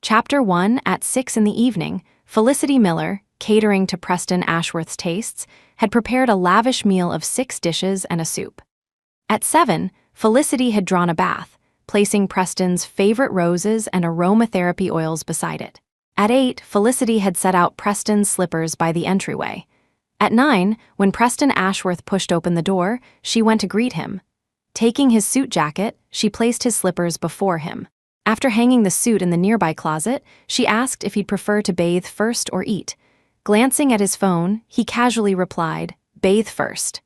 Chapter 1. At 6 in the evening, Felicity Miller, catering to Preston Ashworth's tastes, had prepared a lavish meal of 6 dishes and a soup. At 7, Felicity had drawn a bath, placing Preston's favorite roses and aromatherapy oils beside it. At 8, Felicity had set out Preston's slippers by the entryway. At 9, when Preston Ashworth pushed open the door, she went to greet him. Taking his suit jacket, she placed his slippers before him. After hanging the suit in the nearby closet, she asked if he'd prefer to bathe first or eat. Glancing at his phone, he casually replied, "Bathe first."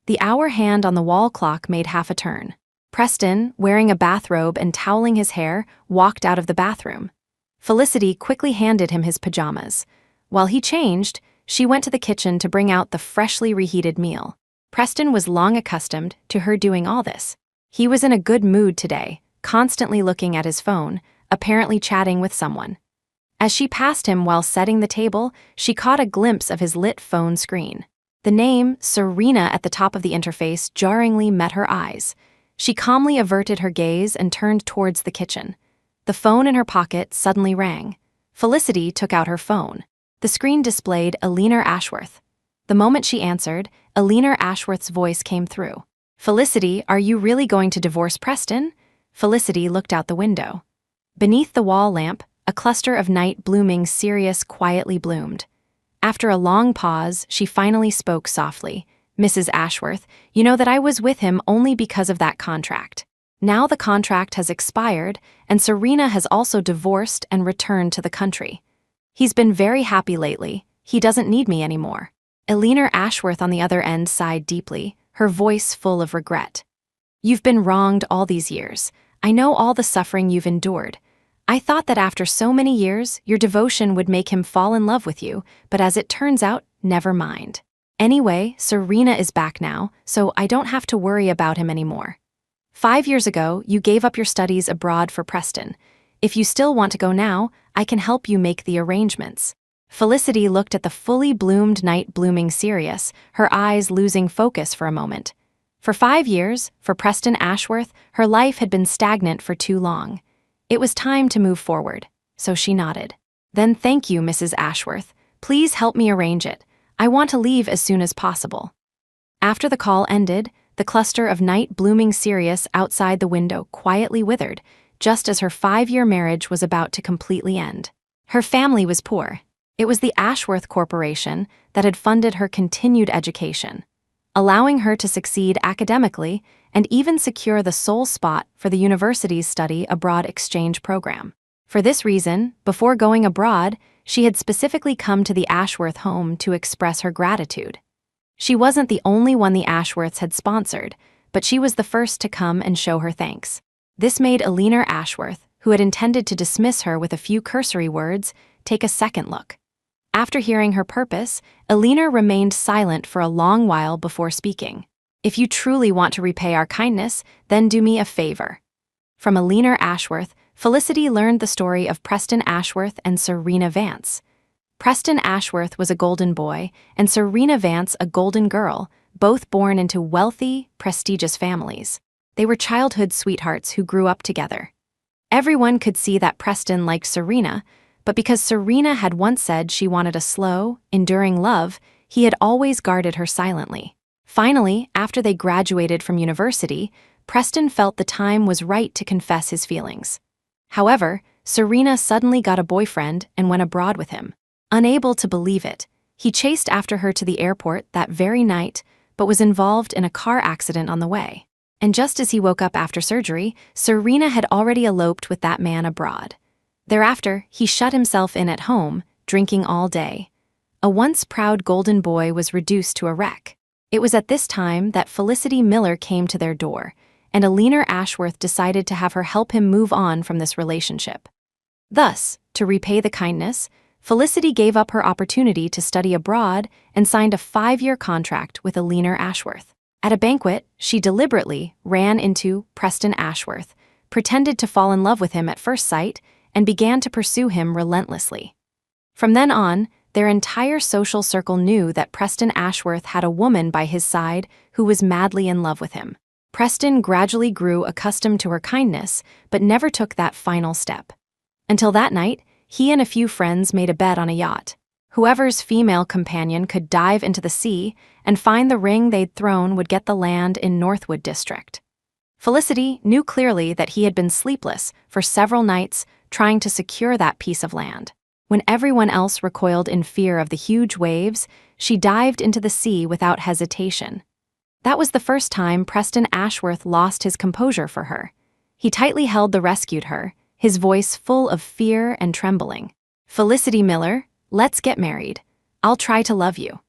The hour hand on the wall clock made half a turn. Preston, wearing a bathrobe and toweling his hair, walked out of the bathroom. Felicity quickly handed him his pajamas. While he changed, she went to the kitchen to bring out the freshly reheated meal. Preston was long accustomed to her doing all this. He was in a good mood today, constantly looking at his phone, apparently chatting with someone. As she passed him while setting the table, she caught a glimpse of his lit phone screen. The name, Serena, at the top of the interface jarringly met her eyes. She calmly averted her gaze and turned towards the kitchen. The phone in her pocket suddenly rang. Felicity took out her phone. The screen displayed Eleanor Ashworth. The moment she answered, Eleanor Ashworth's voice came through. "Felicity, are you really going to divorce Preston?" Felicity looked out the window. Beneath the wall lamp, a cluster of night blooming cereus quietly bloomed. After a long pause, she finally spoke softly. "Mrs. Ashworth, you know that I was with him only because of that contract. Now the contract has expired, and Serena has also divorced and returned to the country. He's been very happy lately. He doesn't need me anymore." Eleanor Ashworth on the other end sighed deeply, her voice full of regret. "You've been wronged all these years. I know all the suffering you've endured. I thought that after so many years, your devotion would make him fall in love with you, but as it turns out, never mind. Anyway, Serena is back now, so I don't have to worry about him anymore. 5 years ago, you gave up your studies abroad for Preston. If you still want to go now, I can help you make the arrangements." Felicity looked at the fully bloomed night blooming cereus, her eyes losing focus for a moment. For 5 years, for Preston Ashworth, her life had been stagnant for too long. It was time to move forward, so she nodded. "Then thank you, Mrs. Ashworth. Please help me arrange it. I want to leave as soon as possible." After the call ended, the cluster of night blooming cereus outside the window quietly withered, just as her 5-year marriage was about to completely end. Her family was poor. It was the Ashworth Corporation that had funded her continued education, allowing her to succeed academically and even secure the sole spot for the university's study abroad exchange program. For this reason, before going abroad, she had specifically come to the Ashworth home to express her gratitude. She wasn't the only one the Ashworths had sponsored, but she was the first to come and show her thanks. This made Eleanor Ashworth, who had intended to dismiss her with a few cursory words, take a second look. After hearing her purpose, Eleanor remained silent for a long while before speaking. "If you truly want to repay our kindness, then do me a favor." From Eleanor Ashworth, Felicity learned the story of Preston Ashworth and Serena Vance. Preston Ashworth was a golden boy, and Serena Vance a golden girl, both born into wealthy, prestigious families. They were childhood sweethearts who grew up together. Everyone could see that Preston liked Serena, but because Serena had once said she wanted a slow, enduring love, he had always guarded her silently. Finally, after they graduated from university, Preston felt the time was right to confess his feelings. However, Serena suddenly got a boyfriend and went abroad with him. Unable to believe it, he chased after her to the airport that very night, but was involved in a car accident on the way. And just as he woke up after surgery, Serena had already eloped with that man abroad. Thereafter, he shut himself in at home, drinking all day. A once proud golden boy was reduced to a wreck. It was at this time that Felicity Miller came to their door, and Eleanor Ashworth decided to have her help him move on from this relationship. Thus, to repay the kindness, Felicity gave up her opportunity to study abroad and signed a 5-year contract with Eleanor Ashworth. At a banquet, she deliberately ran into Preston Ashworth, pretended to fall in love with him at first sight, and began to pursue him relentlessly. From then on, their entire social circle knew that Preston Ashworth had a woman by his side who was madly in love with him. Preston gradually grew accustomed to her kindness, but never took that final step. Until that night, he and a few friends made a bet on a yacht. Whoever's female companion could dive into the sea and find the ring they'd thrown would get the land in Northwood District. Felicity knew clearly that he had been sleepless for several nights trying to secure that piece of land. When everyone else recoiled in fear of the huge waves, she dived into the sea without hesitation. That was the first time Preston Ashworth lost his composure for her. He tightly held the rescued her, his voice full of fear and trembling. "Felicity Miller, let's get married. I'll try to love you."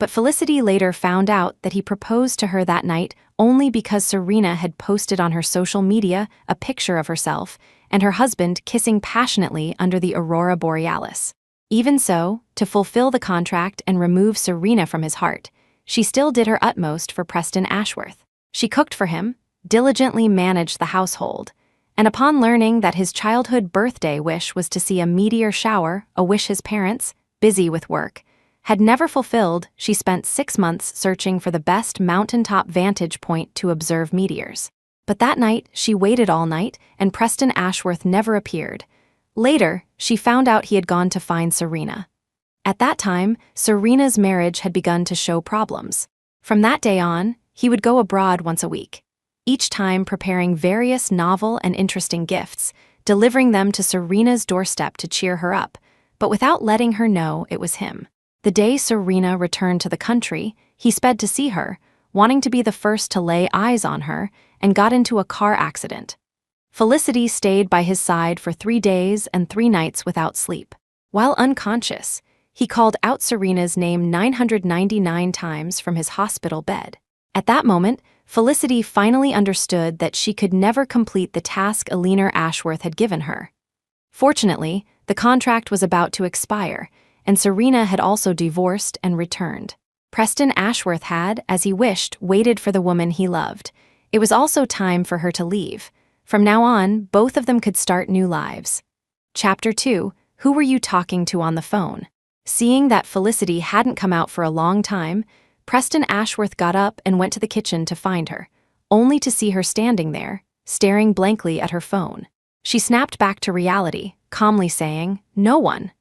But Felicity later found out that he proposed to her that night only because Serena had posted on her social media a picture of herself and her husband kissing passionately under the aurora borealis. Even so, to fulfill the contract and remove Serena from his heart, she still did her utmost for Preston Ashworth. She cooked for him, diligently managed the household, and upon learning that his childhood birthday wish was to see a meteor shower, a wish his parents, busy with work, had never fulfilled, she spent 6 months searching for the best mountaintop vantage point to observe meteors. But that night, she waited all night, and Preston Ashworth never appeared. Later, she found out he had gone to find Serena. At that time, Serena's marriage had begun to show problems. From that day on, he would go abroad once a week, each time preparing various novel and interesting gifts, delivering them to Serena's doorstep to cheer her up, but without letting her know it was him. The day Serena returned to the country, he sped to see her, wanting to be the first to lay eyes on her, and got into a car accident. Felicity stayed by his side for 3 days and 3 nights without sleep. While unconscious, he called out Serena's name 999 times from his hospital bed. At that moment, Felicity finally understood that she could never complete the task Eleanor Ashworth had given her. Fortunately, the contract was about to expire, and Serena had also divorced and returned. Preston Ashworth had, as he wished, waited for the woman he loved. It was also time for her to leave. From now on, both of them could start new lives. Chapter 2: Who were you talking to on the phone? Seeing that Felicity hadn't come out for a long time, Preston Ashworth got up and went to the kitchen to find her, only to see her standing there, staring blankly at her phone. She snapped back to reality, calmly saying, "No one."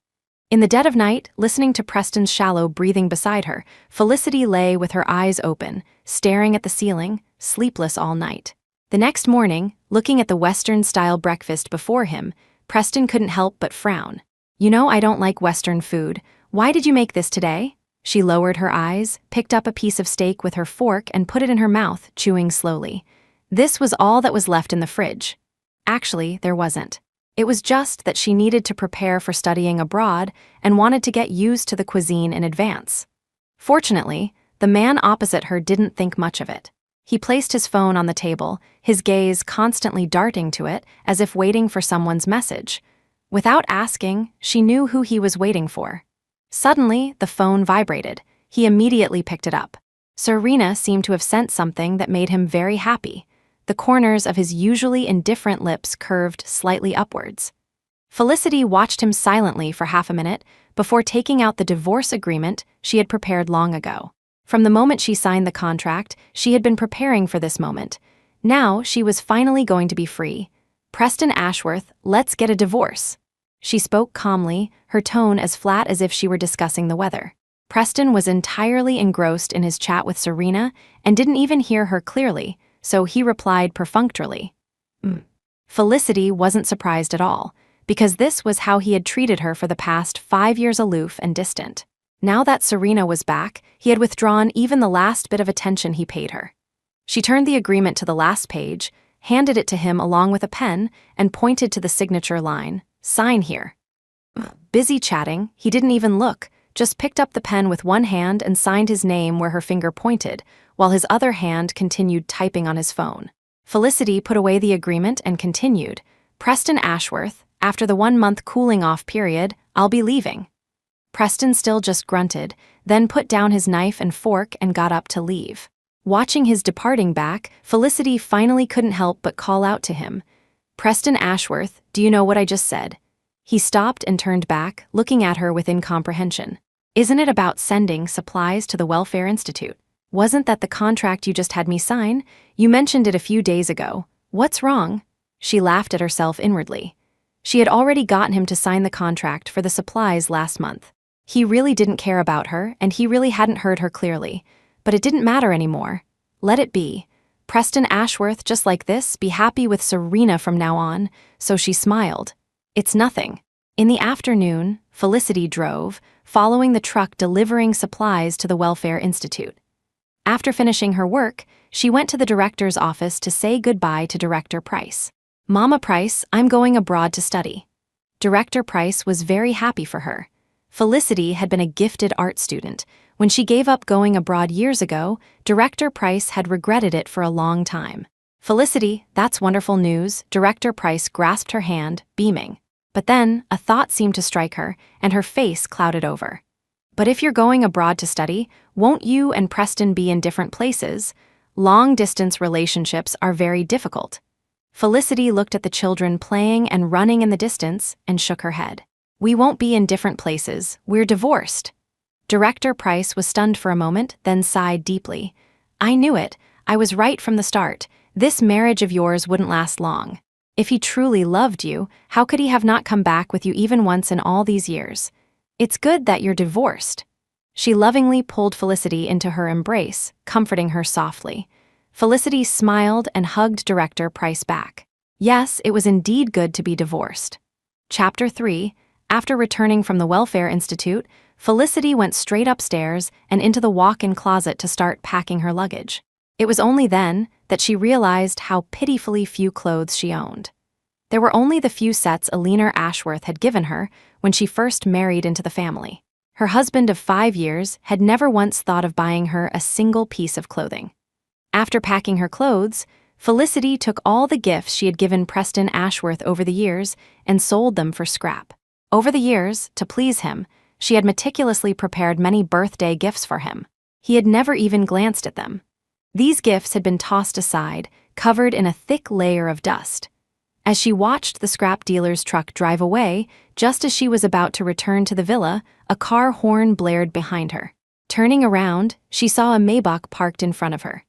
In the dead of night, listening to Preston's shallow breathing beside her, Felicity lay with her eyes open, staring at the ceiling, sleepless all night. The next morning, looking at the Western-style breakfast before him, Preston couldn't help but frown. "You know I don't like Western food. Why did you make this today?" She lowered her eyes, picked up a piece of steak with her fork and put it in her mouth, chewing slowly. This was all that was left in the fridge. Actually, there wasn't. It was just that she needed to prepare for studying abroad and wanted to get used to the cuisine in advance. Fortunately, the man opposite her didn't think much of it. He placed his phone on the table, his gaze constantly darting to it as if waiting for someone's message. Without asking, she knew who he was waiting for. Suddenly, the phone vibrated. He immediately picked it up. Serena seemed to have sent something that made him very happy. The corners of his usually indifferent lips curved slightly upwards. Felicity watched him silently for half a minute before taking out the divorce agreement she had prepared long ago. From the moment she signed the contract, she had been preparing for this moment. Now she was finally going to be free. "Preston Ashworth, let's get a divorce." She spoke calmly, her tone as flat as if she were discussing the weather. Preston was entirely engrossed in his chat with Serena and didn't even hear her clearly, so he replied perfunctorily. Felicity wasn't surprised at all, because this was how he had treated her for the past 5 years, aloof and distant. Now that Serena was back, he had withdrawn even the last bit of attention he paid her. She turned the agreement to the last page, handed it to him along with a pen, and pointed to the signature line, "Sign here." Busy chatting, he didn't even look, just picked up the pen with one hand and signed his name where her finger pointed, while his other hand continued typing on his phone. Felicity put away the agreement and continued, "Preston Ashworth, after the 1-month cooling-off period, I'll be leaving." Preston still just grunted, then put down his knife and fork and got up to leave. Watching his departing back, Felicity finally couldn't help but call out to him, "Preston Ashworth, do you know what I just said?" He stopped and turned back, looking at her with incomprehension. "Isn't it about sending supplies to the Welfare Institute? Wasn't that the contract you just had me sign? You mentioned it a few days ago. What's wrong?" She laughed at herself inwardly. She had already gotten him to sign the contract for the supplies last month. He really didn't care about her, and he really hadn't heard her clearly. But it didn't matter anymore. Let it be. Preston Ashworth, just like this, be happy with Serena from now on, so she smiled. It's nothing. In the afternoon, Felicity drove, following the truck delivering supplies to the Welfare Institute. After finishing her work, she went to the director's office to say goodbye to Director Price. "Mama Price, I'm going abroad to study." Director Price was very happy for her. Felicity had been a gifted art student. When she gave up going abroad years ago, Director Price had regretted it for a long time. "Felicity, that's wonderful news." Director Price grasped her hand, beaming. But then, a thought seemed to strike her, and her face clouded over. "But if you're going abroad to study, won't you and Preston be in different places? Long-distance relationships are very difficult." Felicity looked at the children playing and running in the distance and shook her head. "We won't be in different places. We're divorced." Director Price was stunned for a moment, then sighed deeply. "I knew it. I was right from the start. This marriage of yours wouldn't last long. If he truly loved you, how could he have not come back with you even once in all these years? It's good that you're divorced." She lovingly pulled Felicity into her embrace, comforting her softly. Felicity smiled and hugged Director Price back. Yes, it was indeed good to be divorced. Chapter 3. After returning from the Welfare Institute, Felicity went straight upstairs and into the walk-in closet to start packing her luggage. It was only then that she realized how pitifully few clothes she owned. There were only the few sets Alina Ashworth had given her when she first married into the family. Her husband of 5 years had never once thought of buying her a single piece of clothing. After packing her clothes, Felicity took all the gifts she had given Preston Ashworth over the years and sold them for scrap. Over the years, to please him, she had meticulously prepared many birthday gifts for him. He had never even glanced at them. These gifts had been tossed aside, covered in a thick layer of dust. As she watched the scrap dealer's truck drive away, just as she was about to return to the villa, a car horn blared behind her. Turning around, she saw a Maybach parked in front of her.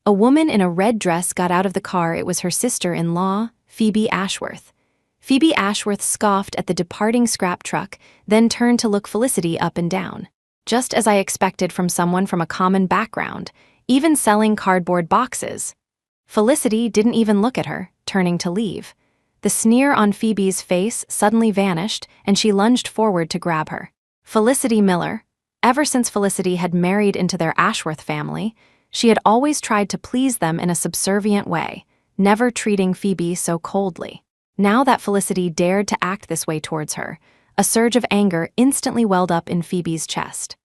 A woman in a red dress got out of the car. It was her sister-in-law, Phoebe Ashworth. Phoebe Ashworth scoffed at the departing scrap truck, then turned to look Felicity up and down. Just as I expected from someone from a common background, even selling cardboard boxes. Felicity didn't even look at her, turning to leave. The sneer on Phoebe's face suddenly vanished, and she lunged forward to grab her. Felicity Miller. Ever since Felicity had married into their Ashworth family, she had always tried to please them in a subservient way, never treating Phoebe so coldly. Now that Felicity dared to act this way towards her, a surge of anger instantly welled up in Phoebe's chest.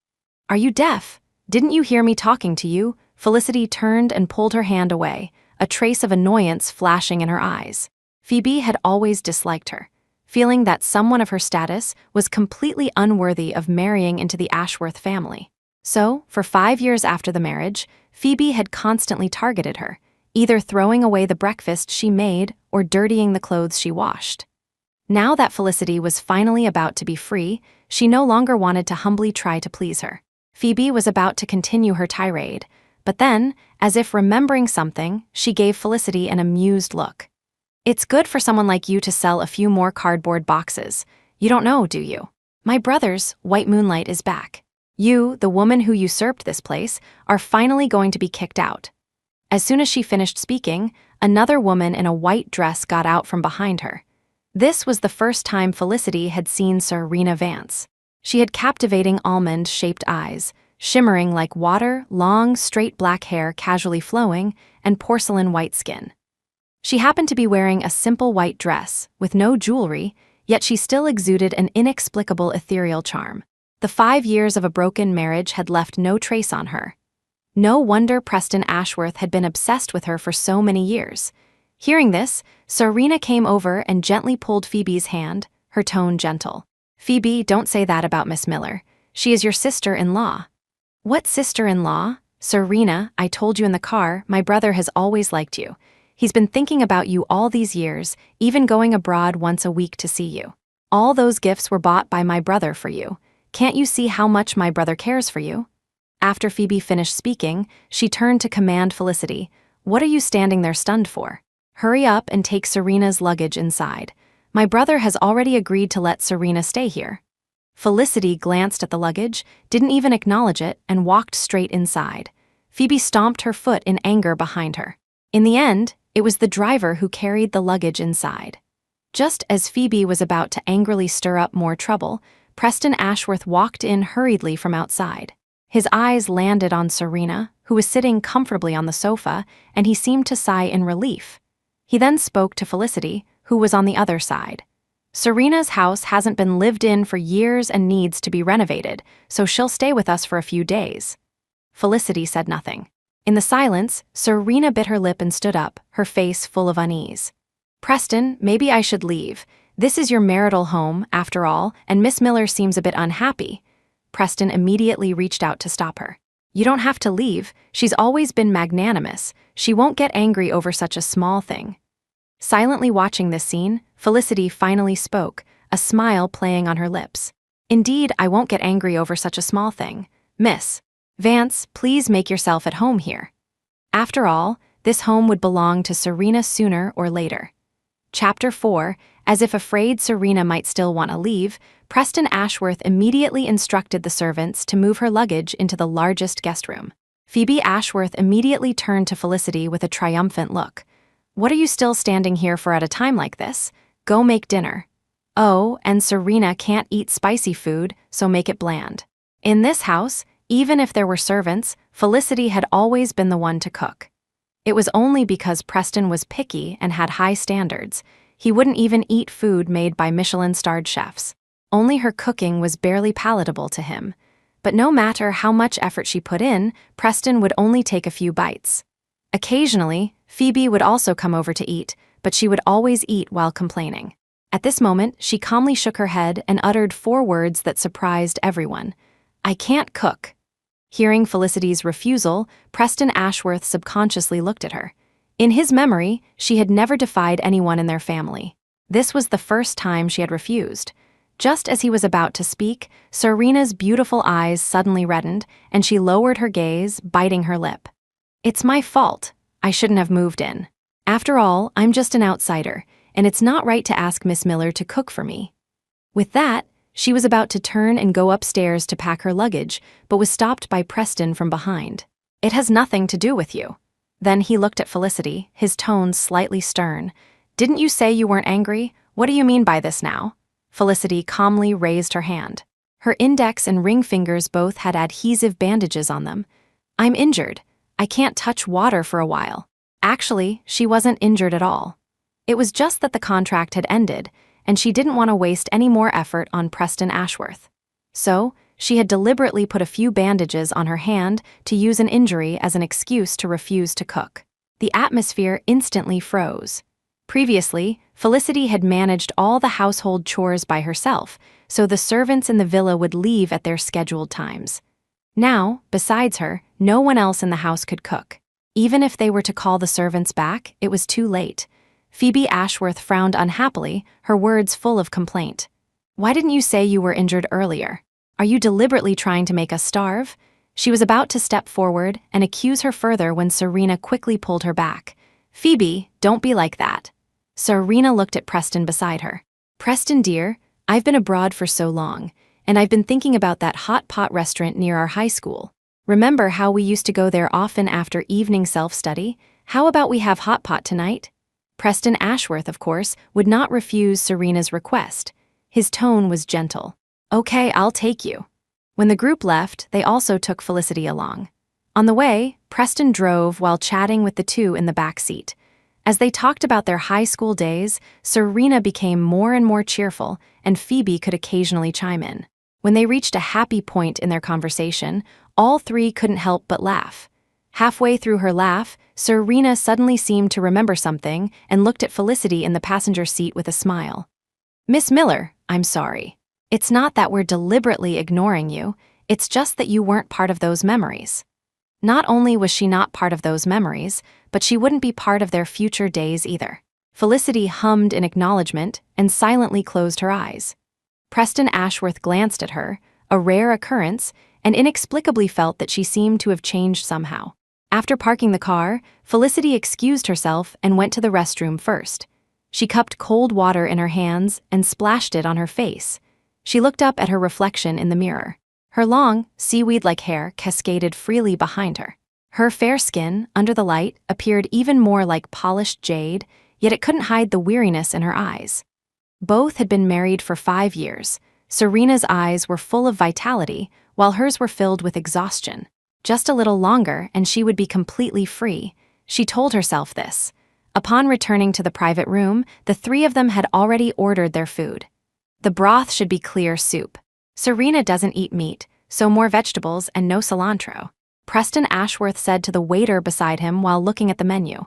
"Are you deaf? Didn't you hear me talking to you?" Felicity turned and pulled her hand away, a trace of annoyance flashing in her eyes. Phoebe had always disliked her, feeling that someone of her status was completely unworthy of marrying into the Ashworth family. So, for 5 years after the marriage, Phoebe had constantly targeted her, either throwing away the breakfast she made or dirtying the clothes she washed. Now that Felicity was finally about to be free, she no longer wanted to humbly try to please her. Phoebe was about to continue her tirade, but then, as if remembering something, she gave Felicity an amused look. "It's good for someone like you to sell a few more cardboard boxes. You don't know, do you? My brother's White Moonlight is back. You, the woman who usurped this place, are finally going to be kicked out." As soon as she finished speaking, another woman in a white dress got out from behind her. This was the first time Felicity had seen Serena Vance. She had captivating almond-shaped eyes, shimmering like water, long, straight black hair casually flowing, and porcelain white skin. She happened to be wearing a simple white dress, with no jewelry, yet she still exuded an inexplicable ethereal charm. The 5 years of a broken marriage had left no trace on her. No wonder Preston Ashworth had been obsessed with her for so many years. Hearing this, Serena came over and gently pulled Phoebe's hand, her tone gentle. "Phoebe, don't say that about Miss Miller. She is your sister-in-law." "What sister-in-law?" "Serena, I told you in the car, my brother has always liked you. He's been thinking about you all these years, even going abroad once a week to see you. All those gifts were bought by my brother for you. Can't you see how much my brother cares for you?" After Phoebe finished speaking, she turned to command Felicity. "What are you standing there stunned for? Hurry up and take Serena's luggage inside. My brother has already agreed to let Serena stay here. Felicity glanced at the luggage, didn't even acknowledge it, and walked straight inside. Phoebe stomped her foot in anger behind her. In the end, it was the driver who carried the luggage inside. Just as Phoebe was about to angrily stir up more trouble, Preston Ashworth walked in hurriedly from outside. His eyes landed on Serena, who was sitting comfortably on the sofa, and he seemed to sigh in relief. He then spoke to Felicity, who was on the other side. Serena's house hasn't been lived in for years and needs to be renovated, so she'll stay with us for a few days. Felicity said nothing. In the silence, Serena bit her lip and stood up, her face full of unease. Preston, maybe I should leave. This is your marital home, after all, and Miss Miller seems a bit unhappy. Preston immediately reached out to stop her. You don't have to leave. She's always been magnanimous. She won't get angry over such a small thing. Silently watching this scene, Felicity finally spoke, a smile playing on her lips. Indeed, I won't get angry over such a small thing. Miss Vance, please make yourself at home here. After all, this home would belong to Serena sooner or later. Chapter 4, as if afraid Serena might still want to leave, Preston Ashworth immediately instructed the servants to move her luggage into the largest guest room. Phoebe Ashworth immediately turned to Felicity with a triumphant look. What are you still standing here for at a time like this? Go make dinner. Oh, and Serena can't eat spicy food, so make it bland. In this house, even if there were servants, Felicity had always been the one to cook. It was only because Preston was picky and had high standards. He wouldn't even eat food made by Michelin-starred chefs. Only her cooking was barely palatable to him. But no matter how much effort she put in, Preston would only take a few bites. Occasionally, Phoebe would also come over to eat, but she would always eat while complaining. At this moment, she calmly shook her head and uttered 4 words that surprised everyone. I can't cook. Hearing Felicity's refusal, Preston Ashworth subconsciously looked at her. In his memory, she had never defied anyone in their family. This was the first time she had refused. Just as he was about to speak, Serena's beautiful eyes suddenly reddened, and she lowered her gaze, biting her lip. It's my fault. I shouldn't have moved in. After all, I'm just an outsider, and it's not right to ask Miss Miller to cook for me. With that, she was about to turn and go upstairs to pack her luggage, but was stopped by Preston from behind. It has nothing to do with you. Then he looked at Felicity, his tone slightly stern. Didn't you say you weren't angry? What do you mean by this now? Felicity calmly raised her hand. Her index and ring fingers both had adhesive bandages on them. I'm injured. I can't touch water for a while. Actually, she wasn't injured at all. It was just that the contract had ended, and she didn't want to waste any more effort on Preston Ashworth. So, she had deliberately put a few bandages on her hand to use an injury as an excuse to refuse to cook. The atmosphere instantly froze. Previously, Felicity had managed all the household chores by herself, so the servants in the villa would leave at their scheduled times. Now, besides her, no one else in the house could cook. Even if they were to call the servants back, it was too late. Phoebe Ashworth frowned unhappily, her words full of complaint. Why didn't you say you were injured earlier? Are you deliberately trying to make us starve? She was about to step forward and accuse her further when Serena quickly pulled her back. Phoebe, don't be like that. Serena looked at Preston beside her. Preston, dear, I've been abroad for so long, and I've been thinking about that hot pot restaurant near our high school. Remember how we used to go there often after evening self-study? How about we have hot pot tonight? Preston Ashworth, of course, would not refuse Serena's request. His tone was gentle. Okay, I'll take you. When the group left, they also took Felicity along. On the way, Preston drove while chatting with the two in the back seat. As they talked about their high school days, Serena became more and more cheerful, and Phoebe could occasionally chime in. When they reached a happy point in their conversation, all 3 couldn't help but laugh. Halfway through her laugh, Serena suddenly seemed to remember something and looked at Felicity in the passenger seat with a smile. Miss Miller, I'm sorry. It's not that we're deliberately ignoring you, it's just that you weren't part of those memories. Not only was she not part of those memories, but she wouldn't be part of their future days either. Felicity hummed in acknowledgement and silently closed her eyes. Preston Ashworth glanced at her, a rare occurrence, and inexplicably felt that she seemed to have changed somehow. After parking the car, Felicity excused herself and went to the restroom first. She cupped cold water in her hands and splashed it on her face. She looked up at her reflection in the mirror. Her long, seaweed-like hair cascaded freely behind her. Her fair skin, under the light, appeared even more like polished jade, yet it couldn't hide the weariness in her eyes. Both had been married for 5 years. Serena's eyes were full of vitality, while hers were filled with exhaustion. Just a little longer and she would be completely free. She told herself this. Upon returning to the private room, the three of them had already ordered their food. The broth should be clear soup. Serena doesn't eat meat, so more vegetables and no cilantro. Preston Ashworth said to the waiter beside him while looking at the menu.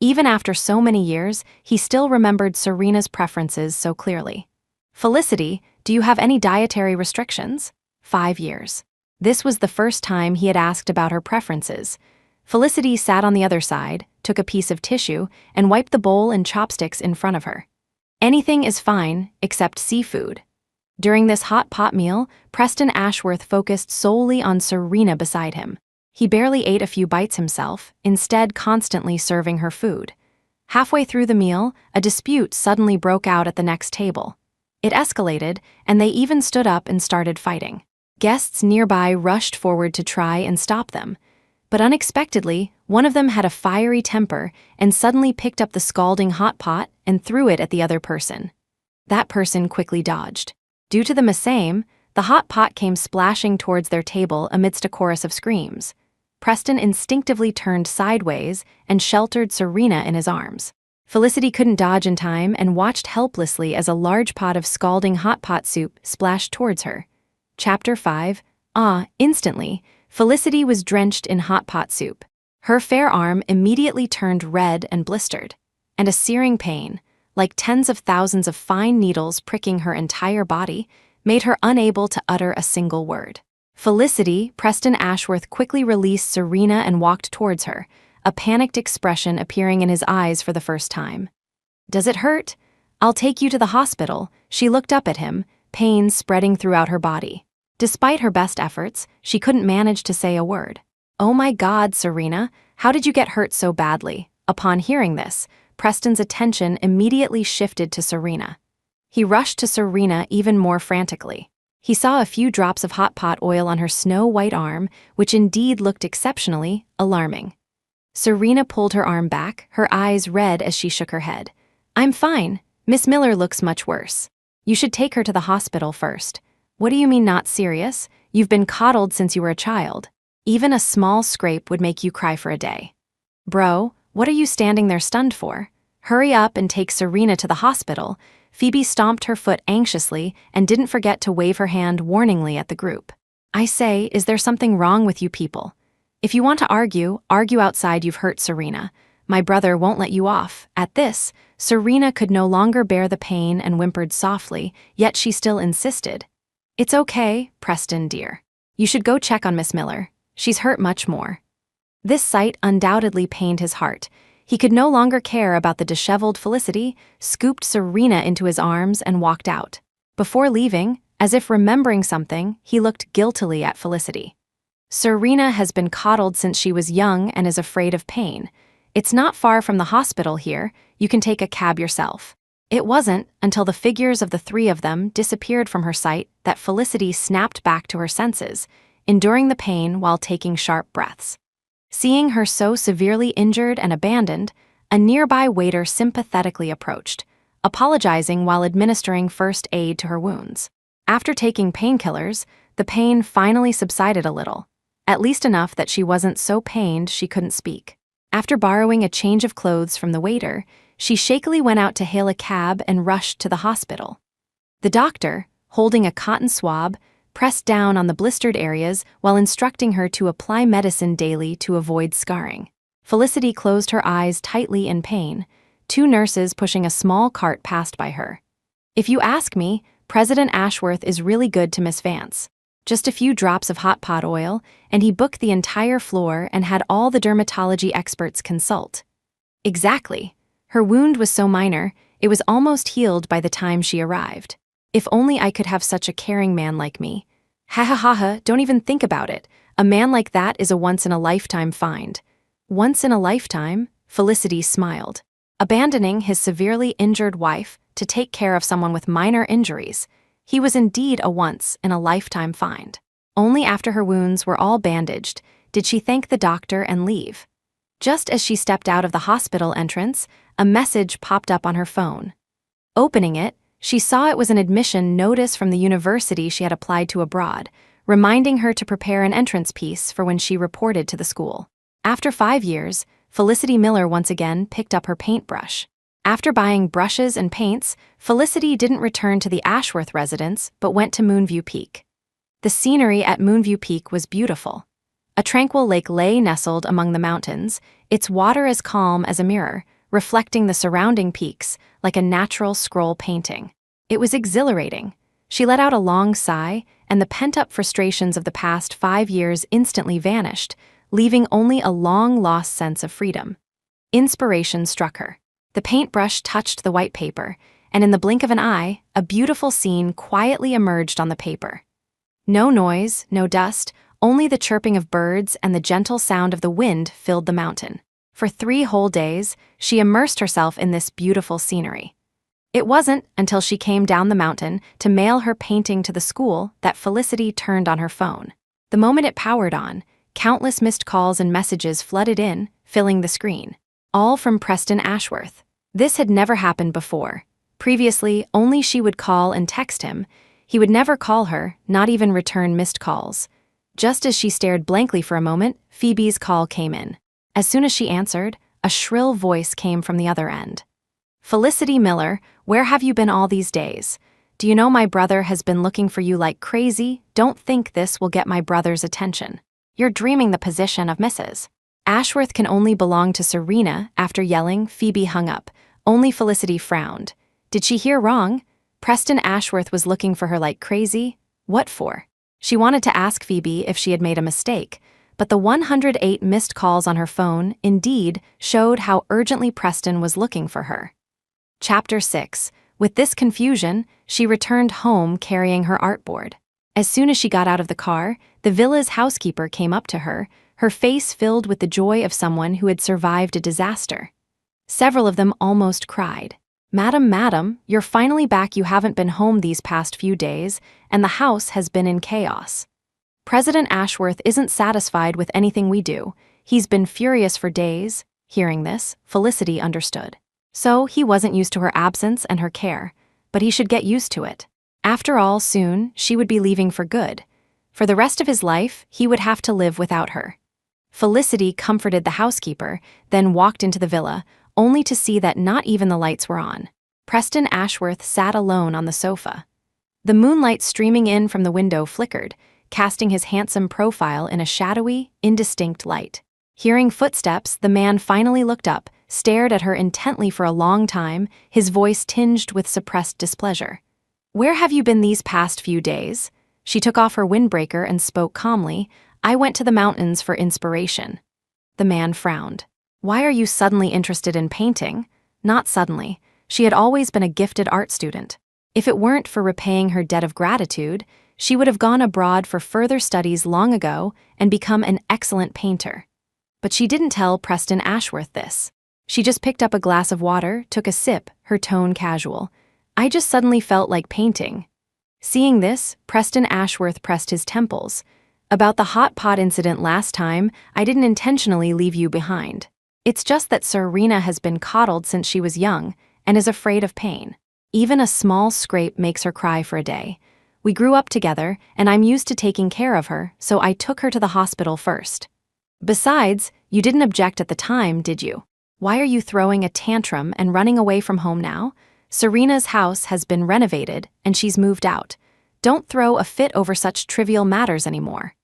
Even after so many years, he still remembered Serena's preferences so clearly. Felicity, do you have any dietary restrictions? 5 years. This was the first time he had asked about her preferences. Felicity sat on the other side, took a piece of tissue, and wiped the bowl and chopsticks in front of her. Anything is fine, except seafood. During this hot pot meal, Preston Ashworth focused solely on Serena beside him. He barely ate a few bites himself, instead constantly serving her food. Halfway through the meal, a dispute suddenly broke out at the next table. It escalated, and they even stood up and started fighting. Guests nearby rushed forward to try and stop them. But unexpectedly, one of them had a fiery temper and suddenly picked up the scalding hot pot and threw it at the other person. That person quickly dodged. Due to the mesame, the hot pot came splashing towards their table amidst a chorus of screams. Preston instinctively turned sideways and sheltered Serena in his arms. Felicity couldn't dodge in time and watched helplessly as a large pot of scalding hot pot soup splashed towards her. Chapter 5. Instantly, Felicity was drenched in hot pot soup. Her fair arm immediately turned red and blistered, and a searing pain, like tens of thousands of fine needles pricking her entire body, made her unable to utter a single word. Felicity, Preston Ashworth quickly released Serena and walked towards her, a panicked expression appearing in his eyes for the first time. "Does it hurt? I'll take you to the hospital." She looked up at him, pain spreading throughout her body. Despite her best efforts, she couldn't manage to say a word. "Oh my God, Serena, how did you get hurt so badly?" Upon hearing this, Preston's attention immediately shifted to Serena. He rushed to Serena even more frantically. He saw a few drops of hot pot oil on her snow-white arm, which indeed looked exceptionally alarming. Serena pulled her arm back, her eyes red as she shook her head. "I'm fine. Miss Miller looks much worse. You should take her to the hospital first." "What do you mean not serious? You've been coddled since you were a child. Even a small scrape would make you cry for a day." "Bro, what are you standing there stunned for? Hurry up and take Serena to the hospital." Phoebe stomped her foot anxiously and didn't forget to wave her hand warningly at the group. "I say, is there something wrong with you people? If you want to argue outside. You've hurt Serena. My brother won't let you off." At this, Serena could no longer bear the pain and whimpered softly, yet she still insisted. "It's okay, Preston dear. You should go check on Miss Miller. She's hurt much more." This sight undoubtedly pained his heart. He could no longer care about the disheveled Felicity, scooped Serena into his arms and walked out. Before leaving, as if remembering something, he looked guiltily at Felicity. "Serena has been coddled since she was young and is afraid of pain. It's not far from the hospital here. You can take a cab yourself." It wasn't until the figures of the three of them disappeared from her sight that Felicity snapped back to her senses, enduring the pain while taking sharp breaths. Seeing her so severely injured and abandoned, a nearby waiter sympathetically approached, apologizing while administering first aid to her wounds. After taking painkillers, the pain finally subsided a little, at least enough that she wasn't so pained she couldn't speak. After borrowing a change of clothes from the waiter, she shakily went out to hail a cab and rushed to the hospital. The doctor, holding a cotton swab, pressed down on the blistered areas while instructing her to apply medicine daily to avoid scarring. Felicity closed her eyes tightly in pain, 2 nurses pushing a small cart passed by her. "If you ask me, President Ashworth is really good to Miss Vance. Just a few drops of hot pot oil, and he booked the entire floor and had all the dermatology experts consult." Exactly. Her wound was so minor, it was almost healed by the time she arrived. "If only I could have such a caring man like me." "Ha ha ha ha, don't even think about it. A man like that is a once-in-a-lifetime find." "Once in a lifetime?" Felicity smiled. abandoning his severely injured wife to take care of someone with minor injuries. He was indeed a once-in-a-lifetime find. Only after her wounds were all bandaged did she thank the doctor and leave. Just as she stepped out of the hospital entrance, a message popped up on her phone. Opening it, she saw it was an admission notice from the university she had applied to abroad, reminding her to prepare an entrance piece for when she reported to the school. After 5 years, Felicity Miller once again picked up her paintbrush. After buying brushes and paints, Felicity didn't return to the Ashworth residence but went to Moonview Peak. The scenery at Moonview Peak was beautiful. A tranquil lake lay nestled among the mountains, its water as calm as a mirror, reflecting the surrounding peaks like a natural scroll painting. It was exhilarating. She let out a long sigh, and the pent-up frustrations of the past 5 years instantly vanished, leaving only a long-lost sense of freedom. Inspiration struck her. The paintbrush touched the white paper, and in the blink of an eye, a beautiful scene quietly emerged on the paper. No noise, no dust, only the chirping of birds and the gentle sound of the wind filled the mountain. For 3 whole days, she immersed herself in this beautiful scenery. It wasn't until she came down the mountain to mail her painting to the school that Felicity turned on her phone. The moment it powered on, countless missed calls and messages flooded in, filling the screen. All from Preston Ashworth. This had never happened before. Previously, only she would call and text him. He would never call her, not even return missed calls. Just as she stared blankly for a moment, Phoebe's call came in. As soon as she answered, a shrill voice came from the other end. "Felicity Miller, where have you been all these days? Do you know my brother has been looking for you like crazy? Don't think this will get my brother's attention. You're dreaming the position of Mrs. Ashworth can only belong to Serena." After yelling, Phoebe hung up. Only Felicity frowned. Did she hear wrong? Preston Ashworth was looking for her like crazy? What for? She wanted to ask Phoebe if she had made a mistake, but the 108 missed calls on her phone indeed showed how urgently Preston was looking for her. Chapter 6. With this confusion, she returned home carrying her artboard. As soon as she got out of the car, the villa's housekeeper came up to her face filled with the joy of someone who had survived a disaster. Several of them almost cried. Madam, you're finally back. You haven't been home these past few days, and the house has been in chaos. President Ashworth isn't satisfied with anything we do. He's been furious for days." Hearing this, Felicity understood. So he wasn't used to her absence and her care, but he should get used to it. After all, soon, she would be leaving for good. For the rest of his life, he would have to live without her. Felicity comforted the housekeeper, then walked into the villa, only to see that not even the lights were on. Preston Ashworth sat alone on the sofa. The moonlight streaming in from the window flickered, casting his handsome profile in a shadowy, indistinct light. Hearing footsteps, the man finally looked up, stared at her intently for a long time, his voice tinged with suppressed displeasure. "Where have you been these past few days?" She took off her windbreaker and spoke calmly. "I went to the mountains for inspiration." The man frowned. "Why are you suddenly interested in painting?" Not suddenly. She had always been a gifted art student. If it weren't for repaying her debt of gratitude, she would have gone abroad for further studies long ago and become an excellent painter. But she didn't tell Preston Ashworth this. She just picked up a glass of water, took a sip, her tone casual. "I just suddenly felt like painting." Seeing this, Preston Ashworth pressed his temples. "About the hot pot incident last time, I didn't intentionally leave you behind. It's just that Serena has been coddled since she was young and is afraid of pain. Even a small scrape makes her cry for a day. We grew up together, and I'm used to taking care of her, so I took her to the hospital first. Besides, you didn't object at the time, did you? Why are you throwing a tantrum and running away from home now? Serena's house has been renovated, and she's moved out. Don't throw a fit over such trivial matters anymore."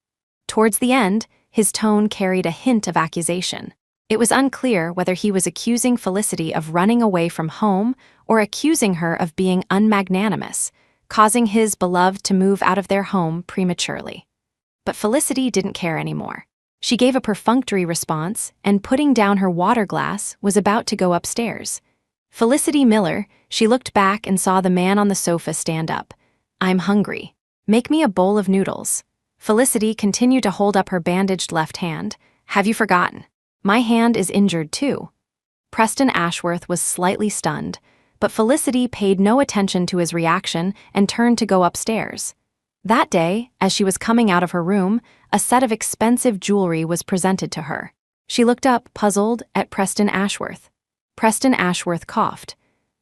Towards the end, his tone carried a hint of accusation. It was unclear whether he was accusing Felicity of running away from home or accusing her of being unmagnanimous, causing his beloved to move out of their home prematurely. But Felicity didn't care anymore. She gave a perfunctory response and, putting down her water glass, was about to go upstairs. "Felicity Miller," she looked back and saw the man on the sofa stand up. "I'm hungry. Make me a bowl of noodles." Felicity continued to hold up her bandaged left hand. "Have you forgotten? My hand is injured too." Preston Ashworth was slightly stunned, but Felicity paid no attention to his reaction and turned to go upstairs. That day, as she was coming out of her room, a set of expensive jewelry was presented to her. She looked up, puzzled, at Preston Ashworth. Preston Ashworth coughed.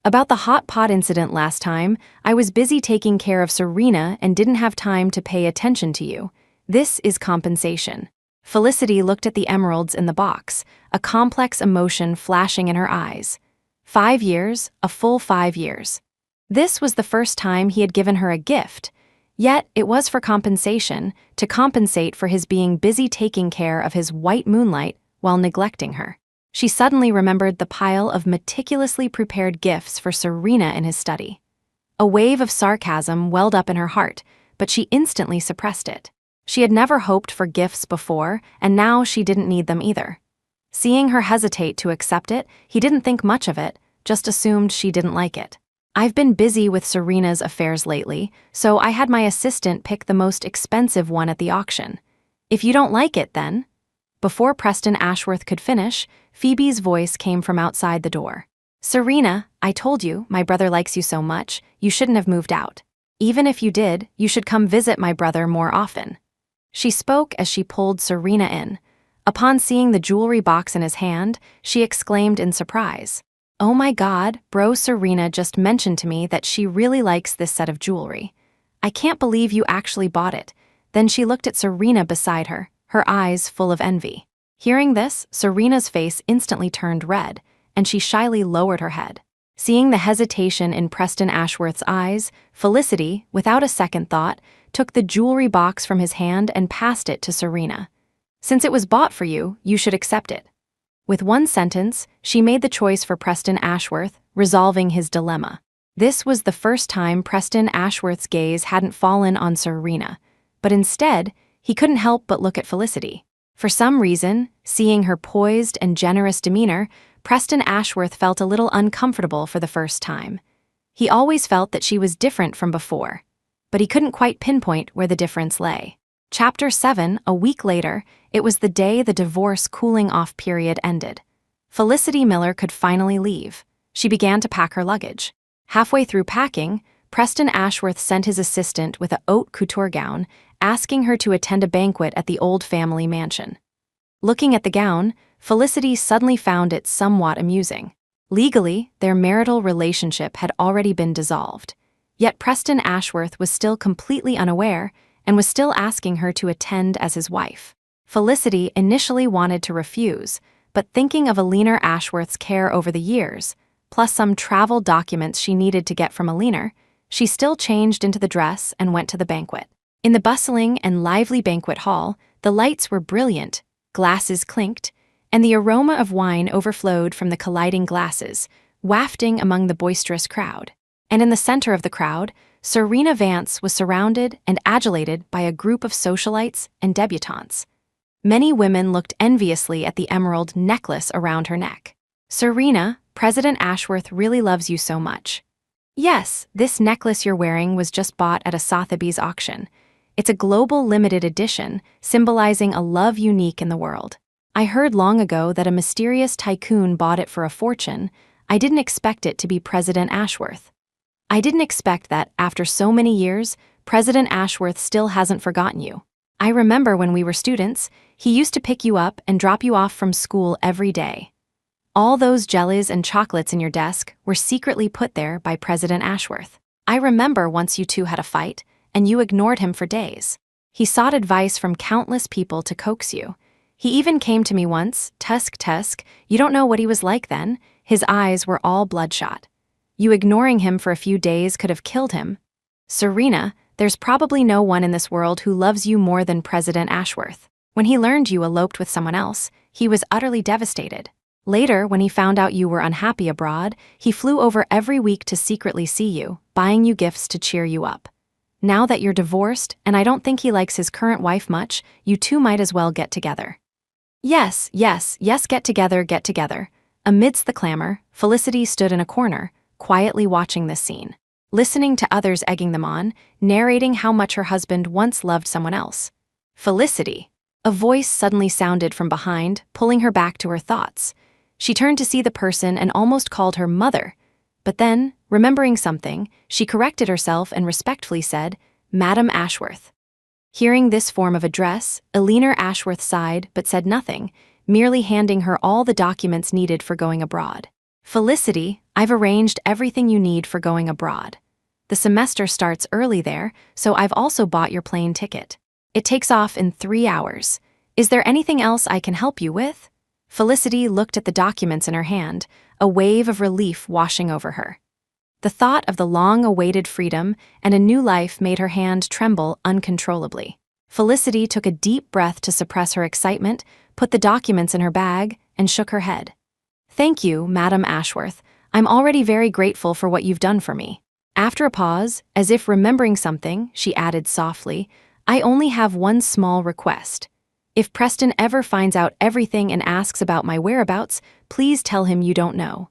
"About the hot pot incident last time, I was busy taking care of Serena and didn't have time to pay attention to you. This is compensation." Felicity looked at the emeralds in the box, a complex emotion flashing in her eyes. 5 years, a full 5 years. This was the first time he had given her a gift, yet it was for compensation, to compensate for his being busy taking care of his white moonlight while neglecting her. She suddenly remembered the pile of meticulously prepared gifts for Serena in his study. A wave of sarcasm welled up in her heart, but she instantly suppressed it. She had never hoped for gifts before, and now she didn't need them either. Seeing her hesitate to accept it, he didn't think much of it, just assumed she didn't like it. "I've been busy with Serena's affairs lately, so I had my assistant pick the most expensive one at the auction. If you don't like it, then..." Before Preston Ashworth could finish, Phoebe's voice came from outside the door. "Serena, I told you, my brother likes you so much, you shouldn't have moved out. Even if you did, you should come visit my brother more often." She spoke as she pulled Serena in. Upon seeing the jewelry box in his hand, she exclaimed in surprise, "Oh my God, bro, Serena just mentioned to me that she really likes this set of jewelry. I can't believe you actually bought it." Then she looked at Serena beside her, her eyes full of envy. Hearing this, Serena's face instantly turned red, and she shyly lowered her head. Seeing the hesitation in Preston Ashworth's eyes, Felicity, without a second thought, took the jewelry box from his hand and passed it to Serena. "Since it was bought for you, you should accept it." With one sentence, she made the choice for Preston Ashworth, resolving his dilemma. This was the first time Preston Ashworth's gaze hadn't fallen on Serena, but instead, he couldn't help but look at Felicity. For some reason, seeing her poised and generous demeanor, Preston Ashworth felt a little uncomfortable for the first time. He always felt that she was different from before, but he couldn't quite pinpoint where the difference lay. Chapter 7, a week later, it was the day the divorce cooling-off period ended. Felicity Miller could finally leave. She began to pack her luggage. Halfway through packing, Preston Ashworth sent his assistant with a haute couture gown, asking her to attend a banquet at the old family mansion. Looking at the gown, Felicity suddenly found it somewhat amusing. Legally, their marital relationship had already been dissolved. Yet Preston Ashworth was still completely unaware and was still asking her to attend as his wife. Felicity initially wanted to refuse, but thinking of Alina Ashworth's care over the years, plus some travel documents she needed to get from Alina, she still changed into the dress and went to the banquet. In the bustling and lively banquet hall, the lights were brilliant, glasses clinked, and the aroma of wine overflowed from the colliding glasses, wafting among the boisterous crowd. And in the center of the crowd, Serena Vance was surrounded and adulated by a group of socialites and debutantes. Many women looked enviously at the emerald necklace around her neck. "Serena, President Ashworth really loves you so much." "Yes, this necklace you're wearing was just bought at a Sotheby's auction. It's a global limited edition, symbolizing a love unique in the world. I heard long ago that a mysterious tycoon bought it for a fortune. I didn't expect it to be President Ashworth. I didn't expect that, after so many years, President Ashworth still hasn't forgotten you. I remember when we were students, he used to pick you up and drop you off from school every day. All those jellies and chocolates in your desk were secretly put there by President Ashworth. I remember once you two had a fight, and you ignored him for days. He sought advice from countless people to coax you. He even came to me once, tusk, you don't know what he was like then, his eyes were all bloodshot. You ignoring him for a few days could have killed him. Serena, there's probably no one in this world who loves you more than President Ashworth. When he learned you eloped with someone else, he was utterly devastated. Later, when he found out you were unhappy abroad, he flew over every week to secretly see you, buying you gifts to cheer you up. Now that you're divorced, and I don't think he likes his current wife much, you two might as well get together." Yes, get together. Amidst the clamor, Felicity stood in a corner, quietly watching this scene, listening to others egging them on, narrating how much her husband once loved someone else. "Felicity!" A voice suddenly sounded from behind, pulling her back to her thoughts. She turned to see the person and almost called her mother. But then, remembering something, she corrected herself and respectfully said, "Madam Ashworth." Hearing this form of address, Eleanor Ashworth sighed but said nothing, merely handing her all the documents needed for going abroad. "Felicity, I've arranged everything you need for going abroad. The semester starts early there, so I've also bought your plane ticket. It takes off in 3 hours. Is there anything else I can help you with?" Felicity looked at the documents in her hand, a wave of relief washing over her. The thought of the long-awaited freedom and a new life made her hand tremble uncontrollably. Felicity took a deep breath to suppress her excitement, put the documents in her bag, and shook her head. "Thank you, Madam Ashworth. I'm already very grateful for what you've done for me." After a pause, as if remembering something, she added softly, "I only have one small request. If Preston ever finds out everything and asks about my whereabouts, please tell him you don't know."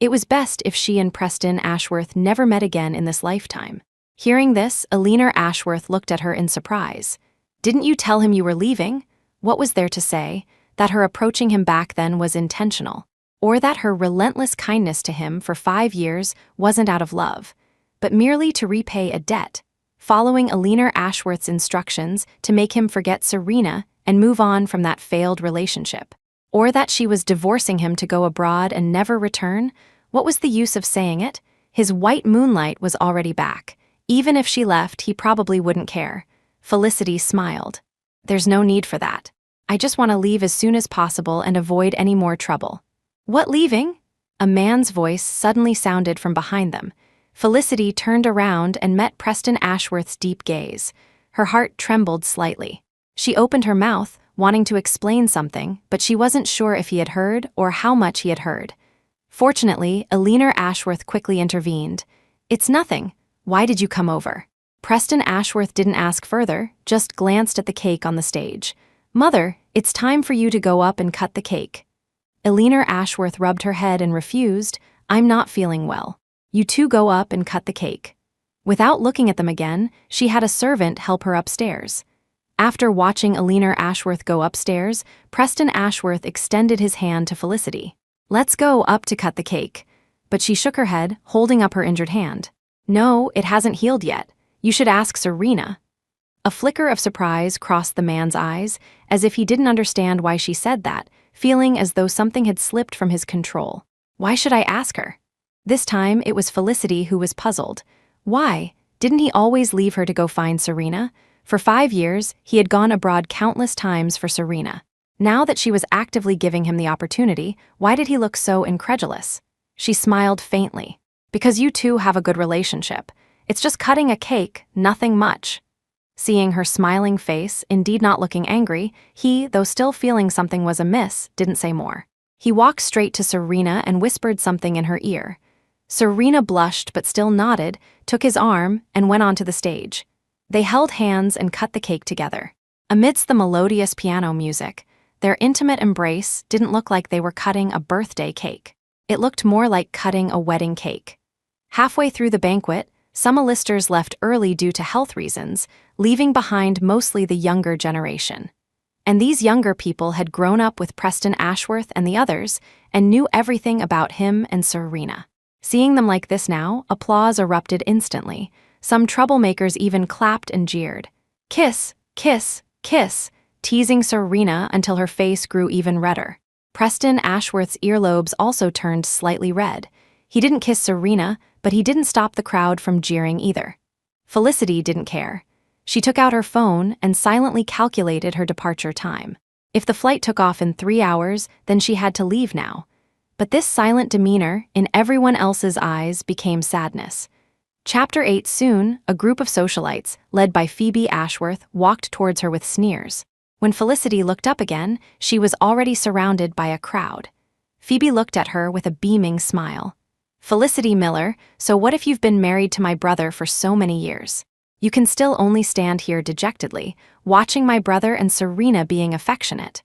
It was best if she and Preston Ashworth never met again in this lifetime. Hearing this, Eleanor Ashworth looked at her in surprise. "Didn't you tell him you were leaving?" What was there to say? That her approaching him back then was intentional? Or that her relentless kindness to him for 5 years wasn't out of love, but merely to repay a debt, following Eleanor Ashworth's instructions to make him forget Serena and move on from that failed relationship? Or that she was divorcing him to go abroad and never return? What was the use of saying it? His white moonlight was already back. Even if she left, he probably wouldn't care. Felicity smiled. "There's no need for that. I just want to leave as soon as possible and avoid any more trouble." "What, leaving?" A man's voice suddenly sounded from behind them. Felicity turned around and met Preston Ashworth's deep gaze. Her heart trembled slightly. She opened her mouth, wanting to explain something, but she wasn't sure if he had heard or how much he had heard. Fortunately, Eleanor Ashworth quickly intervened. "It's nothing. Why did you come over?" Preston Ashworth didn't ask further, just glanced at the cake on the stage. "Mother, it's time for you to go up and cut the cake." Eleanor Ashworth rubbed her head and refused. "I'm not feeling well. You two go up and cut the cake." Without looking at them again, she had a servant help her upstairs. After watching Eleanor Ashworth go upstairs, Preston Ashworth extended his hand to Felicity. "Let's go up to cut the cake." But she shook her head, holding up her injured hand. "No, it hasn't healed yet. You should ask Serena." A flicker of surprise crossed the man's eyes, as if he didn't understand why she said that, feeling as though something had slipped from his control. "Why should I ask her?" This time, it was Felicity who was puzzled. Why? Didn't he always leave her to go find Serena? For 5 years, he had gone abroad countless times for Serena. Now that she was actively giving him the opportunity, why did he look so incredulous? She smiled faintly. "Because you two have a good relationship. It's just cutting a cake, nothing much." Seeing her smiling face, indeed not looking angry, he, though still feeling something was amiss, didn't say more. He walked straight to Serena and whispered something in her ear. Serena blushed but still nodded, took his arm, and went onto the stage. They held hands and cut the cake together. Amidst the melodious piano music, their intimate embrace didn't look like they were cutting a birthday cake. It looked more like cutting a wedding cake. Halfway through the banquet, some A-listers left early due to health reasons, leaving behind mostly the younger generation. And these younger people had grown up with Preston Ashworth and the others, and knew everything about him and Serena. Seeing them like this now, applause erupted instantly. Some troublemakers even clapped and jeered. "Kiss, kiss, kiss," teasing Serena until her face grew even redder. Preston Ashworth's earlobes also turned slightly red. He didn't kiss Serena, but he didn't stop the crowd from jeering either. Felicity didn't care. She took out her phone and silently calculated her departure time. If the flight took off in 3 hours, then she had to leave now. But this silent demeanor, in everyone else's eyes, became sadness. Chapter 8. Soon, a group of socialites, led by Phoebe Ashworth, walked towards her with sneers. When Felicity looked up again, she was already surrounded by a crowd. Phoebe looked at her with a beaming smile. "Felicity Miller, so what if you've been married to my brother for so many years? You can still only stand here dejectedly, watching my brother and Serena being affectionate."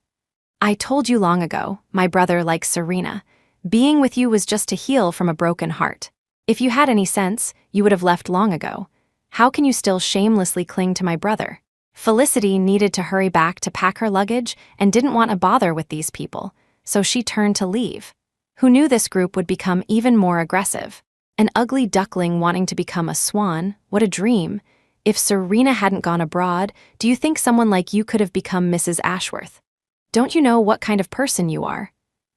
"I told you long ago, my brother likes Serena. Being with you was just to heal from a broken heart. If you had any sense, you would have left long ago. How can you still shamelessly cling to my brother?" Felicity needed to hurry back to pack her luggage and didn't want a bother with these people. so she turned to leave. Who knew this group would become even more aggressive? An ugly duckling wanting to become a swan, what a dream. If Serena hadn't gone abroad, do you think someone like you could have become Mrs. Ashworth? Don't you know what kind of person you are?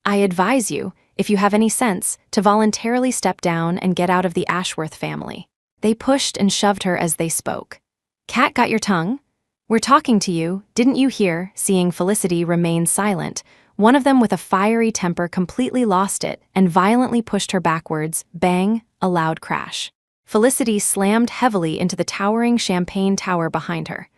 I advise you, if you have any sense, to voluntarily step down and get out of the Ashworth family. They pushed and shoved her as they spoke. Cat, got your tongue? We're talking to you, didn't you hear? Seeing Felicity remain silent, one of them with a fiery temper completely lost it and violently pushed her backwards. Bang, a loud crash. Felicity slammed heavily into the towering champagne tower behind her.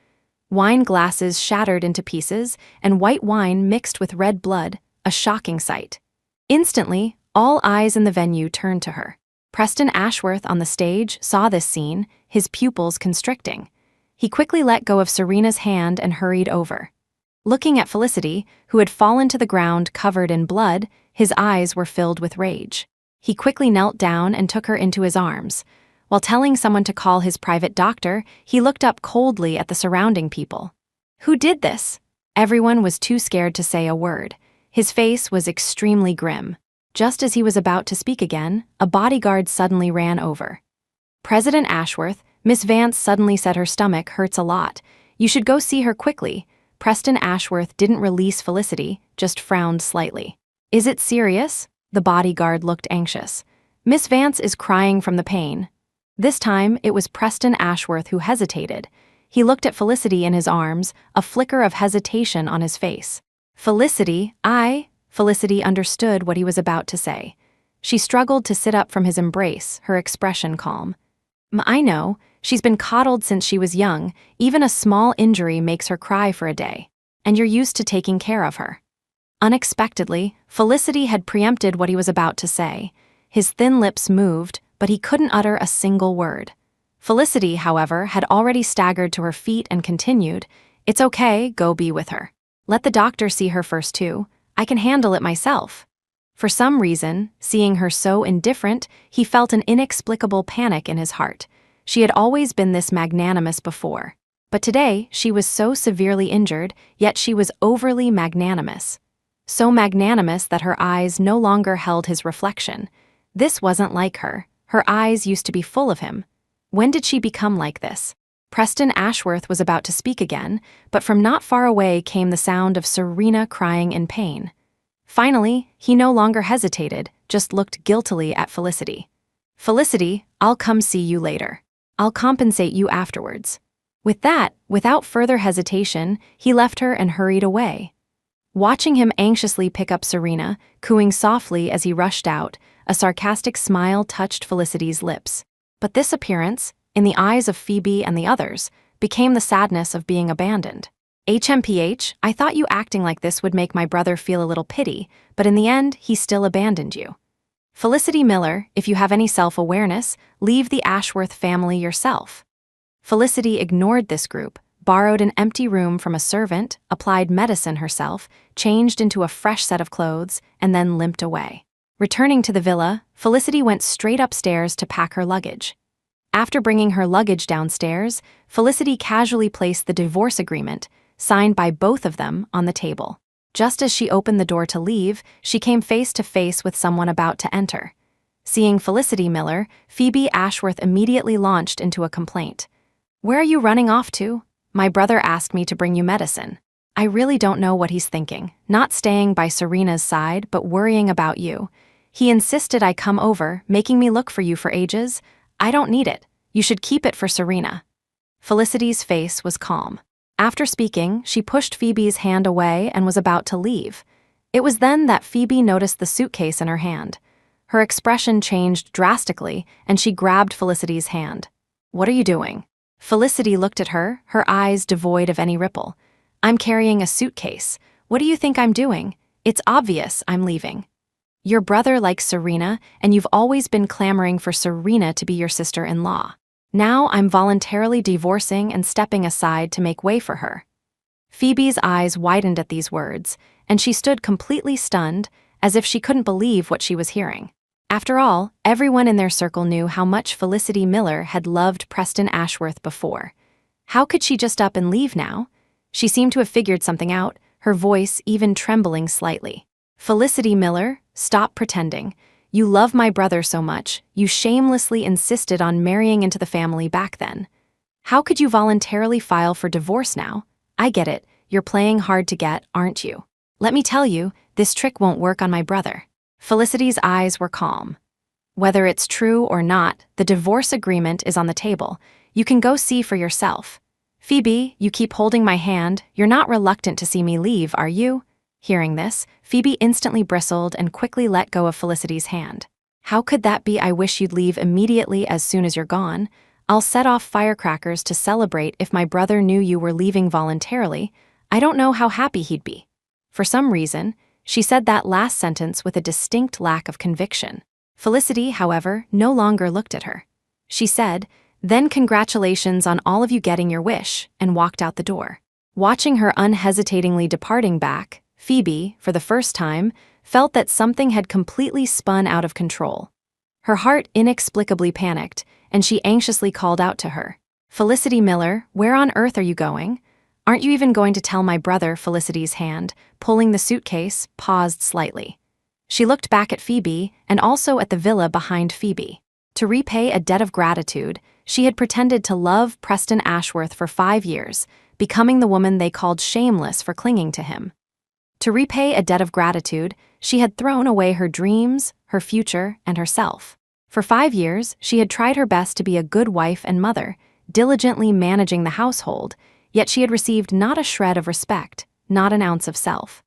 Wine glasses shattered into pieces, and white wine mixed with red blood, a shocking sight. Instantly, all eyes in the venue turned to her. Preston Ashworth on the stage saw this scene, his pupils constricting. He quickly let go of Serena's hand and hurried over. Looking at Felicity, who had fallen to the ground covered in blood, his eyes were filled with rage. He quickly knelt down and took her into his arms. While telling someone to call his private doctor, he looked up coldly at the surrounding people. Who did this? Everyone was too scared to say a word. His face was extremely grim. Just as he was about to speak again, a bodyguard suddenly ran over. President Ashworth, Miss Vance suddenly said her stomach hurts a lot. You should go see her quickly. Preston Ashworth didn't release Felicity, just frowned slightly. Is it serious? The bodyguard looked anxious. Miss Vance is crying from the pain. This time, it was Preston Ashworth who hesitated. He looked at Felicity in his arms, a flicker of hesitation on his face. Felicity understood what he was about to say. She struggled to sit up from his embrace, her expression calm. I know, she's been coddled since she was young. Even a small injury makes her cry for a day. And you're used to taking care of her. Unexpectedly, Felicity had preempted what he was about to say. His thin lips moved, but he couldn't utter a single word. Felicity, however, had already staggered to her feet and continued, It's okay, go be with her. Let the doctor see her first too. I can handle it myself. For some reason, seeing her so indifferent, he felt an inexplicable panic in his heart. She had always been this magnanimous before. But today, she was so severely injured, yet she was overly magnanimous. So magnanimous that her eyes no longer held his reflection. This wasn't like her. Her eyes used to be full of him. When did she become like this? Preston Ashworth was about to speak again, but from not far away came the sound of Serena crying in pain. Finally, he no longer hesitated, just looked guiltily at Felicity. Felicity, I'll come see you later. I'll compensate you afterwards. With that, without further hesitation, he left her and hurried away. Watching him anxiously pick up Serena, cooing softly as he rushed out, a sarcastic smile touched Felicity's lips. But this appearance, in the eyes of Phoebe and the others, became the sadness of being abandoned. HMPH, I thought you acting like this would make my brother feel a little pity, but in the end, he still abandoned you. Felicity Miller, if you have any self-awareness, leave the Ashworth family yourself. Felicity ignored this group, borrowed an empty room from a servant, applied medicine herself, changed into a fresh set of clothes, and then limped away. Returning to the villa, Felicity went straight upstairs to pack her luggage. After bringing her luggage downstairs, Felicity casually placed the divorce agreement, signed by both of them, on the table. Just as she opened the door to leave, she came face to face with someone about to enter. Seeing Felicity Miller, Phoebe Ashworth immediately launched into a complaint. Where are you running off to? My brother asked me to bring you medicine. I really don't know what he's thinking, not staying by Serena's side, but worrying about you. He insisted I come over, making me look for you for ages. I don't need it. You should keep it for Serena. Felicity's face was calm. After speaking, she pushed Phoebe's hand away and was about to leave. It was then that Phoebe noticed the suitcase in her hand. Her expression changed drastically, and she grabbed Felicity's hand. What are you doing? Felicity looked at her, her eyes devoid of any ripple. I'm carrying a suitcase. What do you think I'm doing? It's obvious I'm leaving. Your brother likes Serena, and you've always been clamoring for Serena to be your sister-in-law. Now I'm voluntarily divorcing and stepping aside to make way for her. Phoebe's eyes widened at these words, and she stood completely stunned, as if she couldn't believe what she was hearing. After all, everyone in their circle knew how much Felicity Miller had loved Preston Ashworth before. How could she just up and leave now? She seemed to have figured something out, her voice even trembling slightly. Felicity Miller, stop pretending. You love my brother so much, you shamelessly insisted on marrying into the family back then. How could you voluntarily file for divorce now? I get it, you're playing hard to get, aren't you? Let me tell you, this trick won't work on my brother. Felicity's eyes were calm. Whether it's true or not, the divorce agreement is on the table. You can go see for yourself. Phoebe, you keep holding my hand. You're not reluctant to see me leave, are you? Hearing this, Phoebe instantly bristled and quickly let go of Felicity's hand. How could that be? I wish you'd leave immediately as soon as you're gone. I'll set off firecrackers to celebrate if my brother knew you were leaving voluntarily. I don't know how happy he'd be. For some reason, she said that last sentence with a distinct lack of conviction. Felicity, however, no longer looked at her. She said, "Then congratulations on all of you getting your wish," and walked out the door. Watching her unhesitatingly departing back, Phoebe, for the first time, felt that something had completely spun out of control. Her heart inexplicably panicked, and she anxiously called out to her. "Felicity Miller, where on earth are you going? Aren't you even going to tell my brother?" Felicity's hand, pulling the suitcase, paused slightly. She looked back at Phoebe and also at the villa behind Phoebe. To repay a debt of gratitude, she had pretended to love Preston Ashworth for 5 years, becoming the woman they called shameless for clinging to him. To repay a debt of gratitude, she had thrown away her dreams, her future, and herself. For 5 years, she had tried her best to be a good wife and mother, diligently managing the household, yet she had received not a shred of respect, not an ounce of self.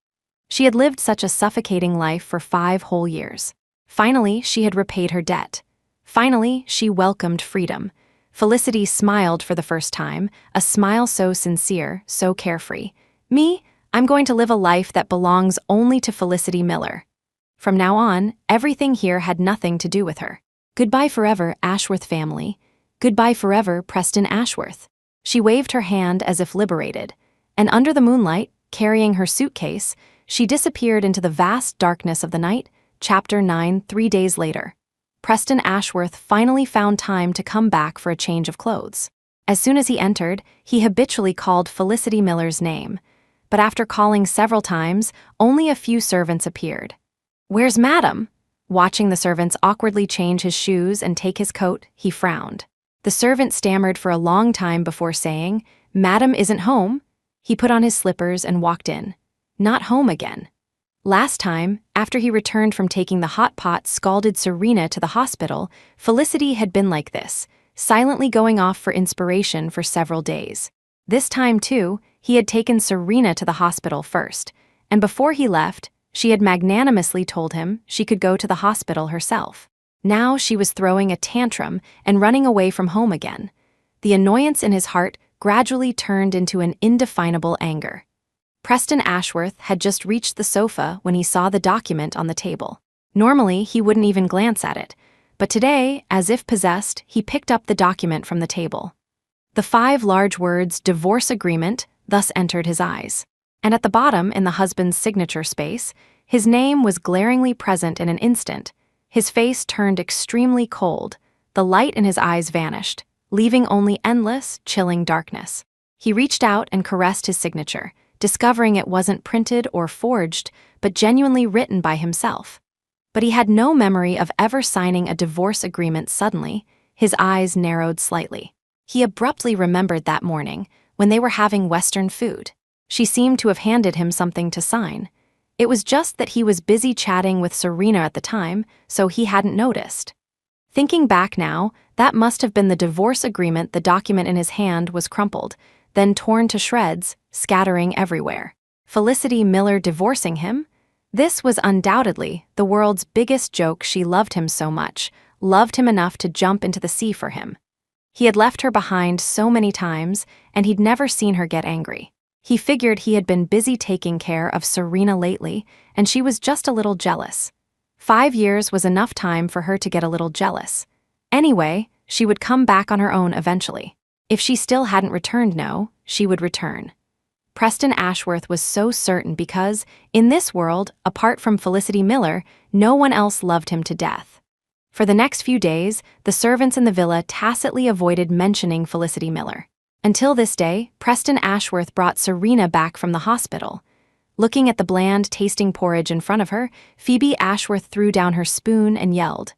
She had lived such a suffocating life for 5 whole years. Finally, she had repaid her debt. Finally, she welcomed freedom. Felicity smiled for the first time, a smile so sincere, so carefree. "Me? I'm going to live a life that belongs only to Felicity Miller." From now on, everything here had nothing to do with her. Goodbye forever, Ashworth family. Goodbye forever, Preston Ashworth. She waved her hand as if liberated, and under the moonlight, carrying her suitcase, she disappeared into the vast darkness of the night. Chapter 9. 3 days later. Preston Ashworth finally found time to come back for a change of clothes. As soon as he entered, he habitually called Felicity Miller's name, but after calling several times, only a few servants appeared. "Where's Madam?" Watching the servants awkwardly change his shoes and take his coat, he frowned. The servant stammered for a long time before saying, "Madam isn't home." He put on his slippers and walked in. Not home again. Last time, after he returned from taking the hot pot scalded Serena to the hospital, Felicity had been like this, silently going off for inspiration for several days. This time, too, he had taken Serena to the hospital first, and before he left, she had magnanimously told him she could go to the hospital herself. Now she was throwing a tantrum and running away from home again. The annoyance in his heart gradually turned into an indefinable anger. Preston Ashworth had just reached the sofa when he saw the document on the table. Normally, he wouldn't even glance at it, but today, as if possessed, he picked up the document from the table. The 5 large words "divorce agreement" thus entered his eyes. And at the bottom, in the husband's signature space, his name was glaringly present in an instant. His face turned extremely cold, the light in his eyes vanished, leaving only endless, chilling darkness. He reached out and caressed his signature, discovering it wasn't printed or forged, but genuinely written by himself. But he had no memory of ever signing a divorce agreement. Suddenly, his eyes narrowed slightly. He abruptly remembered that morning, when they were having Western food. She seemed to have handed him something to sign. It was just that he was busy chatting with Serena at the time, so he hadn't noticed. Thinking back now, that must have been the divorce agreement. The document in his hand was crumpled, then torn to shreds, scattering everywhere. Felicity Miller divorcing him? This was undoubtedly the world's biggest joke. She loved him so much, loved him enough to jump into the sea for him. He had left her behind so many times, and he'd never seen her get angry. He figured he had been busy taking care of Serena lately, and she was just a little jealous. 5 years was enough time for her to get a little jealous. Anyway, she would come back on her own eventually. If she still hadn't returned, no, she would return. Preston Ashworth was so certain because, in this world, apart from Felicity Miller, no one else loved him to death. For the next few days, the servants in the villa tacitly avoided mentioning Felicity Miller. Until this day, Preston Ashworth brought Serena back from the hospital. Looking at the bland, tasting porridge in front of her, Phoebe Ashworth threw down her spoon and yelled,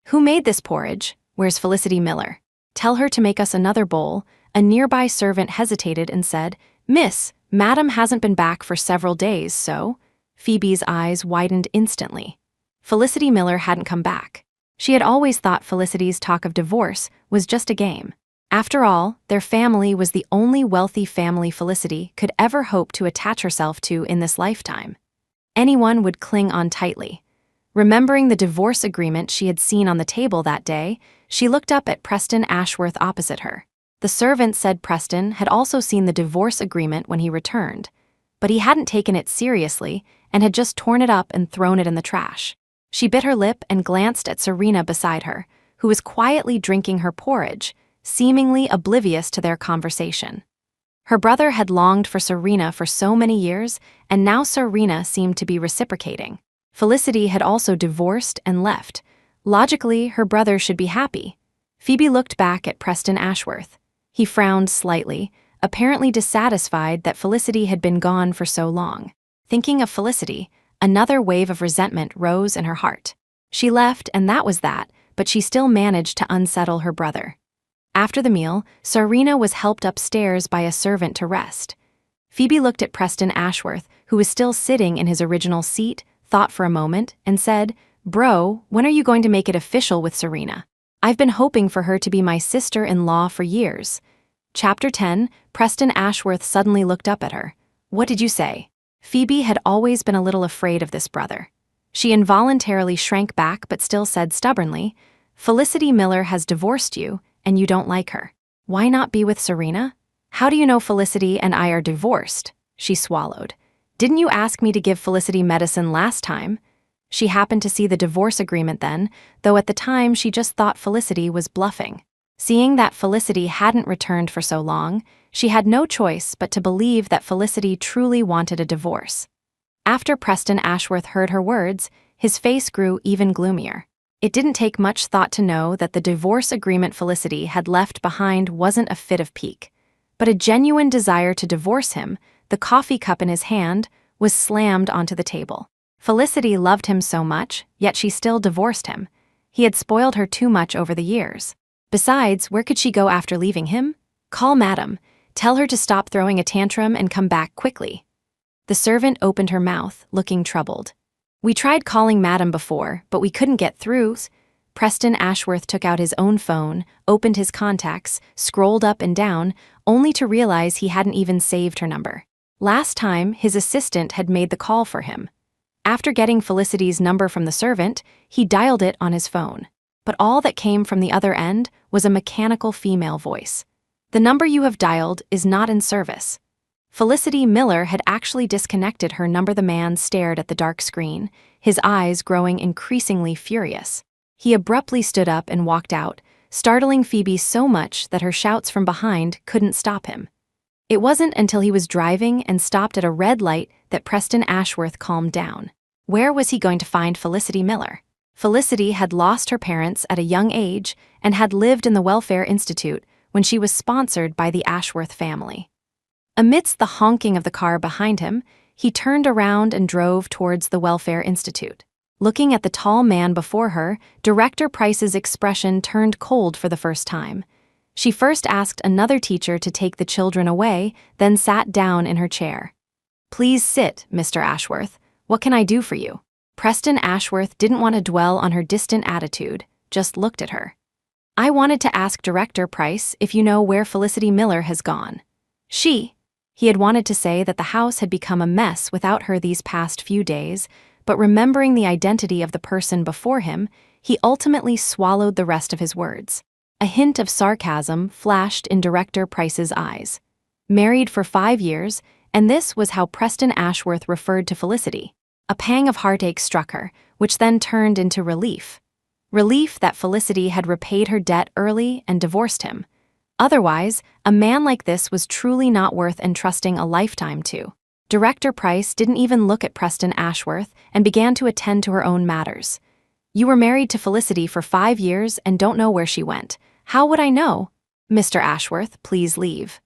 "Who made this porridge? Where's Felicity Miller? Tell her to make us another bowl." A nearby servant hesitated and said, "Miss, Madam hasn't been back for several days, so—" Phoebe's eyes widened instantly. Felicity Miller hadn't come back. She had always thought Felicity's talk of divorce was just a game. After all, their family was the only wealthy family Felicity could ever hope to attach herself to in this lifetime. Anyone would cling on tightly. Remembering the divorce agreement she had seen on the table that day, she looked up at Preston Ashworth opposite her. The servant said Preston had also seen the divorce agreement when he returned, but he hadn't taken it seriously and had just torn it up and thrown it in the trash. She bit her lip and glanced at Serena beside her, who was quietly drinking her porridge, seemingly oblivious to their conversation. Her brother had longed for Serena for so many years, and now Serena seemed to be reciprocating. Felicity had also divorced and left. Logically, her brother should be happy. Phoebe looked back at Preston Ashworth. He frowned slightly, apparently dissatisfied that Felicity had been gone for so long. Thinking of Felicity, another wave of resentment rose in her heart. She left, and that was that, but she still managed to unsettle her brother. After the meal, Serena was helped upstairs by a servant to rest. Phoebe looked at Preston Ashworth, who was still sitting in his original seat, thought for a moment, and said, "Bro, when are you going to make it official with Serena? I've been hoping for her to be my sister-in-law for years." Chapter 10, Preston Ashworth suddenly looked up at her. "What did you say?" Phoebe had always been a little afraid of this brother. She involuntarily shrank back but still said stubbornly, "Felicity Miller has divorced you, and you don't like her. Why not be with Serena?" "How do you know Felicity and I are divorced?" She swallowed. "Didn't you ask me to give Felicity medicine last time?" She happened to see the divorce agreement then, though at the time she just thought Felicity was bluffing. Seeing that Felicity hadn't returned for so long, she had no choice but to believe that Felicity truly wanted a divorce. After Preston Ashworth heard her words, his face grew even gloomier. It didn't take much thought to know that the divorce agreement Felicity had left behind wasn't a fit of pique, but a genuine desire to divorce him. The coffee cup in his hand was slammed onto the table. Felicity loved him so much, yet she still divorced him. He had spoiled her too much over the years. Besides, where could she go after leaving him? Call Madam. Tell her to stop throwing a tantrum and come back quickly. The servant opened her mouth, looking troubled. "We tried calling Madam before, but we couldn't get through." Preston Ashworth took out his own phone, opened his contacts, scrolled up and down, only to realize he hadn't even saved her number. Last time, his assistant had made the call for him. After getting Felicity's number from the servant, he dialed it on his phone. But all that came from the other end was a mechanical female voice. "The number you have dialed is not in service." Felicity Miller had actually disconnected her number. The man stared at the dark screen, his eyes growing increasingly furious. He abruptly stood up and walked out, startling Phoebe so much that her shouts from behind couldn't stop him. It wasn't until he was driving and stopped at a red light that Preston Ashworth calmed down. Where was he going to find Felicity Miller? Felicity had lost her parents at a young age and had lived in the Welfare Institute when she was sponsored by the Ashworth family. Amidst the honking of the car behind him, he turned around and drove towards the Welfare Institute. Looking at the tall man before her, Director Price's expression turned cold for the first time. She first asked another teacher to take the children away, then sat down in her chair. "Please sit, Mr. Ashworth. What can I do for you?" Preston Ashworth didn't want to dwell on her distant attitude, just looked at her. "I wanted to ask Director Price if you know where Felicity Miller has gone." He had wanted to say that the house had become a mess without her these past few days, but remembering the identity of the person before him, he ultimately swallowed the rest of his words. A hint of sarcasm flashed in Director Price's eyes. Married for 5 years, and this was how Preston Ashworth referred to Felicity. A pang of heartache struck her, which then turned into relief. Relief that Felicity had repaid her debt early and divorced him. Otherwise, a man like this was truly not worth entrusting a lifetime to. Director Price didn't even look at Preston Ashworth and began to attend to her own matters. "You were married to Felicity for 5 years and don't know where she went. How would I know?" "Mr. Ashworth, please leave."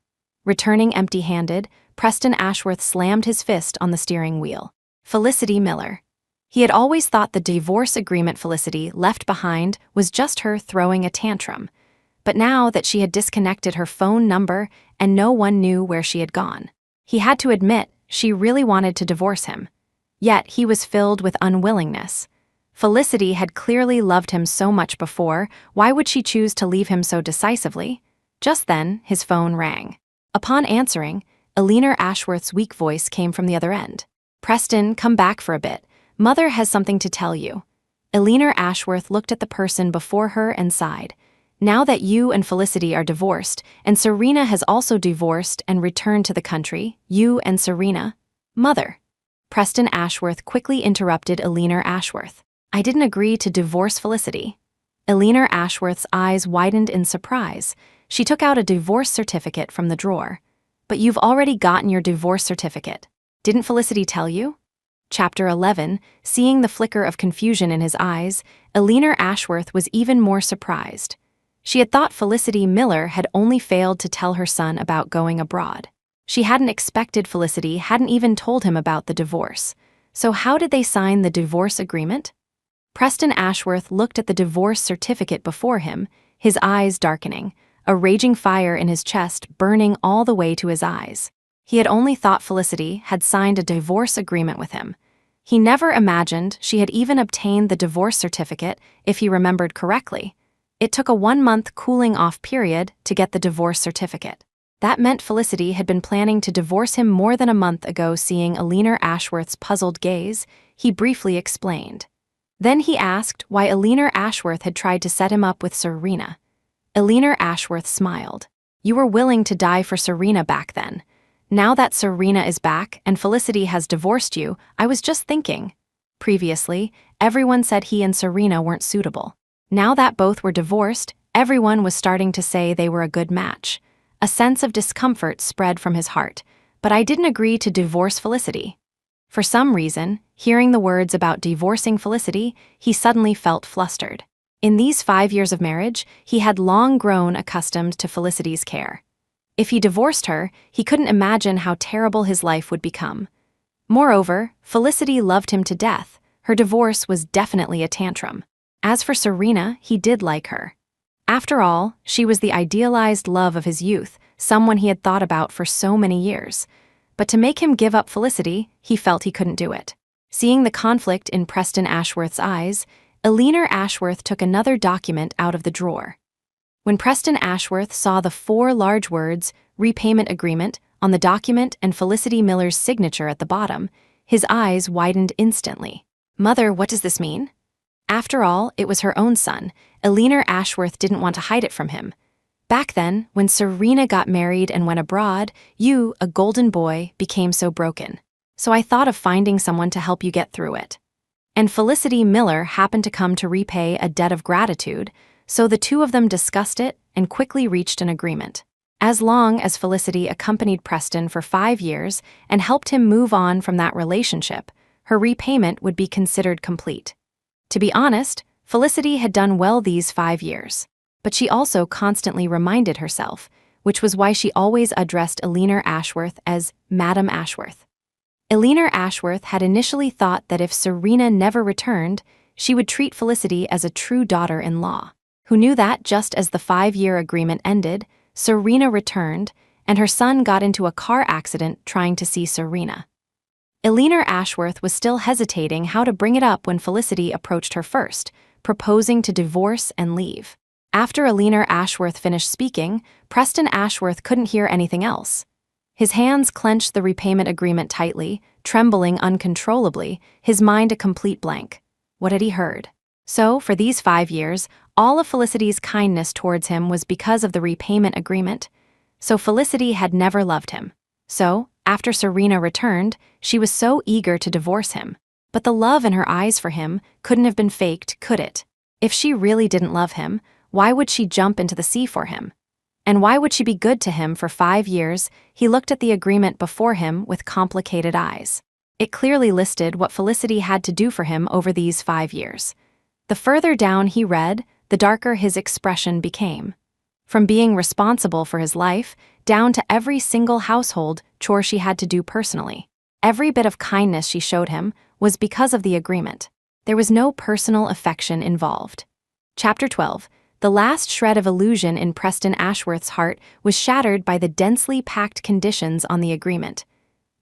Returning empty-handed, Preston Ashworth slammed his fist on the steering wheel. Felicity Miller. He had always thought the divorce agreement Felicity left behind was just her throwing a tantrum. But now that she had disconnected her phone number and no one knew where she had gone, he had to admit she really wanted to divorce him. Yet he was filled with unwillingness. Felicity had clearly loved him so much before, why would she choose to leave him so decisively? Just then, his phone rang. Upon answering, Eleanor Ashworth's weak voice came from the other end. "Preston, come back for a bit. Mother has something to tell you." Eleanor Ashworth looked at the person before her and sighed. "Now that you and Felicity are divorced, and Serena has also divorced and returned to the country, you and Serena—" "Mother." Preston Ashworth quickly interrupted Eleanor Ashworth. "I didn't agree to divorce Felicity." Eleanor Ashworth's eyes widened in surprise. She took out a divorce certificate from the drawer. "But you've already gotten your divorce certificate. Didn't Felicity tell you?" Chapter 11, seeing the flicker of confusion in his eyes, Eleanor Ashworth was even more surprised. She had thought Felicity Miller had only failed to tell her son about going abroad. She hadn't expected Felicity hadn't even told him about the divorce. So how did they sign the divorce agreement? Preston Ashworth looked at the divorce certificate before him, his eyes darkening, a raging fire in his chest burning all the way to his eyes. He had only thought Felicity had signed a divorce agreement with him. He never imagined she had even obtained the divorce certificate, if he remembered correctly. It took a 1-month cooling-off period to get the divorce certificate. That meant Felicity had been planning to divorce him more than a month ago. Seeing Eleanor Ashworth's puzzled gaze, he briefly explained. Then he asked why Eleanor Ashworth had tried to set him up with Serena. Eleanor Ashworth smiled. "You were willing to die for Serena back then. Now that Serena is back and Felicity has divorced you, I was just thinking. Previously, everyone said he and Serena weren't suitable. Now that both were divorced, everyone was starting to say they were a good match." A sense of discomfort spread from his heart. "But I didn't agree to divorce Felicity." For some reason, hearing the words about divorcing Felicity, he suddenly felt flustered. In these 5 years of marriage, he had long grown accustomed to Felicity's care. If he divorced her, he couldn't imagine how terrible his life would become. Moreover, Felicity loved him to death. Her divorce was definitely a tantrum. As for Serena, he did like her. After all, she was the idealized love of his youth, someone he had thought about for so many years. But to make him give up Felicity, he felt he couldn't do it. Seeing the conflict in Preston Ashworth's eyes, Eleanor Ashworth took another document out of the drawer. When Preston Ashworth saw the 4 large words, repayment agreement, on the document and Felicity Miller's signature at the bottom, his eyes widened instantly. "Mother, what does this mean?" After all, it was her own son. Eleanor Ashworth didn't want to hide it from him. "Back then, when Serena got married and went abroad, you, a golden boy, became so broken. So I thought of finding someone to help you get through it. And Felicity Miller happened to come to repay a debt of gratitude, so the two of them discussed it and quickly reached an agreement. As long as Felicity accompanied Preston for 5 years and helped him move on from that relationship, her repayment would be considered complete. To be honest, Felicity had done well these 5 years, but she also constantly reminded herself, which was why she always addressed Eleanor Ashworth as Madam Ashworth. Eleanor Ashworth had initially thought that if Serena never returned, she would treat Felicity as a true daughter-in-law. Who knew that just as the 5-year agreement ended, Serena returned, and her son got into a car accident trying to see Serena. Eleanor Ashworth was still hesitating how to bring it up when Felicity approached her first, proposing to divorce and leave. After Eleanor Ashworth finished speaking, Preston Ashworth couldn't hear anything else. His hands clenched the repayment agreement tightly, trembling uncontrollably, his mind a complete blank. What had he heard? So, for these 5 years, all of Felicity's kindness towards him was because of the repayment agreement. So Felicity had never loved him. So, after Serena returned, she was so eager to divorce him. But the love in her eyes for him couldn't have been faked, could it? If she really didn't love him, why would she jump into the sea for him? And why would she be good to him for 5 years? He looked at the agreement before him with complicated eyes. It clearly listed what Felicity had to do for him over these 5 years. The further down he read, the darker his expression became. From being responsible for his life, down to every single household chore she had to do personally. Every bit of kindness she showed him was because of the agreement. There was no personal affection involved. Chapter 12. The last shred of illusion in Preston Ashworth's heart was shattered by the densely packed conditions on the agreement.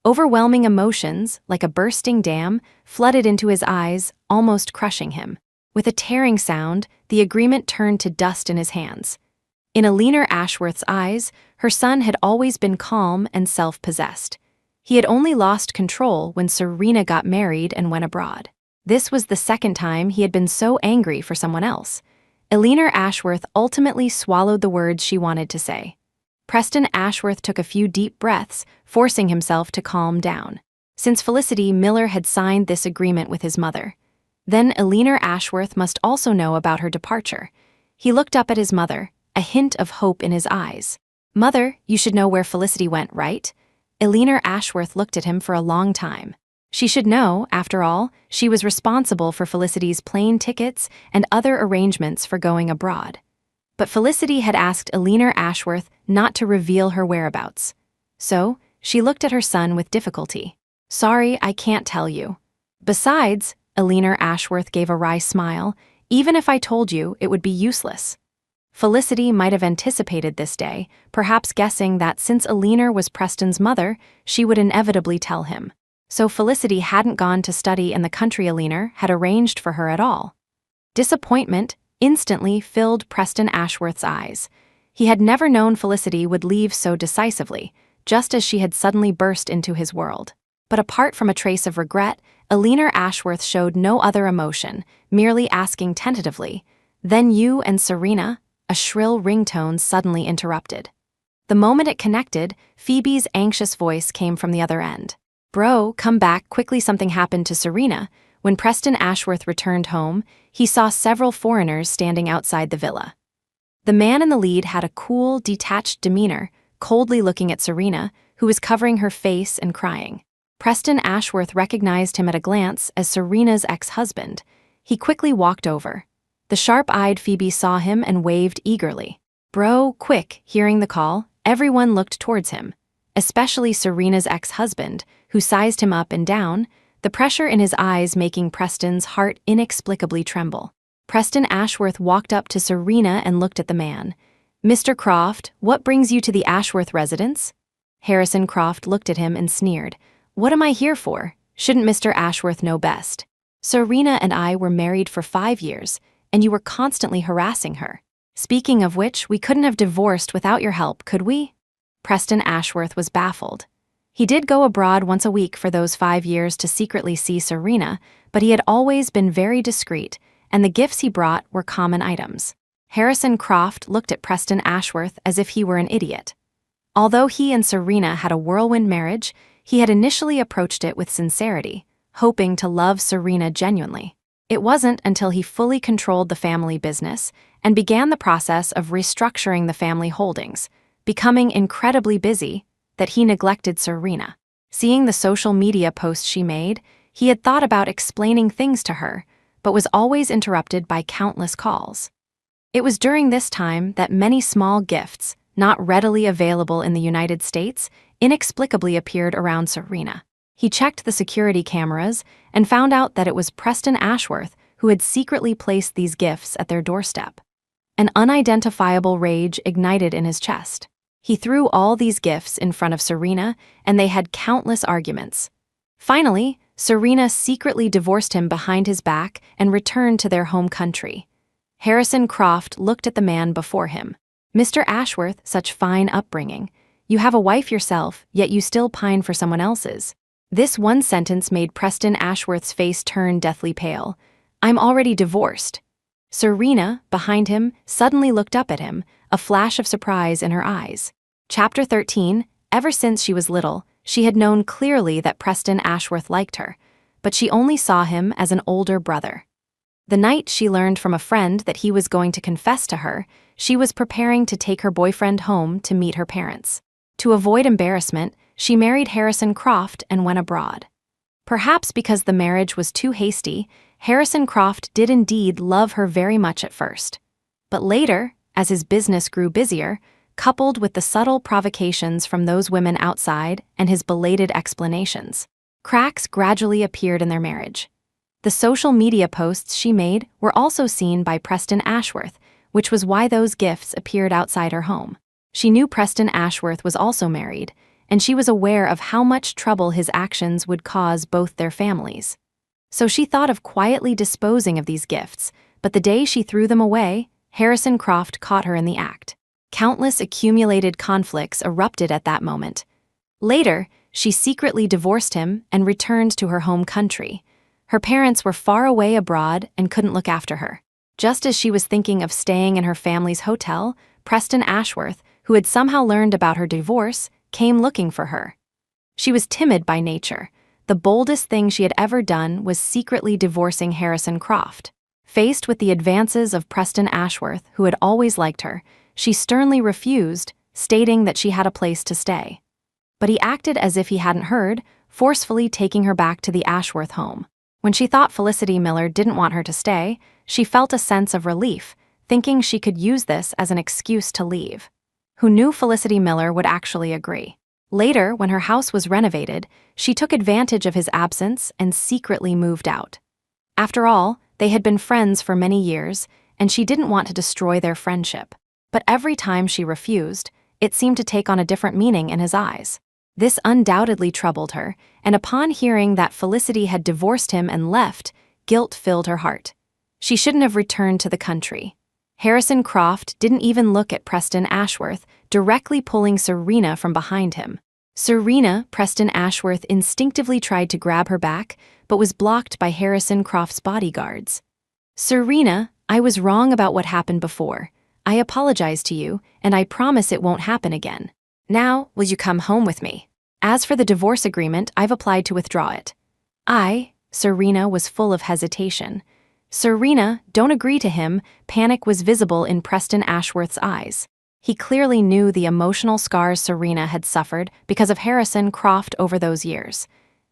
Overwhelming emotions, like a bursting dam, flooded into his eyes, almost crushing him. With a tearing sound, the agreement turned to dust in his hands. In Alina Ashworth's eyes, her son had always been calm and self-possessed. He had only lost control when Serena got married and went abroad. This was the second time he had been so angry for someone else. Alina Ashworth ultimately swallowed the words she wanted to say. Preston Ashworth took a few deep breaths, forcing himself to calm down. Since Felicity Miller had signed this agreement with his mother, then Alina Ashworth must also know about her departure. He looked up at his mother, a hint of hope in his eyes. "Mother, you should know where Felicity went, right?" Alina Ashworth looked at him for a long time. She should know, after all, she was responsible for Felicity's plane tickets and other arrangements for going abroad. But Felicity had asked Alina Ashworth not to reveal her whereabouts. So, she looked at her son with difficulty. "Sorry, I can't tell you." "Besides," Alina Ashworth gave a wry smile, "even if I told you, it would be useless." Felicity might have anticipated this day, perhaps guessing that since Alina was Preston's mother, she would inevitably tell him. So Felicity hadn't gone to study in the country Alina had arranged for her at all. Disappointment instantly filled Preston Ashworth's eyes. He had never known Felicity would leave so decisively, just as she had suddenly burst into his world. But apart from a trace of regret, Alina Ashworth showed no other emotion, merely asking tentatively, "Then you and Serena?" A shrill ringtone suddenly interrupted. The moment it connected, Phoebe's anxious voice came from the other end. "Bro, come back quickly, something happened to Serena." When Preston Ashworth returned home, he saw several foreigners standing outside the villa. The man in the lead had a cool, detached demeanor, coldly looking at Serena, who was covering her face and crying. Preston Ashworth recognized him at a glance as Serena's ex-husband. He quickly walked over. The sharp-eyed Phoebe saw him and waved eagerly. "Bro, quick!" Hearing the call, everyone looked towards him, especially Serena's ex-husband, who sized him up and down, the pressure in his eyes making Preston's heart inexplicably tremble. Preston Ashworth walked up to Serena and looked at the man. "Mr. Croft, what brings you to the Ashworth residence?" Harrison Croft looked at him and sneered. "What am I here for? Shouldn't Mr. Ashworth know best? Serena and I were married for 5 years, and you were constantly harassing her. Speaking of which, we couldn't have divorced without your help, could we?" Preston Ashworth was baffled. He did go abroad once a week for those 5 years to secretly see Serena, but he had always been very discreet, and the gifts he brought were common items. Harrison Croft looked at Preston Ashworth as if he were an idiot. Although he and Serena had a whirlwind marriage, he had initially approached it with sincerity, hoping to love Serena genuinely. It wasn't until he fully controlled the family business and began the process of restructuring the family holdings, becoming incredibly busy, that he neglected Serena. Seeing the social media posts she made, he had thought about explaining things to her, but was always interrupted by countless calls. It was during this time that many small gifts, not readily available in the United States, inexplicably appeared around Serena. He checked the security cameras and found out that it was Preston Ashworth who had secretly placed these gifts at their doorstep. An unidentifiable rage ignited in his chest. He threw all these gifts in front of Serena, and they had countless arguments. Finally, Serena secretly divorced him behind his back and returned to their home country. Harrison Croft looked at the man before him. "Mr. Ashworth, such fine upbringing. You have a wife yourself, yet you still pine for someone else's." This one sentence made Preston Ashworth's face turn deathly pale. "I'm already divorced." Serena, behind him, suddenly looked up at him, a flash of surprise in her eyes. Chapter 13. Ever since she was little, she had known clearly that Preston Ashworth liked her, but she only saw him as an older brother. The night she learned from a friend that he was going to confess to her, she was preparing to take her boyfriend home to meet her parents. To avoid embarrassment, she married Harrison Croft and went abroad. Perhaps because the marriage was too hasty, Harrison Croft did indeed love her very much at first. But later, as his business grew busier, coupled with the subtle provocations from those women outside and his belated explanations. Cracks gradually appeared in their marriage. The social media posts she made were also seen by Preston Ashworth, which was why those gifts appeared outside her home. She knew Preston Ashworth was also married, and she was aware of how much trouble his actions would cause both their families. So she thought of quietly disposing of these gifts, but the day she threw them away, Harrison Croft caught her in the act. Countless accumulated conflicts erupted at that moment. Later, she secretly divorced him and returned to her home country. Her parents were far away abroad and couldn't look after her. Just as she was thinking of staying in her family's hotel, Preston Ashworth, who had somehow learned about her divorce, came looking for her. She was timid by nature. The boldest thing she had ever done was secretly divorcing Harrison Croft. Faced with the advances of Preston Ashworth, who had always liked her, she sternly refused, stating that she had a place to stay. But he acted as if he hadn't heard, forcefully taking her back to the Ashworth home. When she thought Felicity Miller didn't want her to stay, she felt a sense of relief, thinking she could use this as an excuse to leave. Who knew Felicity Miller would actually agree? Later, when her house was renovated, she took advantage of his absence and secretly moved out. After all, they had been friends for many years, and she didn't want to destroy their friendship. But every time she refused, it seemed to take on a different meaning in his eyes. This undoubtedly troubled her, and upon hearing that Felicity had divorced him and left, guilt filled her heart. She shouldn't have returned to the country. Harrison Croft didn't even look at Preston Ashworth, directly pulling Serena from behind him. Serena, Preston Ashworth instinctively tried to grab her back, but was blocked by Harrison Croft's bodyguards. "Serena, I was wrong about what happened before. I apologize to you, and I promise it won't happen again. Now, will you come home with me? As for the divorce agreement, I've applied to withdraw it." Serena was full of hesitation. "Serena, don't agree to him." Panic was visible in Preston Ashworth's eyes. He clearly knew the emotional scars Serena had suffered because of Harrison Croft over those years.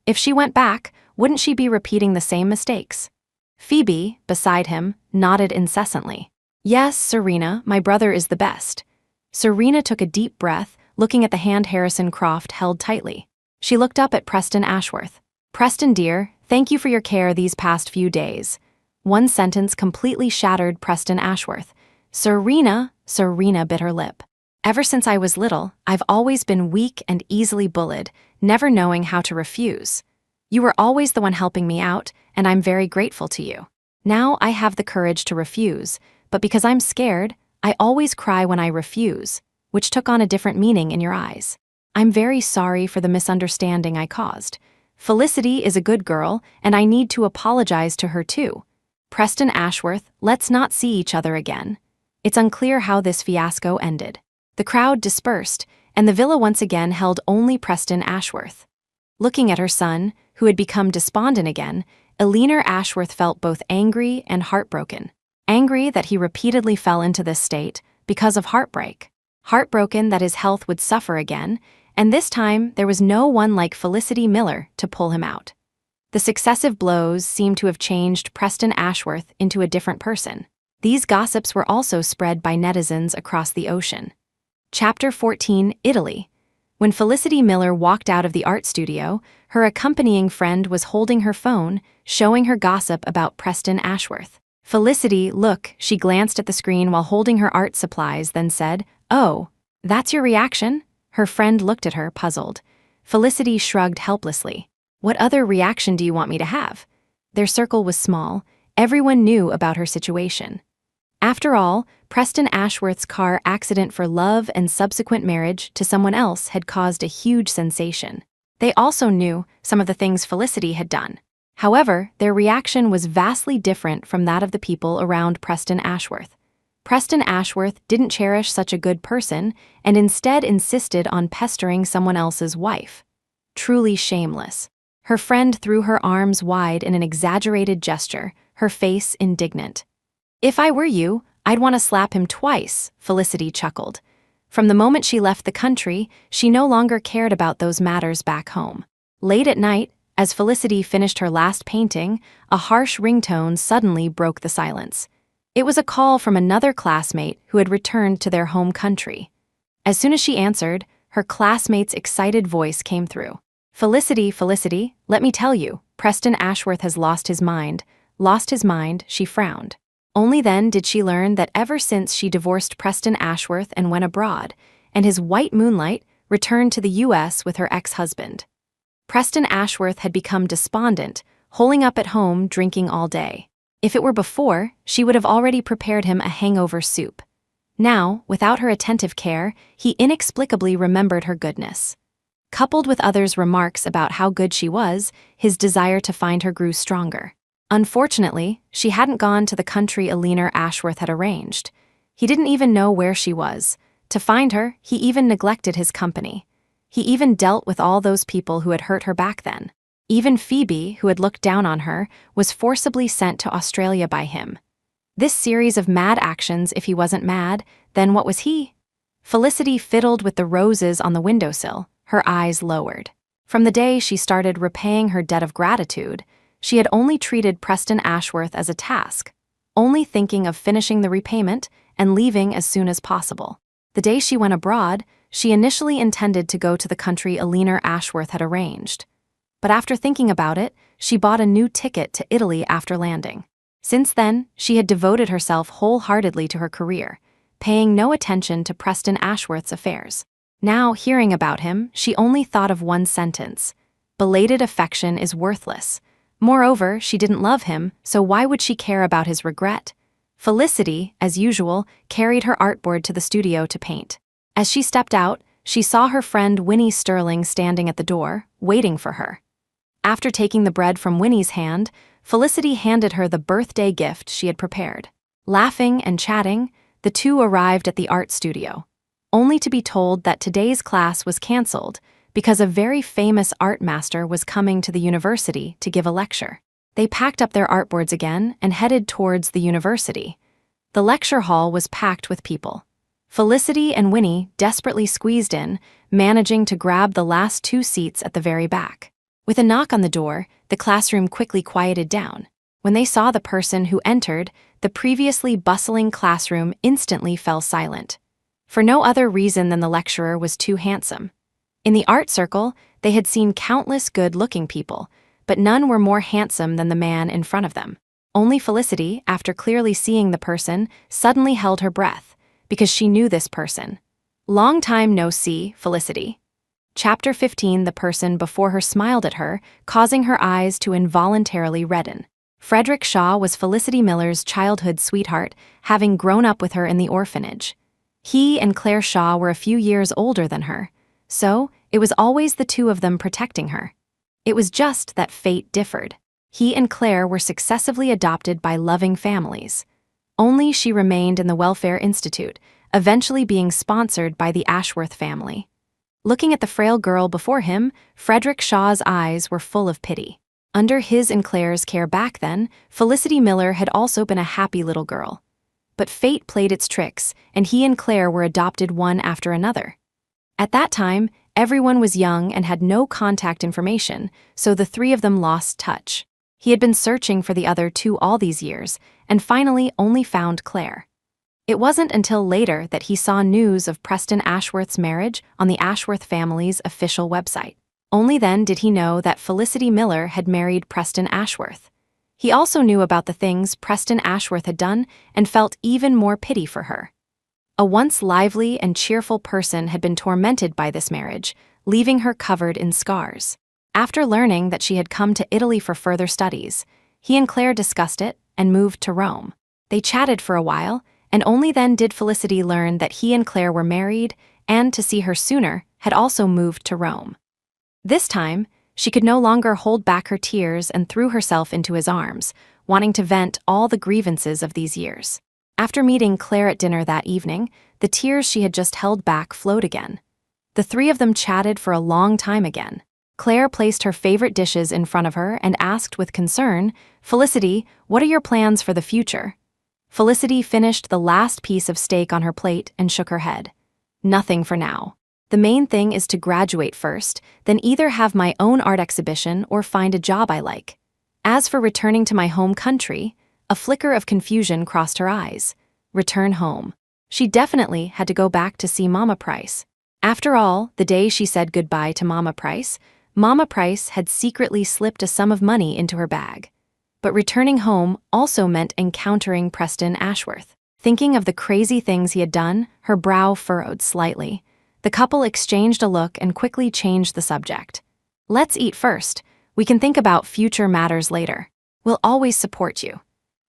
If she went back, wouldn't she be repeating the same mistakes? Phoebe, beside him, nodded incessantly. "Yes, Serena, my brother is the best." Serena took a deep breath, looking at the hand Harrison Croft held tightly. She looked up at Preston Ashworth. "Preston dear, thank you for your care these past few days." One sentence completely shattered Preston Ashworth. Serena bit her lip. "Ever since I was little, I've always been weak and easily bullied, never knowing how to refuse. You were always the one helping me out, and I'm very grateful to you. Now I have the courage to refuse, but because I'm scared, I always cry when I refuse," which took on a different meaning in your eyes. "I'm very sorry for the misunderstanding I caused. Felicity is a good girl, and I need to apologize to her too. Preston Ashworth, let's not see each other again." It's unclear how this fiasco ended. The crowd dispersed, and the villa once again held only Preston Ashworth. Looking at her son, who had become despondent again, Eleanor Ashworth felt both angry and heartbroken. Angry that he repeatedly fell into this state because of heartbreak. Heartbroken that his health would suffer again, and this time there was no one like Felicity Miller to pull him out. The successive blows seemed to have changed Preston Ashworth into a different person. These gossips were also spread by netizens across the ocean. Chapter 14, Italy. When Felicity Miller walked out of the art studio, her accompanying friend was holding her phone, showing her gossip about Preston Ashworth. "Felicity, look," she glanced at the screen while holding her art supplies, then said, "Oh, that's your reaction?" Her friend looked at her, puzzled. Felicity shrugged helplessly. "What other reaction do you want me to have?" Their circle was small. Everyone knew about her situation. After all, Preston Ashworth's car accident for love and subsequent marriage to someone else had caused a huge sensation. They also knew some of the things Felicity had done. However, their reaction was vastly different from that of the people around Preston Ashworth. Preston Ashworth didn't cherish such a good person and instead insisted on pestering someone else's wife. Truly shameless. Her friend threw her arms wide in an exaggerated gesture, her face indignant. "If I were you, I'd want to slap him twice," Felicity chuckled. From the moment she left the country, she no longer cared about those matters back home. Late at night, as Felicity finished her last painting, a harsh ringtone suddenly broke the silence. It was a call from another classmate who had returned to their home country. As soon as she answered, her classmate's excited voice came through. Felicity, Felicity, let me tell you, Preston Ashworth has lost his mind. Lost his mind, she frowned. Only then did she learn that ever since she divorced Preston Ashworth and went abroad, and his white moonlight returned to the U.S. with her ex-husband. Preston Ashworth had become despondent, holing up at home drinking all day. If it were before, she would have already prepared him a hangover soup. Now, without her attentive care, he inexplicably remembered her goodness. Coupled with others' remarks about how good she was, his desire to find her grew stronger. Unfortunately, she hadn't gone to the country Eleanor Ashworth had arranged. He didn't even know where she was. To find her, he even neglected his company. He even dealt with all those people who had hurt her back then. Even Phoebe, who had looked down on her, was forcibly sent to Australia by him. This series of mad actions, if he wasn't mad, then what was he? Felicity fiddled with the roses on the windowsill, her eyes lowered. From the day she started repaying her debt of gratitude, she had only treated Preston Ashworth as a task, only thinking of finishing the repayment and leaving as soon as possible. The day she went abroad, she initially intended to go to the country Eleanor Ashworth had arranged. But after thinking about it, she bought a new ticket to Italy after landing. Since then, she had devoted herself wholeheartedly to her career, paying no attention to Preston Ashworth's affairs. Now, hearing about him, she only thought of one sentence: belated affection is worthless. Moreover, she didn't love him, so why would she care about his regret? Felicity, as usual, carried her artboard to the studio to paint. As she stepped out, she saw her friend Winnie Sterling standing at the door, waiting for her. After taking the bread from Winnie's hand, Felicity handed her the birthday gift she had prepared. Laughing and chatting, the two arrived at the art studio, only to be told that today's class was canceled because a very famous art master was coming to the university to give a lecture. They packed up their artboards again and headed towards the university. The lecture hall was packed with people. Felicity and Winnie desperately squeezed in, managing to grab the last two seats at the very back. With a knock on the door, the classroom quickly quieted down. When they saw the person who entered, the previously bustling classroom instantly fell silent. For no other reason than the lecturer was too handsome. In the art circle, they had seen countless good-looking people, but none were more handsome than the man in front of them. Only Felicity, after clearly seeing the person, suddenly held her breath, because she knew this person. Long time no see, Felicity. Chapter 15. The person before her smiled at her, causing her eyes to involuntarily redden. Frederick Shaw was Felicity Miller's childhood sweetheart, having grown up with her in the orphanage. He and Claire Shaw were a few years older than her, so it was always the two of them protecting her. It was just that fate differed. He and Claire were successively adopted by loving families. Only she remained in the Welfare Institute, eventually being sponsored by the Ashworth family. Looking at the frail girl before him, Frederick Shaw's eyes were full of pity. Under his and Claire's care back then, Felicity Miller had also been a happy little girl. But fate played its tricks, and he and Claire were adopted one after another. At that time, everyone was young and had no contact information, so the three of them lost touch. He had been searching for the other two all these years, and finally only found Claire. It wasn't until later that he saw news of Preston Ashworth's marriage on the Ashworth family's official website. Only then did he know that Felicity Miller had married Preston Ashworth. He also knew about the things Preston Ashworth had done and felt even more pity for her. A once lively and cheerful person had been tormented by this marriage, leaving her covered in scars. After learning that she had come to Italy for further studies, he and Claire discussed it and moved to Rome. They chatted for a while, and only then did Felicity learn that he and Claire were married and, to see her sooner, had also moved to Rome. This time, she could no longer hold back her tears and threw herself into his arms, wanting to vent all the grievances of these years. After meeting Claire at dinner that evening, the tears she had just held back flowed again. The three of them chatted for a long time again. Claire placed her favorite dishes in front of her and asked with concern, "Felicity, what are your plans for the future?" Felicity finished the last piece of steak on her plate and shook her head. "Nothing for now. The main thing is to graduate first, then either have my own art exhibition or find a job I like. As for returning to my home country," a flicker of confusion crossed her eyes. "Return home." She definitely had to go back to see Mama Price. After all, the day she said goodbye to Mama Price had secretly slipped a sum of money into her bag. But returning home also meant encountering Preston Ashworth. Thinking of the crazy things he had done, her brow furrowed slightly. The couple exchanged a look and quickly changed the subject. "Let's eat first. We can think about future matters later. We'll always support you."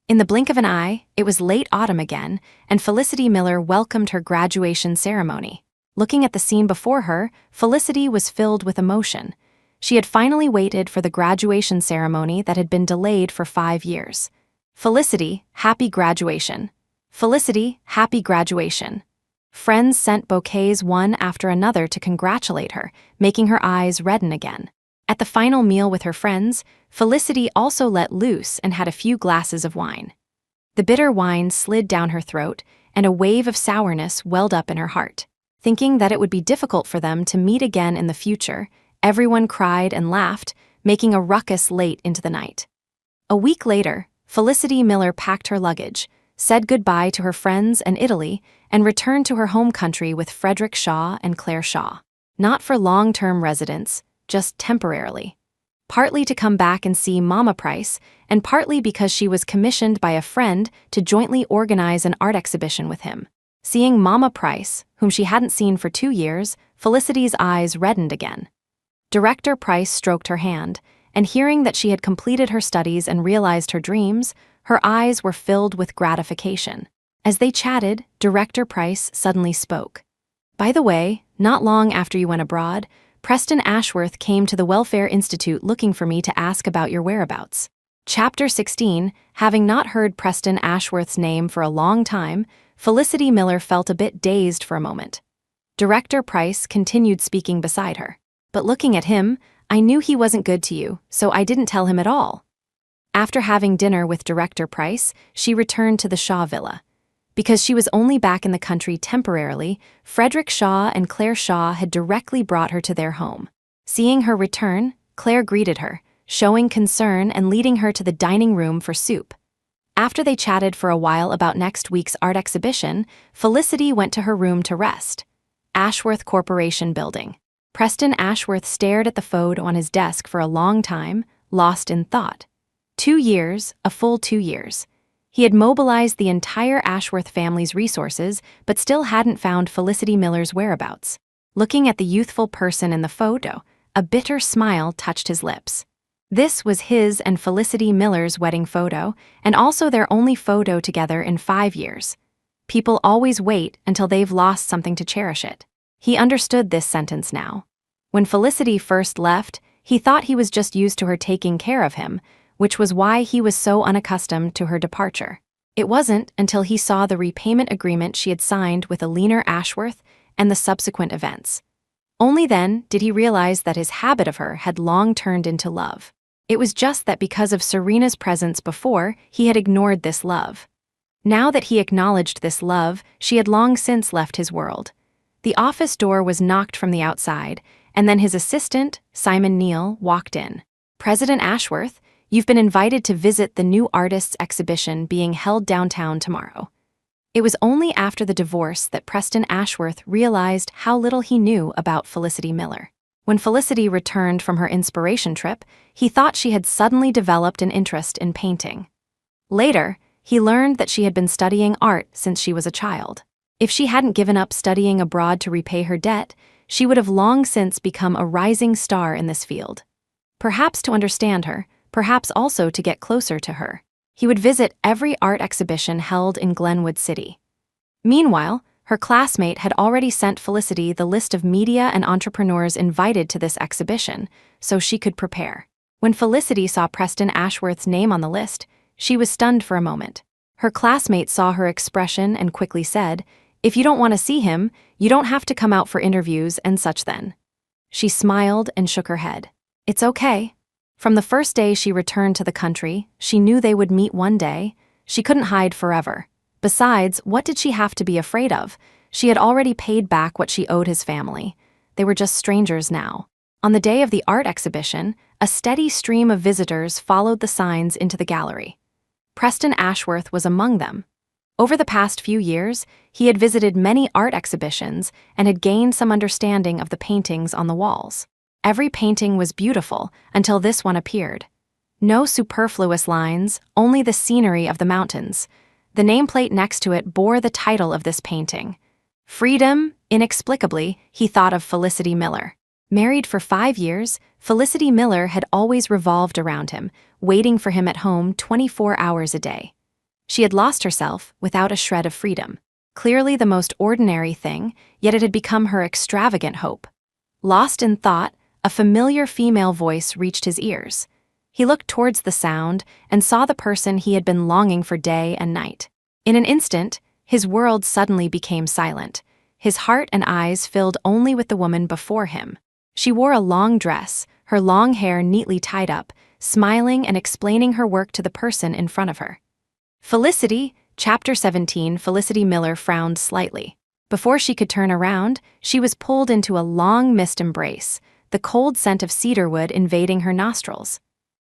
In the blink of an eye, it was late autumn again, and Felicity Miller welcomed her graduation ceremony. Looking at the scene before her, Felicity was filled with emotion. She had finally waited for the graduation ceremony that had been delayed for 5 years. "Felicity, happy graduation. Felicity, happy graduation." Friends sent bouquets one after another to congratulate her, making her eyes redden again. At the final meal with her friends, Felicity also let loose and had a few glasses of wine. The bitter wine slid down her throat, and a wave of sourness welled up in her heart. Thinking that it would be difficult for them to meet again in the future, everyone cried and laughed, making a ruckus late into the night. A week later, Felicity Miller packed her luggage, said goodbye to her friends and Italy, and returned to her home country with Frederick Shaw and Claire Shaw. Not for long-term residence, just temporarily. Partly to come back and see Mama Price, and partly because she was commissioned by a friend to jointly organize an art exhibition with him. Seeing Mama Price, whom she hadn't seen for 2 years, Felicity's eyes reddened again. Director Price stroked her hand, and hearing that she had completed her studies and realized her dreams, her eyes were filled with gratification. As they chatted, Director Price suddenly spoke. "By the way, not long after you went abroad, Preston Ashworth came to the Welfare Institute looking for me to ask about your whereabouts." Chapter 16, having not heard Preston Ashworth's name for a long time, Felicity Miller felt a bit dazed for a moment. Director Price continued speaking beside her. "But looking at him, I knew he wasn't good to you, so I didn't tell him at all." After having dinner with Director Price, she returned to the Shaw Villa. Because she was only back in the country temporarily, Frederick Shaw and Claire Shaw had directly brought her to their home. Seeing her return, Claire greeted her, showing concern and leading her to the dining room for soup. After they chatted for a while about next week's art exhibition, Felicity went to her room to rest. Ashworth Corporation Building. Preston Ashworth stared at the photo on his desk for a long time, lost in thought. 2 years, a full 2 years. He had mobilized the entire Ashworth family's resources, but still hadn't found Felicity Miller's whereabouts. Looking at the youthful person in the photo, a bitter smile touched his lips. This was his and Felicity Miller's wedding photo, and also their only photo together in 5 years. People always wait until they've lost something to cherish it. He understood this sentence now. When Felicity first left, he thought he was just used to her taking care of him, which was why he was so unaccustomed to her departure. It wasn't until he saw the repayment agreement she had signed with Alina Ashworth and the subsequent events. Only then did he realize that his habit of her had long turned into love. It was just that because of Serena's presence before, he had ignored this love. Now that he acknowledged this love, she had long since left his world. The office door was knocked from the outside, and then his assistant, Simon Neal, walked in. "President Ashworth, you've been invited to visit the new artists exhibition being held downtown tomorrow." It was only after the divorce that Preston Ashworth realized how little he knew about Felicity Miller. When Felicity returned from her inspiration trip, he thought she had suddenly developed an interest in painting. Later, he learned that she had been studying art since she was a child. If she hadn't given up studying abroad to repay her debt, she would have long since become a rising star in this field. Perhaps to understand her, perhaps also to get closer to her, he would visit every art exhibition held in Glenwood City. Meanwhile, her classmate had already sent Felicity the list of media and entrepreneurs invited to this exhibition, so she could prepare. When Felicity saw Preston Ashworth's name on the list, she was stunned for a moment. Her classmate saw her expression and quickly said, "If you don't want to see him, you don't have to come out for interviews and such then." She smiled and shook her head. "It's okay." From the first day she returned to the country, she knew they would meet one day. She couldn't hide forever. Besides, what did she have to be afraid of? She had already paid back what she owed his family. They were just strangers now. On the day of the art exhibition, a steady stream of visitors followed the signs into the gallery. Preston Ashworth was among them. Over the past few years, he had visited many art exhibitions and had gained some understanding of the paintings on the walls. Every painting was beautiful until this one appeared. No superfluous lines, only the scenery of the mountains. The nameplate next to it bore the title of this painting. Freedom. Inexplicably, he thought of Felicity Miller. Married for 5 years, Felicity Miller had always revolved around him, waiting for him at home 24 hours a day. She had lost herself without a shred of freedom. Clearly the most ordinary thing, yet it had become her extravagant hope. Lost in thought, a familiar female voice reached his ears. He looked towards the sound and saw the person he had been longing for day and night. In an instant, his world suddenly became silent. His heart and eyes filled only with the woman before him. She wore a long dress, her long hair neatly tied up, smiling and explaining her work to the person in front of her. Felicity, Chapter 17. Felicity Miller frowned slightly. Before she could turn around, she was pulled into a long mist embrace, the cold scent of cedarwood invading her nostrils.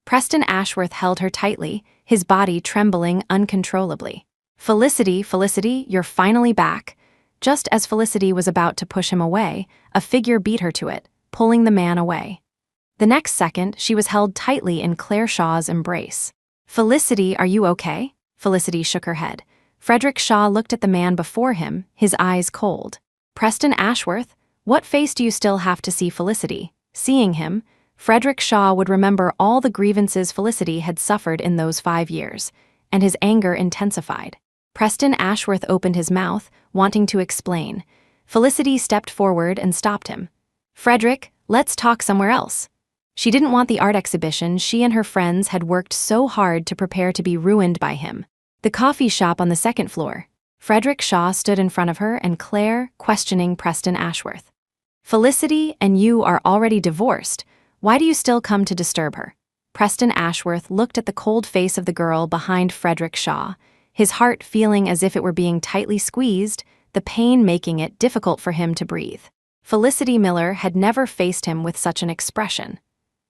Preston Ashworth held her tightly, his body trembling uncontrollably. Felicity, Felicity, you're finally back." Just as Felicity was about to push him away, a figure beat her to it, pulling the man away. The next second, she was held tightly in Claire Shaw's embrace. "Felicity, are you okay?" Felicity shook her head. Frederick Shaw looked at the man before him, his eyes cold. "Preston Ashworth, what face do you still have to see Felicity?" Seeing him, Frederick Shaw would remember all the grievances Felicity had suffered in those 5 years, and his anger intensified. Preston Ashworth opened his mouth, wanting to explain. Felicity stepped forward and stopped him. "Frederick, let's talk somewhere else." She didn't want the art exhibition she and her friends had worked so hard to prepare to be ruined by him. The coffee shop on the second floor. Frederick Shaw stood in front of her and Claire, questioning Preston Ashworth. "Felicity and you are already divorced. Why do you still come to disturb her?" Preston Ashworth looked at the cold face of the girl behind Frederick Shaw, his heart feeling as if it were being tightly squeezed, the pain making it difficult for him to breathe. Felicity Miller had never faced him with such an expression.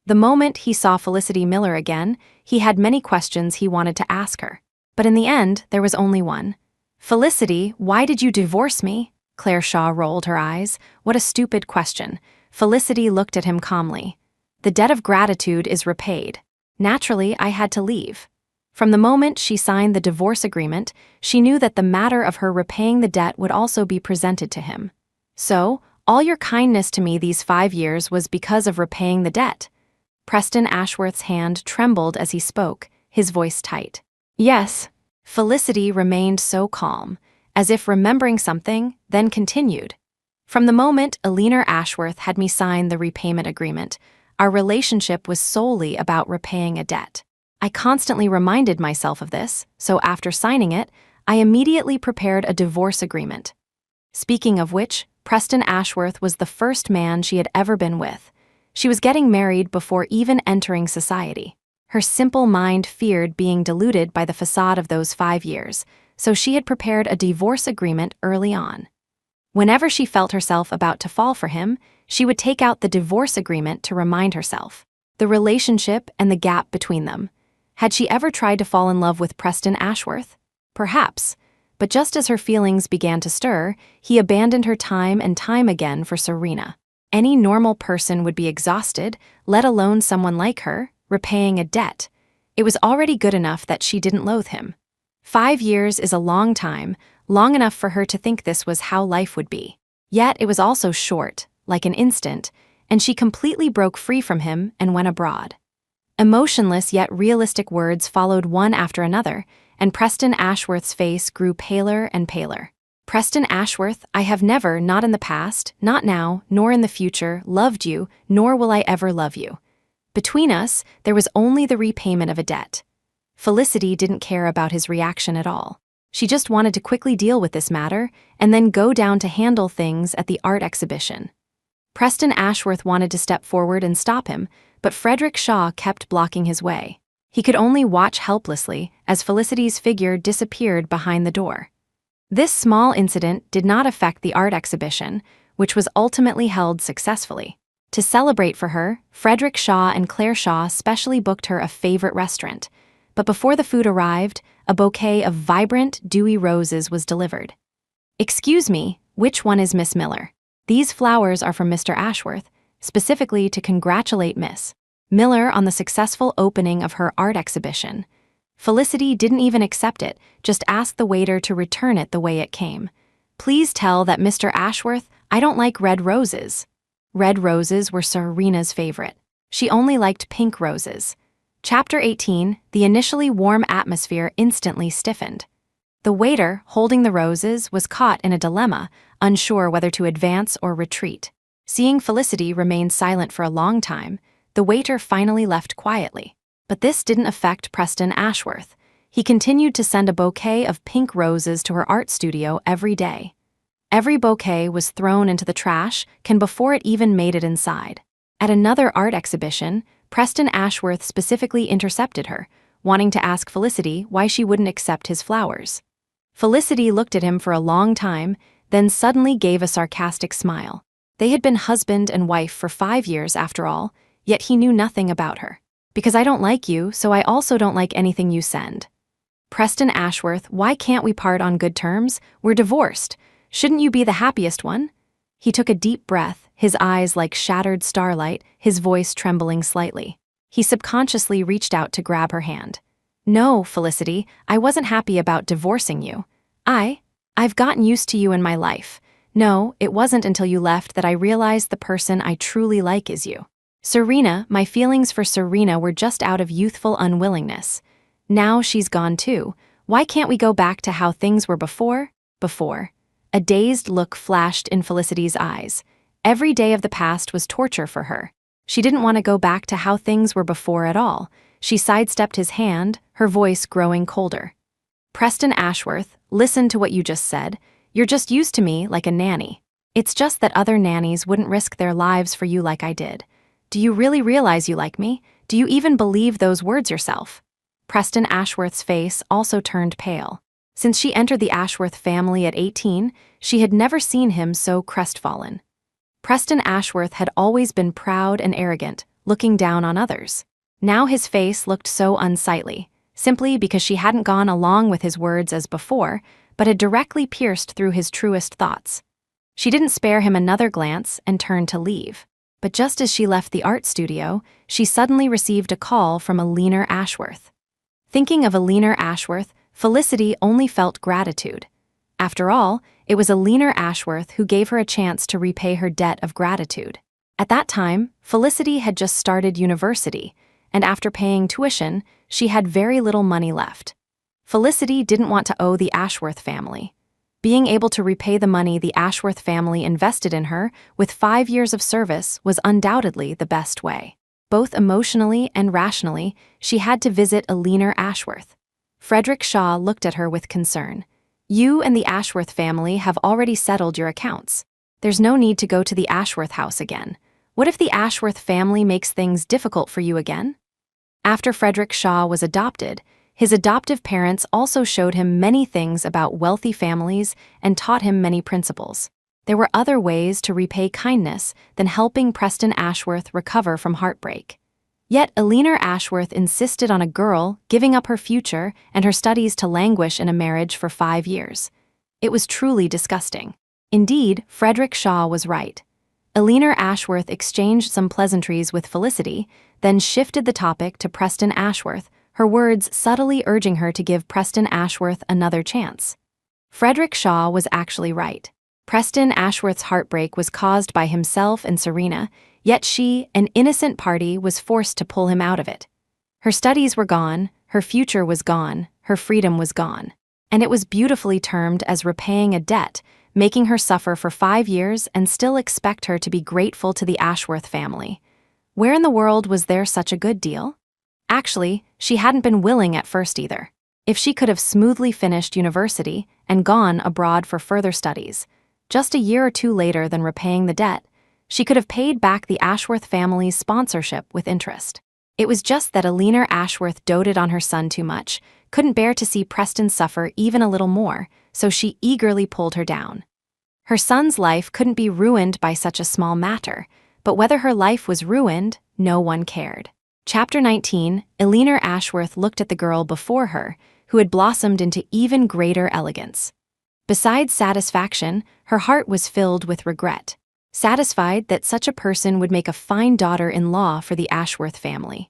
The moment he saw Felicity Miller again, he had many questions he wanted to ask her. But in the end, there was only one. "Felicity, why did you divorce me?" Claire Shaw rolled her eyes. What a stupid question. Felicity looked at him calmly. "The debt of gratitude is repaid. Naturally, I had to leave." From the moment she signed the divorce agreement, she knew that the matter of her repaying the debt would also be presented to him. "So, all your kindness to me these 5 years was because of repaying the debt?" Preston Ashworth's hand trembled as he spoke, his voice tight. "Yes." Felicity remained so calm, as if remembering something, then continued. "From the moment Eleanor Ashworth had me sign the repayment agreement, our relationship was solely about repaying a debt. I constantly reminded myself of this, so after signing it, I immediately prepared a divorce agreement." Speaking of which, Preston Ashworth was the first man she had ever been with. She was getting married before even entering society. Her simple mind feared being diluted by the facade of those 5 years, so she had prepared a divorce agreement early on. Whenever she felt herself about to fall for him, she would take out the divorce agreement to remind herself. The relationship and the gap between them. Had she ever tried to fall in love with Preston Ashworth? Perhaps. But just as her feelings began to stir, he abandoned her time and time again for Serena. Any normal person would be exhausted, let alone someone like her, repaying a debt. It was already good enough that she didn't loathe him. 5 years is a long time, long enough for her to think this was how life would be. Yet it was also short, like an instant, and she completely broke free from him and went abroad. Emotionless yet realistic words followed one after another, and Preston Ashworth's face grew paler and paler. "Preston Ashworth, I have never, not in the past, not now, nor in the future, loved you, nor will I ever love you. Between us, there was only the repayment of a debt." Felicity didn't care about his reaction at all. She just wanted to quickly deal with this matter and then go down to handle things at the art exhibition. Preston Ashworth wanted to step forward and stop him, but Frederick Shaw kept blocking his way. He could only watch helplessly as Felicity's figure disappeared behind the door. This small incident did not affect the art exhibition, which was ultimately held successfully. To celebrate for her, Frederick Shaw and Claire Shaw specially booked her a favorite restaurant. But before the food arrived, a bouquet of vibrant, dewy roses was delivered. "Excuse me, which one is Miss Miller? These flowers are from Mr. Ashworth, specifically to congratulate Miss Miller on the successful opening of her art exhibition." Felicity didn't even accept it, just asked the waiter to return it the way it came. "Please tell that Mr. Ashworth I don't like red roses." Red roses were Serena's favorite. She only liked pink roses. Chapter 18, the initially warm atmosphere instantly stiffened. The waiter, holding the roses, was caught in a dilemma, unsure whether to advance or retreat. Seeing Felicity remain silent for a long time, the waiter finally left quietly. But this didn't affect Preston Ashworth. He continued to send a bouquet of pink roses to her art studio every day. Every bouquet was thrown into the trash before it even made it inside. At another art exhibition, Preston Ashworth specifically intercepted her, wanting to ask Felicity why she wouldn't accept his flowers. Felicity looked at him for a long time, then suddenly gave a sarcastic smile. They had been husband and wife for 5 years after all, yet he knew nothing about her. "Because I don't like you, so I also don't like anything you send." "Preston Ashworth, why can't we part on good terms? We're divorced. Shouldn't you be the happiest one?" He took a deep breath, his eyes like shattered starlight, his voice trembling slightly. He subconsciously reached out to grab her hand. "No, Felicity, I wasn't happy about divorcing you. I've gotten used to you in my life. No, it wasn't until you left that I realized the person I truly like is you. Serena, my feelings for Serena were just out of youthful unwillingness. Now she's gone too. Why can't we go back to how things were before?" Before. A dazed look flashed in Felicity's eyes. Every day of the past was torture for her. She didn't want to go back to how things were before at all. She sidestepped his hand, her voice growing colder. "Preston Ashworth, listen to what you just said. You're just used to me like a nanny. It's just that other nannies wouldn't risk their lives for you like I did. Do you really realize you like me? Do you even believe those words yourself?" Preston Ashworth's face also turned pale. Since she entered the Ashworth family at 18, she had never seen him so crestfallen. Preston Ashworth had always been proud and arrogant, looking down on others. Now his face looked so unsightly, simply because she hadn't gone along with his words as before, but had directly pierced through his truest thoughts. She didn't spare him another glance and turned to leave. But just as she left the art studio, she suddenly received a call from Alina Ashworth. Thinking of Alina Ashworth, Felicity only felt gratitude. After all, it was Alina Ashworth who gave her a chance to repay her debt of gratitude. At that time, Felicity had just started university, and after paying tuition, she had very little money left. Felicity didn't want to owe the Ashworth family. Being able to repay the money the Ashworth family invested in her with 5 years of service was undoubtedly the best way. Both emotionally and rationally, she had to visit Alina Ashworth. Frederick Shaw looked at her with concern. "You and the Ashworth family have already settled your accounts. There's no need to go to the Ashworth house again. What if the Ashworth family makes things difficult for you again?" After Frederick Shaw was adopted, his adoptive parents also showed him many things about wealthy families and taught him many principles. There were other ways to repay kindness than helping Preston Ashworth recover from heartbreak. Yet Alina Ashworth insisted on a girl giving up her future and her studies to languish in a marriage for 5 years. It was truly disgusting. Indeed, Frederick Shaw was right. Alina Ashworth exchanged some pleasantries with Felicity, then shifted the topic to Preston Ashworth, her words subtly urging her to give Preston Ashworth another chance. Frederick Shaw was actually right. Preston Ashworth's heartbreak was caused by himself and Serena, yet she, an innocent party, was forced to pull him out of it. Her studies were gone, her future was gone, her freedom was gone. And it was beautifully termed as repaying a debt, making her suffer for 5 years and still expect her to be grateful to the Ashworth family. Where in the world was there such a good deal? Actually, she hadn't been willing at first either. If she could have smoothly finished university and gone abroad for further studies, just a year or two later than repaying the debt, she could have paid back the Ashworth family's sponsorship with interest. It was just that Alina Ashworth doted on her son too much, couldn't bear to see Preston suffer even a little more, so she eagerly pulled her down. Her son's life couldn't be ruined by such a small matter, but whether her life was ruined, no one cared. Chapter 19, Alina Ashworth looked at the girl before her, who had blossomed into even greater elegance. Besides satisfaction, her heart was filled with regret, satisfied that such a person would make a fine daughter-in-law for the Ashworth family.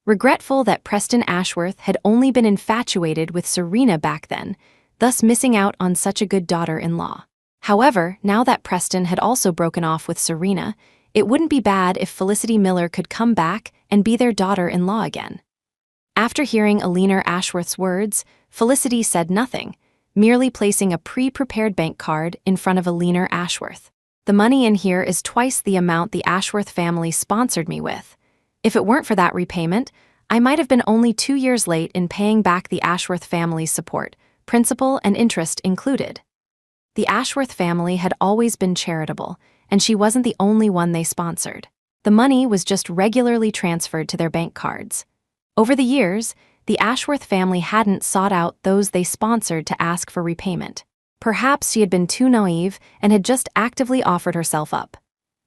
Regretful that Preston Ashworth had only been infatuated with Serena back then, thus missing out on such a good daughter-in-law. However, now that Preston had also broken off with Serena, it wouldn't be bad if Felicity Miller could come back and be their daughter-in-law again. After hearing Eleanor Ashworth's words, Felicity said nothing, merely placing a pre-prepared bank card in front of Eleanor Ashworth. The money in here is twice the amount the Ashworth family sponsored me with. If it weren't for that repayment, I might have been only 2 years late in paying back the Ashworth family's support, principal and interest included. The Ashworth family had always been charitable, and she wasn't the only one they sponsored. The money was just regularly transferred to their bank cards. Over the years, the Ashworth family hadn't sought out those they sponsored to ask for repayment. Perhaps she had been too naive and had just actively offered herself up.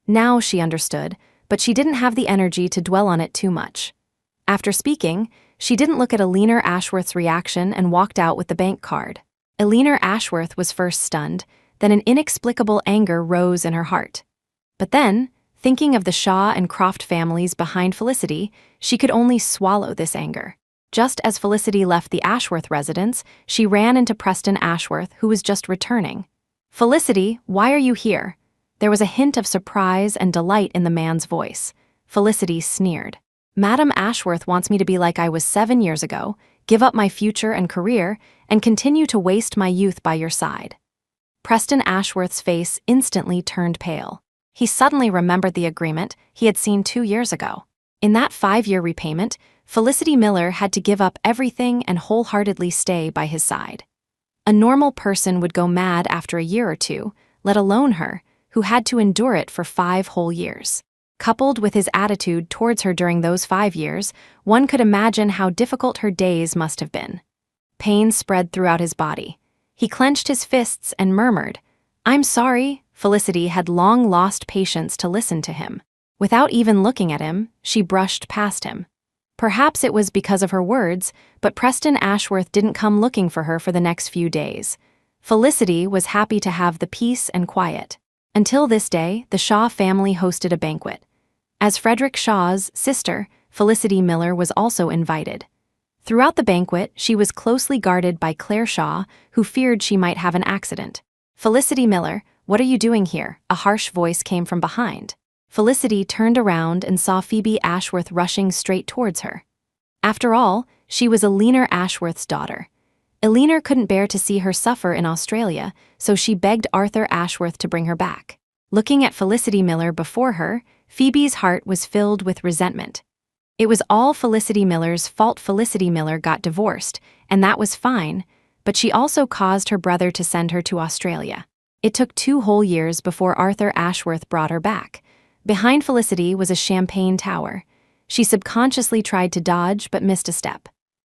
Now she understood, but she didn't have the energy to dwell on it too much. After speaking, she didn't look at Eleanor Ashworth's reaction and walked out with the bank card. Eleanor Ashworth was first stunned, then an inexplicable anger rose in her heart. But then, thinking of the Shaw and Croft families behind Felicity, she could only swallow this anger. Just as Felicity left the Ashworth residence, she ran into Preston Ashworth, who was just returning. "Felicity, why are you here?" There was a hint of surprise and delight in the man's voice. Felicity sneered. "Madam Ashworth wants me to be like I was 7 years ago, give up my future and career, and continue to waste my youth by your side." Preston Ashworth's face instantly turned pale. He suddenly remembered the agreement he had seen 2 years ago. In that 5-year repayment, Felicity Miller had to give up everything and wholeheartedly stay by his side. A normal person would go mad after a year or two, let alone her, who had to endure it for 5 whole years. Coupled with his attitude towards her during those 5 years, one could imagine how difficult her days must have been. Pain spread throughout his body. He clenched his fists and murmured, "I'm sorry." Felicity had long lost patience to listen to him. Without even looking at him, she brushed past him. Perhaps it was because of her words, but Preston Ashworth didn't come looking for her for the next few days. Felicity was happy to have the peace and quiet. Until this day, the Shaw family hosted a banquet. As Frederick Shaw's sister, Felicity Miller was also invited. Throughout the banquet, she was closely guarded by Claire Shaw, who feared she might have an accident. "Felicity Miller, what are you doing here?" a harsh voice came from behind. Felicity turned around and saw Phoebe Ashworth rushing straight towards her. After all, she was Eleanor Ashworth's daughter. Eleanor couldn't bear to see her suffer in Australia, so she begged Arthur Ashworth to bring her back. Looking at Felicity Miller before her, Phoebe's heart was filled with resentment. It was all Felicity Miller's fault. Felicity Miller got divorced, and that was fine, but she also caused her brother to send her to Australia. It took 2 whole years before Arthur Ashworth brought her back. Behind Felicity was a champagne tower. She subconsciously tried to dodge but missed a step.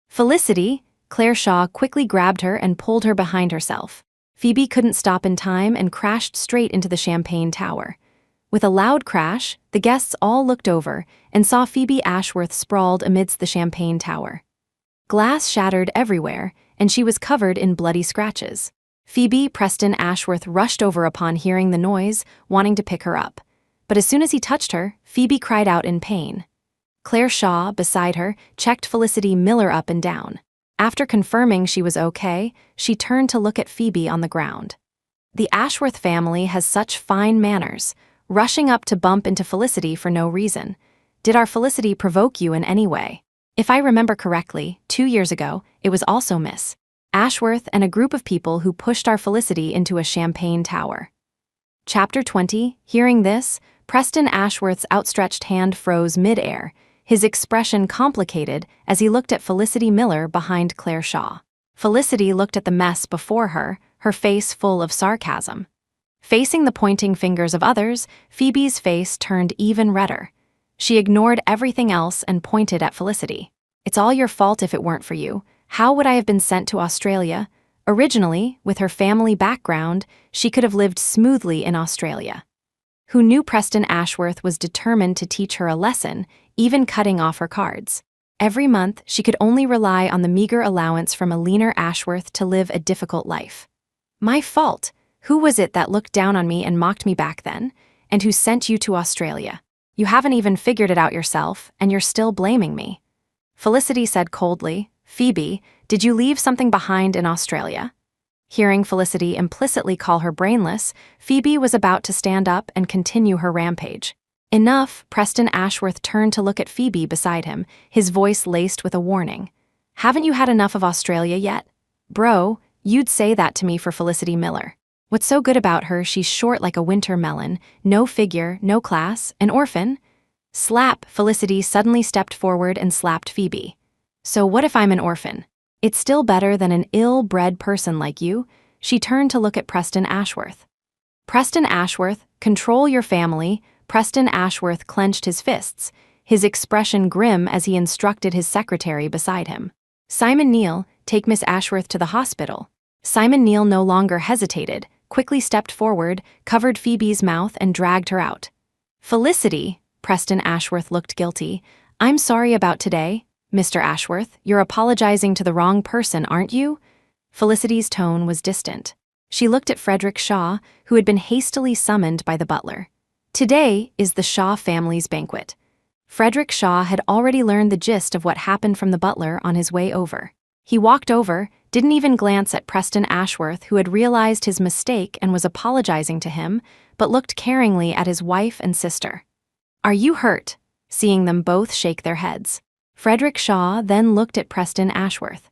"Felicity!" Claire Shaw quickly grabbed her and pulled her behind herself. Phoebe couldn't stop in time and crashed straight into the champagne tower. With a loud crash, the guests all looked over and saw Phoebe Ashworth sprawled amidst the champagne tower. Glass shattered everywhere, and she was covered in bloody scratches. Preston Ashworth rushed over upon hearing the noise, wanting to pick her up. But as soon as he touched her, Phoebe cried out in pain. Claire Shaw, beside her, checked Felicity Miller up and down. After confirming she was okay, she turned to look at Phoebe on the ground. The Ashworth family has such fine manners, rushing up to bump into Felicity for no reason. Did our Felicity provoke you in any way? If I remember correctly, 2 years ago, it was also Miss Ashworth and a group of people who pushed our Felicity into a champagne tower. Chapter 20. Hearing this, Preston Ashworth's outstretched hand froze mid-air, his expression complicated as he looked at Felicity Miller behind Claire Shaw. Felicity looked at the mess before her, her face full of sarcasm. Facing the pointing fingers of others, Phoebe's face turned even redder. She ignored everything else and pointed at Felicity. "It's all your fault. If it weren't for you, how would I have been sent to Australia?" Originally, with her family background, she could have lived smoothly in Australia. Who knew Preston Ashworth was determined to teach her a lesson, even cutting off her cards. Every month, she could only rely on the meager allowance from Alina Ashworth to live a difficult life. My fault. Who was it that looked down on me and mocked me back then? And who sent you to Australia? You haven't even figured it out yourself, and you're still blaming me. Felicity said coldly, Phoebe, did you leave something behind in Australia? Hearing Felicity implicitly call her brainless, Phoebe was about to stand up and continue her rampage. Enough, Preston Ashworth turned to look at Phoebe beside him, his voice laced with a warning. Haven't you had enough of Australia yet? Bro, you'd say that to me for Felicity Miller. What's so good about her, she's short like a winter melon, no figure, no class, an orphan? Slap, Felicity suddenly stepped forward and slapped Phoebe. So what if I'm an orphan? It's still better than an ill-bred person like you. She turned to look at Preston Ashworth. Preston Ashworth, control your family. Preston Ashworth clenched his fists, his expression grim as he instructed his secretary beside him. Simon Neal, take Miss Ashworth to the hospital. Simon Neal no longer hesitated, quickly stepped forward, covered Phoebe's mouth and dragged her out. Felicity, Preston Ashworth looked guilty. I'm sorry about today, Mr. Ashworth. You're apologizing to the wrong person, aren't you? Felicity's tone was distant. She looked at Frederick Shaw, who had been hastily summoned by the butler. Today is the Shaw family's banquet. Frederick Shaw had already learned the gist of what happened from the butler on his way over. He walked over, didn't even glance at Preston Ashworth, who had realized his mistake and was apologizing to him, but looked caringly at his wife and sister. Are you hurt? Seeing them both shake their heads. Frederick Shaw then looked at Preston Ashworth.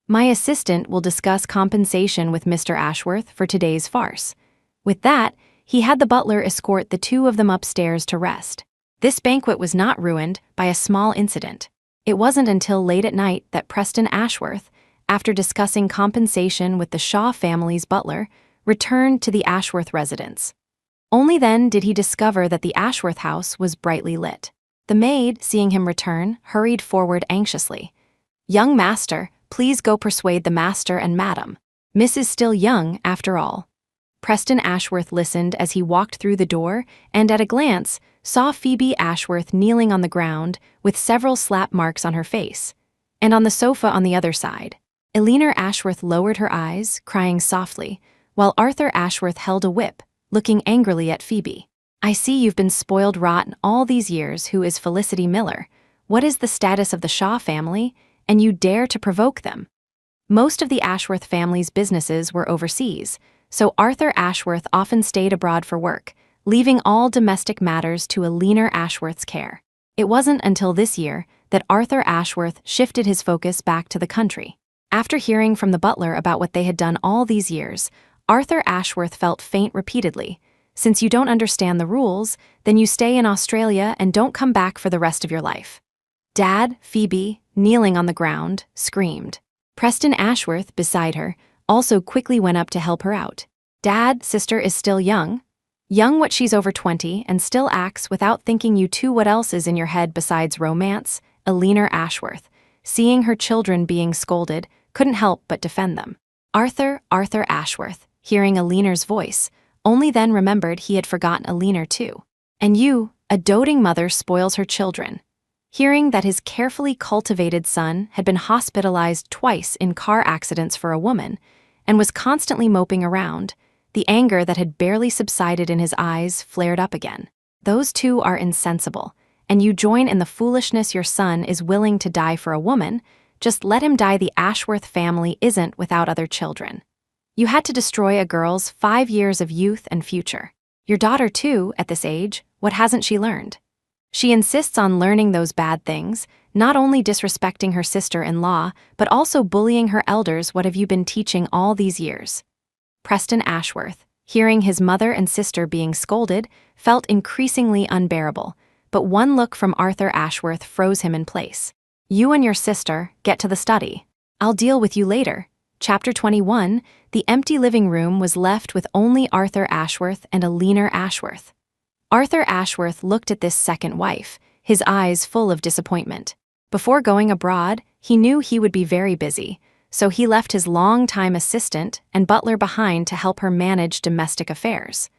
My assistant will discuss compensation with Mr. Ashworth for today's farce. With that, he had the butler escort the two of them upstairs to rest. This banquet was not ruined by a small incident. It wasn't until late at night that Preston Ashworth, after discussing compensation with the Shaw family's butler, returned to the Ashworth residence. Only then did he discover that the Ashworth house was brightly lit. The maid, seeing him return, hurried forward anxiously. Young master, please go persuade the master and madam. Miss is still young, after all. Preston Ashworth listened as he walked through the door and, at a glance, saw Phoebe Ashworth kneeling on the ground with several slap marks on her face, and on the sofa on the other side. Alina Ashworth lowered her eyes, crying softly, while Arthur Ashworth held a whip, looking angrily at Phoebe. I see you've been spoiled rotten all these years. Who is Felicity Miller? What is the status of the Shaw family? And you dare to provoke them? Most of the Ashworth family's businesses were overseas, so Arthur Ashworth often stayed abroad for work, leaving all domestic matters to Alina Ashworth's care. It wasn't until this year that Arthur Ashworth shifted his focus back to the country. After hearing from the butler about what they had done all these years, Arthur Ashworth felt faint repeatedly. Since you don't understand the rules, then you stay in Australia and don't come back for the rest of your life. Dad, Phoebe, kneeling on the ground, screamed. Preston Ashworth, beside her, also quickly went up to help her out. Dad, sister is still young. Young what she's over 20 and still acts without thinking you two. What else is in your head besides romance? Alina Ashworth, seeing her children being scolded, couldn't help but defend them. Arthur Ashworth, hearing Alina's voice, only then remembered he had forgotten Alina too. And you, a doting mother, spoils her children. Hearing that his carefully cultivated son had been hospitalized twice in car accidents for a woman, and was constantly moping around, the anger that had barely subsided in his eyes flared up again. Those two are insensible, and you join in the foolishness. Your son is willing to die for a woman. Just let him die. The Ashworth family isn't without other children. You had to destroy a girl's 5 years of youth and future. Your daughter too, at this age, what hasn't she learned? She insists on learning those bad things, not only disrespecting her sister-in-law, but also bullying her elders. What have you been teaching all these years? Preston Ashworth, hearing his mother and sister being scolded, felt increasingly unbearable, but one look from Arthur Ashworth froze him in place. You and your sister, get to the study. I'll deal with you later. Chapter 21, the empty living room was left with only Arthur Ashworth and Alina Ashworth. Arthur Ashworth looked at this second wife, his eyes full of disappointment. Before going abroad, he knew he would be very busy, so he left his long-time assistant and butler behind to help her manage domestic affairs.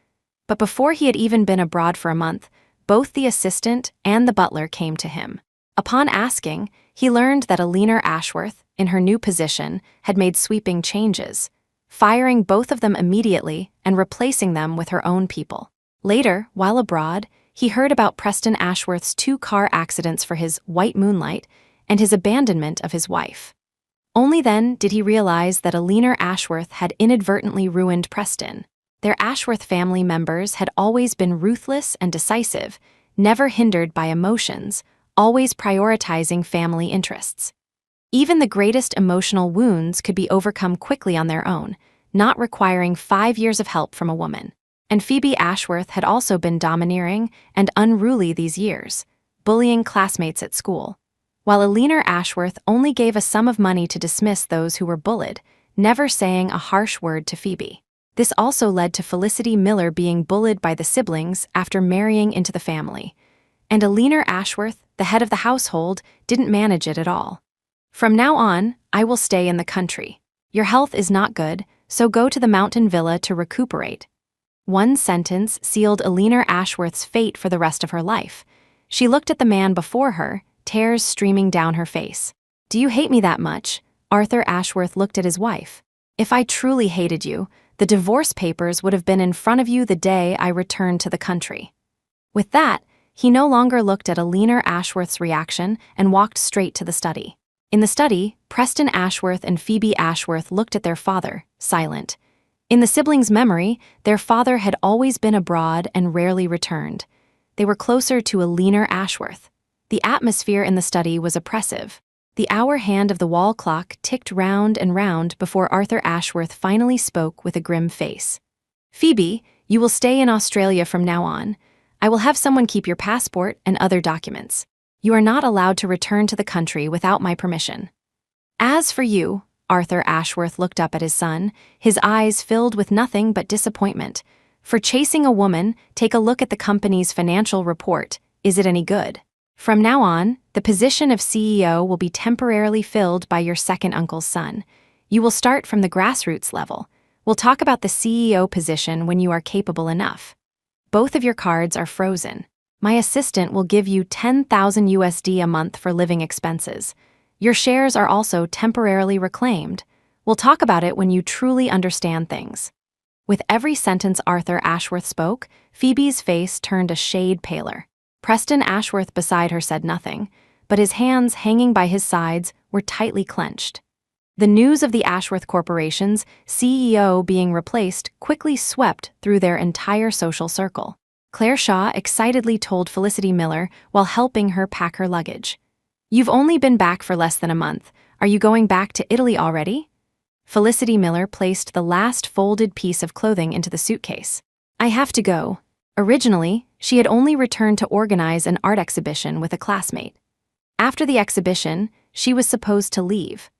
But before he had even been abroad for a month, both the assistant and the butler came to him. Upon asking, he learned that Alina Ashworth, in her new position, had made sweeping changes, firing both of them immediately and replacing them with her own people. Later, while abroad, he heard about Preston Ashworth's 2 car accidents for his white moonlight and his abandonment of his wife. Only then did he realize that Alina Ashworth had inadvertently ruined Preston. Their Ashworth family members had always been ruthless and decisive, never hindered by emotions, always prioritizing family interests. Even the greatest emotional wounds could be overcome quickly on their own, not requiring 5 years of help from a woman. And Phoebe Ashworth had also been domineering and unruly these years, bullying classmates at school, while Alina Ashworth only gave a sum of money to dismiss those who were bullied, never saying a harsh word to Phoebe. This also led to Felicity Miller being bullied by the siblings after marrying into the family, and Alina Ashworth, the head of the household, didn't manage it at all. "From now on, I will stay in the country. Your health is not good, so go to the mountain villa to recuperate." One sentence sealed Alina Ashworth's fate for the rest of her life. She looked at the man before her, tears streaming down her face. "Do you hate me that much?" Arthur Ashworth looked at his wife. "If I truly hated you, the divorce papers would have been in front of you the day I returned to the country." With that, he no longer looked at Alina Ashworth's reaction and walked straight to the study. In the study, Preston Ashworth and Phoebe Ashworth looked at their father, silent. In the siblings' memory, their father had always been abroad and rarely returned. They were closer to Alina Ashworth. The atmosphere in the study was oppressive. The hour hand of the wall clock ticked round and round before Arthur Ashworth finally spoke with a grim face. "Phoebe, you will stay in Australia from now on. I will have someone keep your passport and other documents. You are not allowed to return to the country without my permission. As for you," Arthur Ashworth looked up at his son, his eyes filled with nothing but disappointment. "For chasing a woman, take a look at the company's financial report. Is it any good? From now on, the position of CEO will be temporarily filled by your second uncle's son. You will start from the grassroots level. We'll talk about the CEO position when you are capable enough. Both of your cards are frozen. My assistant will give you $10,000 USD a month for living expenses. Your shares are also temporarily reclaimed. We'll talk about it when you truly understand things." With every sentence Arthur Ashworth spoke, Phoebe's face turned a shade paler. Preston Ashworth beside her said nothing, but his hands hanging by his sides were tightly clenched. The news of the Ashworth Corporation's CEO being replaced quickly swept through their entire social circle. Claire Shaw excitedly told Felicity Miller while helping her pack her luggage. "You've only been back for less than a month. Are you going back to Italy already?" Felicity Miller placed the last folded piece of clothing into the suitcase. "I have to go." Originally, she had only returned to organize an art exhibition with a classmate. After the exhibition, she was supposed to leave.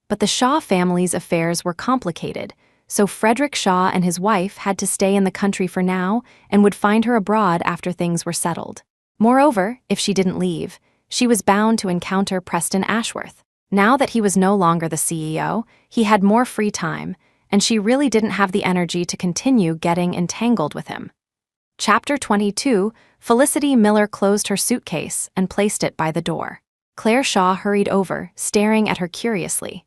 But the Shaw family's affairs were complicated, so Frederick Shaw and his wife had to stay in the country for now and would find her abroad after things were settled. Moreover, if she didn't leave, she was bound to encounter Preston Ashworth. Now that he was no longer the CEO, he had more free time, and she really didn't have the energy to continue getting entangled with him. Chapter 22, Felicity Miller closed her suitcase and placed it by the door. Claire Shaw hurried over, staring at her curiously.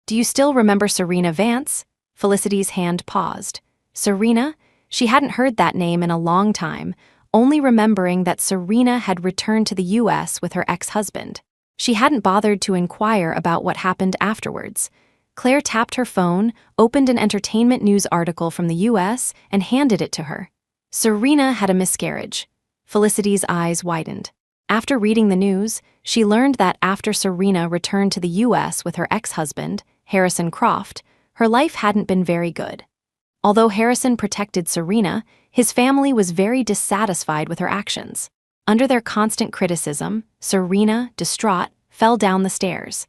"Do you still remember Serena Vance?" Felicity's hand paused. Serena? She hadn't heard that name in a long time, only remembering that Serena had returned to the U.S. with her ex-husband. She hadn't bothered to inquire about what happened afterwards. Claire tapped her phone, opened an entertainment news article from the U.S., and handed it to her. Serena had a miscarriage. Felicity's eyes widened. After reading the news, she learned that after Serena returned to the U.S. with her ex-husband, Harrison Croft, her life hadn't been very good. Although Harrison protected Serena, his family was very dissatisfied with her actions. Under their constant criticism, Serena, distraught, fell down the stairs.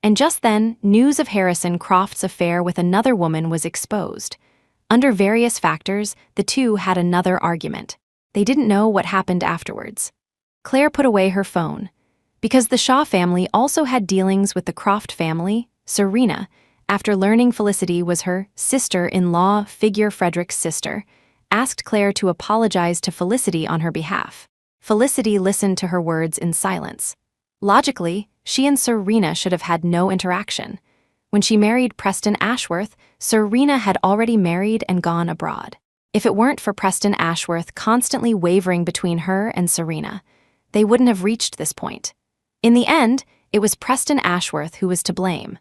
And just then, news of Harrison Croft's affair with another woman was exposed. Under various factors, the two had another argument. They didn't know what happened afterwards. Claire put away her phone. Because the Shaw family also had dealings with the Croft family, Serena, after learning Felicity was her sister-in-law figure Frederick's sister, asked Claire to apologize to Felicity on her behalf. Felicity listened to her words in silence. Logically, she and Serena should have had no interaction. When she married Preston Ashworth, Serena had already married and gone abroad. If it weren't for Preston Ashworth constantly wavering between her and Serena, they wouldn't have reached this point. In the end, it was Preston Ashworth who was to blame.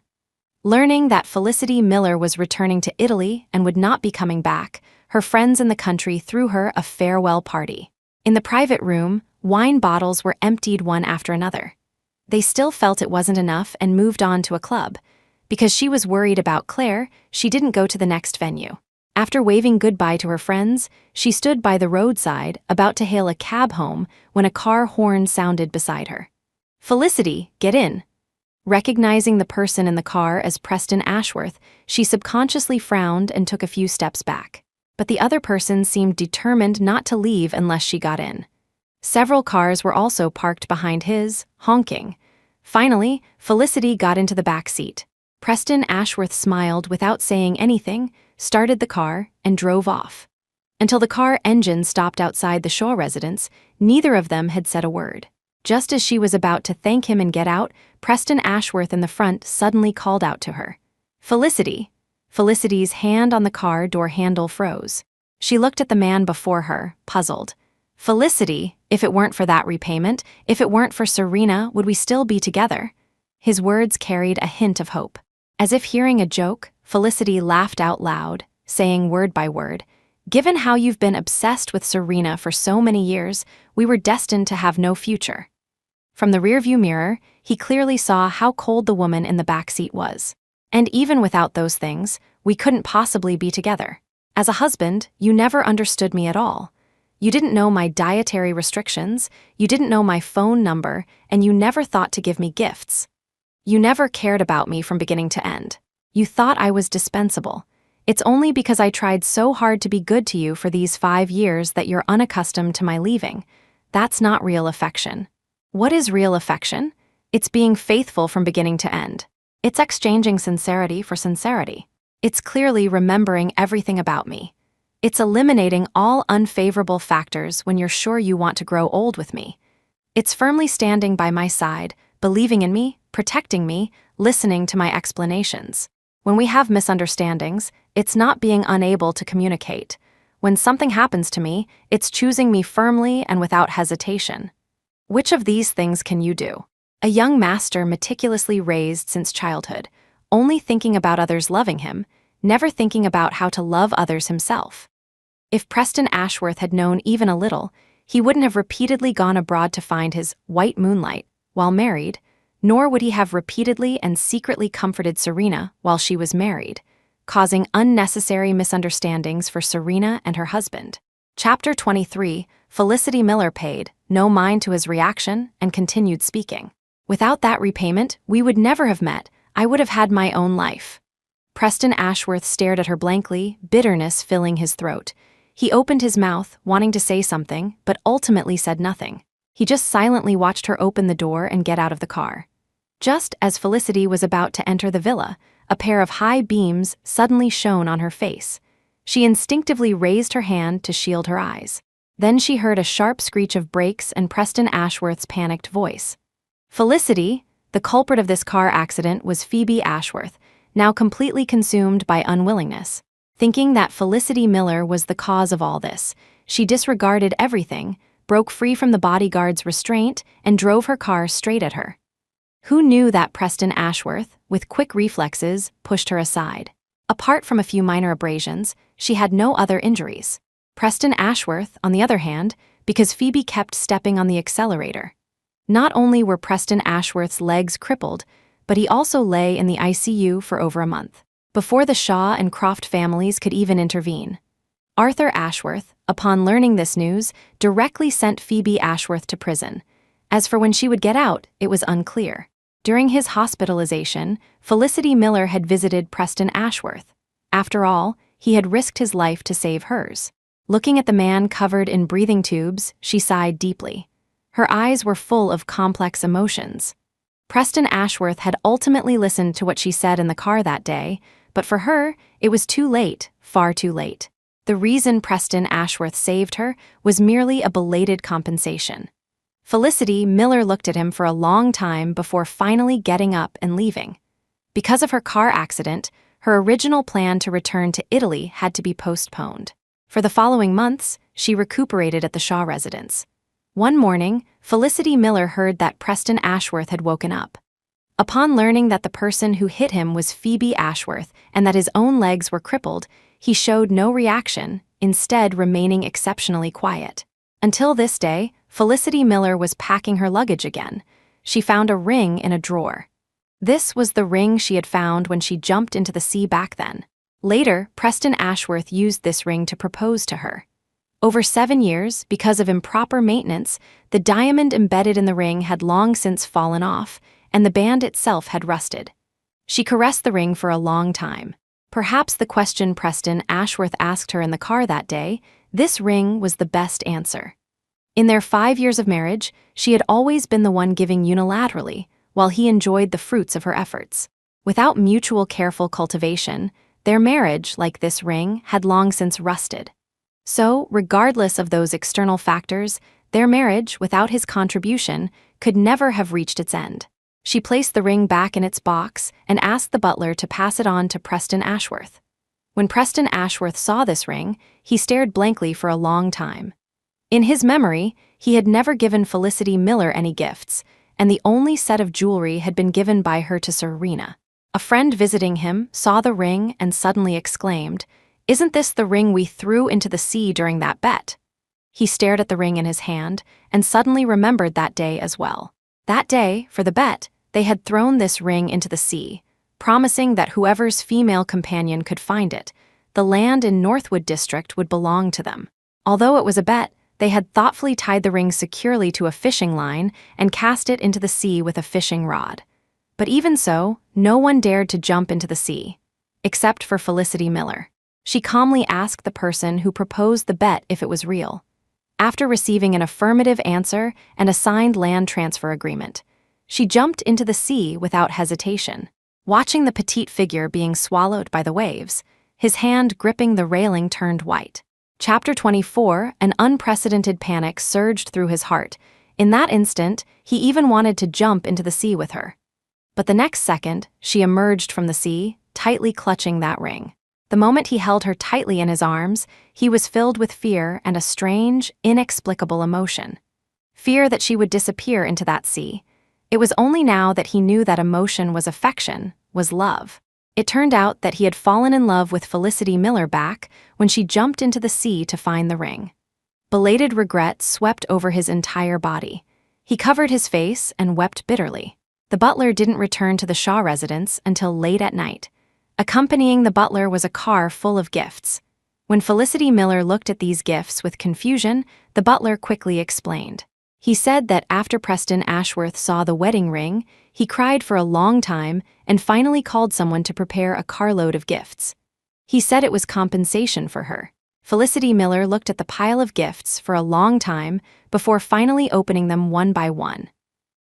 Learning that Felicity Miller was returning to Italy and would not be coming back, her friends in the country threw her a farewell party. In the private room, wine bottles were emptied one after another. They still felt it wasn't enough and moved on to a club. Because she was worried about Claire, she didn't go to the next venue. After waving goodbye to her friends, she stood by the roadside, about to hail a cab home, when a car horn sounded beside her. "Felicity, get in." Recognizing the person in the car as Preston Ashworth, she subconsciously frowned and took a few steps back. But the other person seemed determined not to leave unless she got in. Several cars were also parked behind his, honking. Finally, Felicity got into the back seat. Preston Ashworth smiled without saying anything, started the car, and drove off. Until the car engine stopped outside the Shaw residence, neither of them had said a word. Just as she was about to thank him and get out, Preston Ashworth in the front suddenly called out to her. "Felicity." Felicity's hand on the car door handle froze. She looked at the man before her, puzzled. "Felicity, if it weren't for that repayment, if it weren't for Serena, would we still be together?" His words carried a hint of hope. As if hearing a joke, Felicity laughed out loud, saying word by word, "Given how you've been obsessed with Serena for so many years, we were destined to have no future." From the rearview mirror, he clearly saw how cold the woman in the back seat was. "And even without those things, we couldn't possibly be together. As a husband, you never understood me at all. You didn't know my dietary restrictions, you didn't know my phone number, and you never thought to give me gifts. You never cared about me from beginning to end. You thought I was dispensable. It's only because I tried so hard to be good to you for these 5 years that you're unaccustomed to my leaving. That's not real affection. What is real affection? It's being faithful from beginning to end. It's exchanging sincerity for sincerity. It's clearly remembering everything about me. It's eliminating all unfavorable factors when you're sure you want to grow old with me. It's firmly standing by my side, believing in me, protecting me, listening to my explanations. When we have misunderstandings, it's not being unable to communicate. When something happens to me, it's choosing me firmly and without hesitation. Which of these things can you do? A young master meticulously raised since childhood, only thinking about others loving him, never thinking about how to love others himself. If Preston Ashworth had known even a little, he wouldn't have repeatedly gone abroad to find his white moonlight while married, nor would he have repeatedly and secretly comforted Serena while she was married, causing unnecessary misunderstandings for Serena and her husband. Chapter 23, Felicity Miller paid no mind to his reaction and continued speaking. "Without that repayment, we would never have met. I would have had my own life." Preston Ashworth stared at her blankly, bitterness filling his throat. He opened his mouth, wanting to say something, but ultimately said nothing. He just silently watched her open the door and get out of the car. Just as Felicity was about to enter the villa, a pair of high beams suddenly shone on her face. She instinctively raised her hand to shield her eyes. Then she heard a sharp screech of brakes and Preston Ashworth's panicked voice. "Felicity," the culprit of this car accident was Phoebe Ashworth, now completely consumed by unwillingness. Thinking that Felicity Miller was the cause of all this, she disregarded everything, broke free from the bodyguard's restraint, and drove her car straight at her. Who knew that Preston Ashworth, with quick reflexes, pushed her aside? Apart from a few minor abrasions, she had no other injuries. Preston Ashworth, on the other hand, because Phoebe kept stepping on the accelerator. Not only were Preston Ashworth's legs crippled, but he also lay in the ICU for over a month, before the Shaw and Croft families could even intervene. Arthur Ashworth, upon learning this news, directly sent Phoebe Ashworth to prison. As for when she would get out, it was unclear. During his hospitalization, Felicity Miller had visited Preston Ashworth. After all, he had risked his life to save hers. Looking at the man covered in breathing tubes, she sighed deeply. Her eyes were full of complex emotions. Preston Ashworth had ultimately listened to what she said in the car that day, but for her, it was too late, far too late. The reason Preston Ashworth saved her was merely a belated compensation. Felicity Miller looked at him for a long time before finally getting up and leaving. Because of her car accident, her original plan to return to Italy had to be postponed. For the following months, she recuperated at the Shaw residence. One morning, Felicity Miller heard that Preston Ashworth had woken up. Upon learning that the person who hit him was Phoebe Ashworth and that his own legs were crippled, he showed no reaction, instead remaining exceptionally quiet. Until this day, Felicity Miller was packing her luggage again. She found a ring in a drawer. This was the ring she had found when she jumped into the sea back then. Later, Preston Ashworth used this ring to propose to her. Over 7 years, because of improper maintenance, the diamond embedded in the ring had long since fallen off, and the band itself had rusted. She caressed the ring for a long time. Perhaps the question Preston Ashworth asked her in the car that day, this ring was the best answer. In their 5 years of marriage, she had always been the one giving unilaterally, while he enjoyed the fruits of her efforts. Without mutual careful cultivation, their marriage, like this ring, had long since rusted. So, regardless of those external factors, their marriage, without his contribution, could never have reached its end. She placed the ring back in its box and asked the butler to pass it on to Preston Ashworth. When Preston Ashworth saw this ring, he stared blankly for a long time. In his memory, he had never given Felicity Miller any gifts, and the only set of jewelry had been given by her to Serena. A friend visiting him saw the ring and suddenly exclaimed, "Isn't this the ring we threw into the sea during that bet?" He stared at the ring in his hand and suddenly remembered that day as well. That day, for the bet, they had thrown this ring into the sea, promising that whoever's female companion could find it, the land in Northwood District would belong to them. Although it was a bet, they had thoughtfully tied the ring securely to a fishing line and cast it into the sea with a fishing rod. But even so, no one dared to jump into the sea, except for Felicity Miller. She calmly asked the person who proposed the bet if it was real. After receiving an affirmative answer and a signed land transfer agreement, she jumped into the sea without hesitation. Watching the petite figure being swallowed by the waves, his hand gripping the railing turned white. Chapter 24, an unprecedented panic surged through his heart. In that instant, he even wanted to jump into the sea with her. But the next second, she emerged from the sea, tightly clutching that ring. The moment he held her tightly in his arms, he was filled with fear and a strange, inexplicable emotion. Fear that she would disappear into that sea. It was only now that he knew that emotion was affection, was love. It turned out that he had fallen in love with Felicity Miller back when she jumped into the sea to find the ring. Belated regret swept over his entire body. He covered his face and wept bitterly. The butler didn't return to the Shaw residence until late at night. Accompanying the butler was a car full of gifts. When Felicity Miller looked at these gifts with confusion, the butler quickly explained. He said that after Preston Ashworth saw the wedding ring, he cried for a long time and finally called someone to prepare a carload of gifts. He said it was compensation for her. Felicity Miller looked at the pile of gifts for a long time before finally opening them one by one.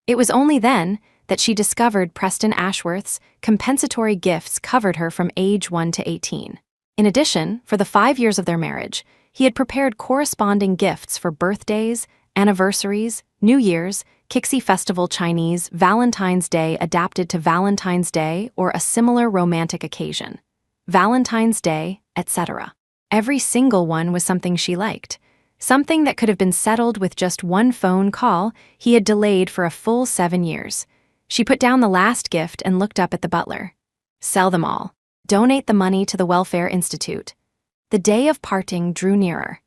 It was only then that she discovered Preston Ashworth's compensatory gifts covered her from age 1 to 18. In addition, for the 5 years of their marriage, he had prepared corresponding gifts for birthdays, anniversaries, New Year's, Kixi Festival Chinese, Valentine's Day adapted to Valentine's Day or a similar romantic occasion, Valentine's Day, etc. Every single one was something she liked. Something that could have been settled with just one phone call he had delayed for a full 7 years. She put down the last gift and looked up at the butler. Sell them all. Donate the money to the Welfare Institute. The day of parting drew nearer.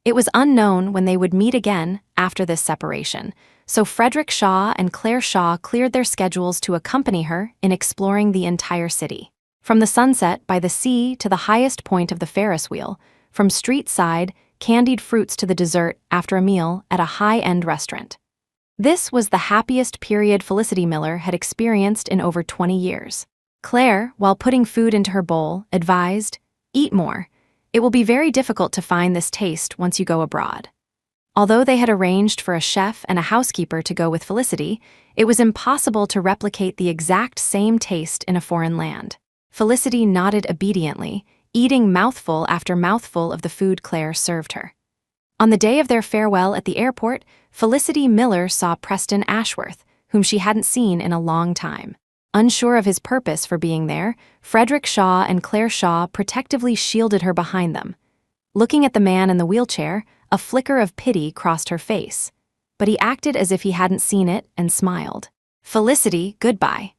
It was unknown when they would meet again after this separation, so Frederick Shaw and Claire Shaw cleared their schedules to accompany her in exploring the entire city. From the sunset by the sea to the highest point of the Ferris wheel, from street side, candied fruits to the dessert after a meal at a high-end restaurant. This was the happiest period Felicity Miller had experienced in over 20 years. Claire, while putting food into her bowl, advised, "Eat more. It will be very difficult to find this taste once you go abroad." Although they had arranged for a chef and a housekeeper to go with Felicity, it was impossible to replicate the exact same taste in a foreign land. Felicity nodded obediently, eating mouthful after mouthful of the food Claire served her. On the day of their farewell at the airport, Felicity Miller saw Preston Ashworth, whom she hadn't seen in a long time. Unsure of his purpose for being there, Frederick Shaw and Claire Shaw protectively shielded her behind them. Looking at the man in the wheelchair, a flicker of pity crossed her face. But he acted as if he hadn't seen it and smiled. "Felicity, goodbye."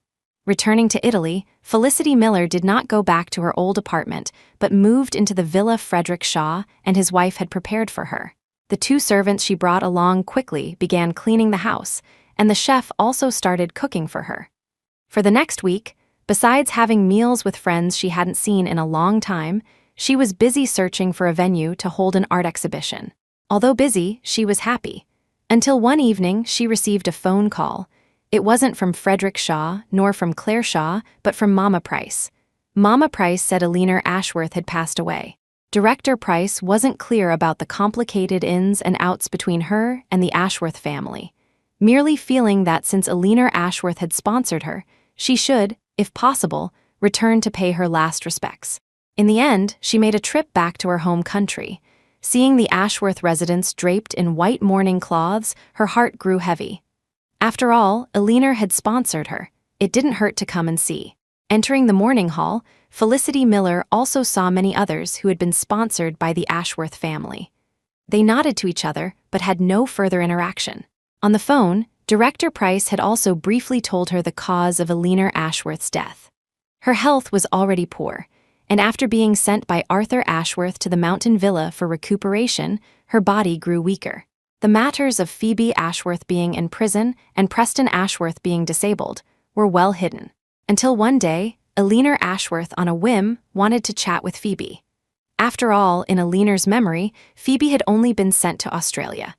Returning to Italy, Felicity Miller did not go back to her old apartment, but moved into the villa Frederick Shaw and his wife had prepared for her. The 2 servants she brought along quickly began cleaning the house, and the chef also started cooking for her. For the next week, besides having meals with friends she hadn't seen in a long time, she was busy searching for a venue to hold an art exhibition. Although busy, she was happy. Until one evening, she received a phone call. It wasn't from Frederick Shaw, nor from Claire Shaw, but from Mama Price. Mama Price said Alina Ashworth had passed away. Director Price wasn't clear about the complicated ins and outs between her and the Ashworth family, merely feeling that since Alina Ashworth had sponsored her, she should, if possible, return to pay her last respects. In the end, she made a trip back to her home country. Seeing the Ashworth residence draped in white mourning cloths, her heart grew heavy. After all, Alina had sponsored her. It didn't hurt to come and see. Entering the mourning hall, Felicity Miller also saw many others who had been sponsored by the Ashworth family. They nodded to each other, but had no further interaction. On the phone, Director Price had also briefly told her the cause of Alina Ashworth's death. Her health was already poor, and after being sent by Arthur Ashworth to the mountain villa for recuperation, her body grew weaker. The matters of Phoebe Ashworth being in prison and Preston Ashworth being disabled were well hidden. Until one day, Alina Ashworth on a whim wanted to chat with Phoebe. After all, in Alina's memory, Phoebe had only been sent to Australia.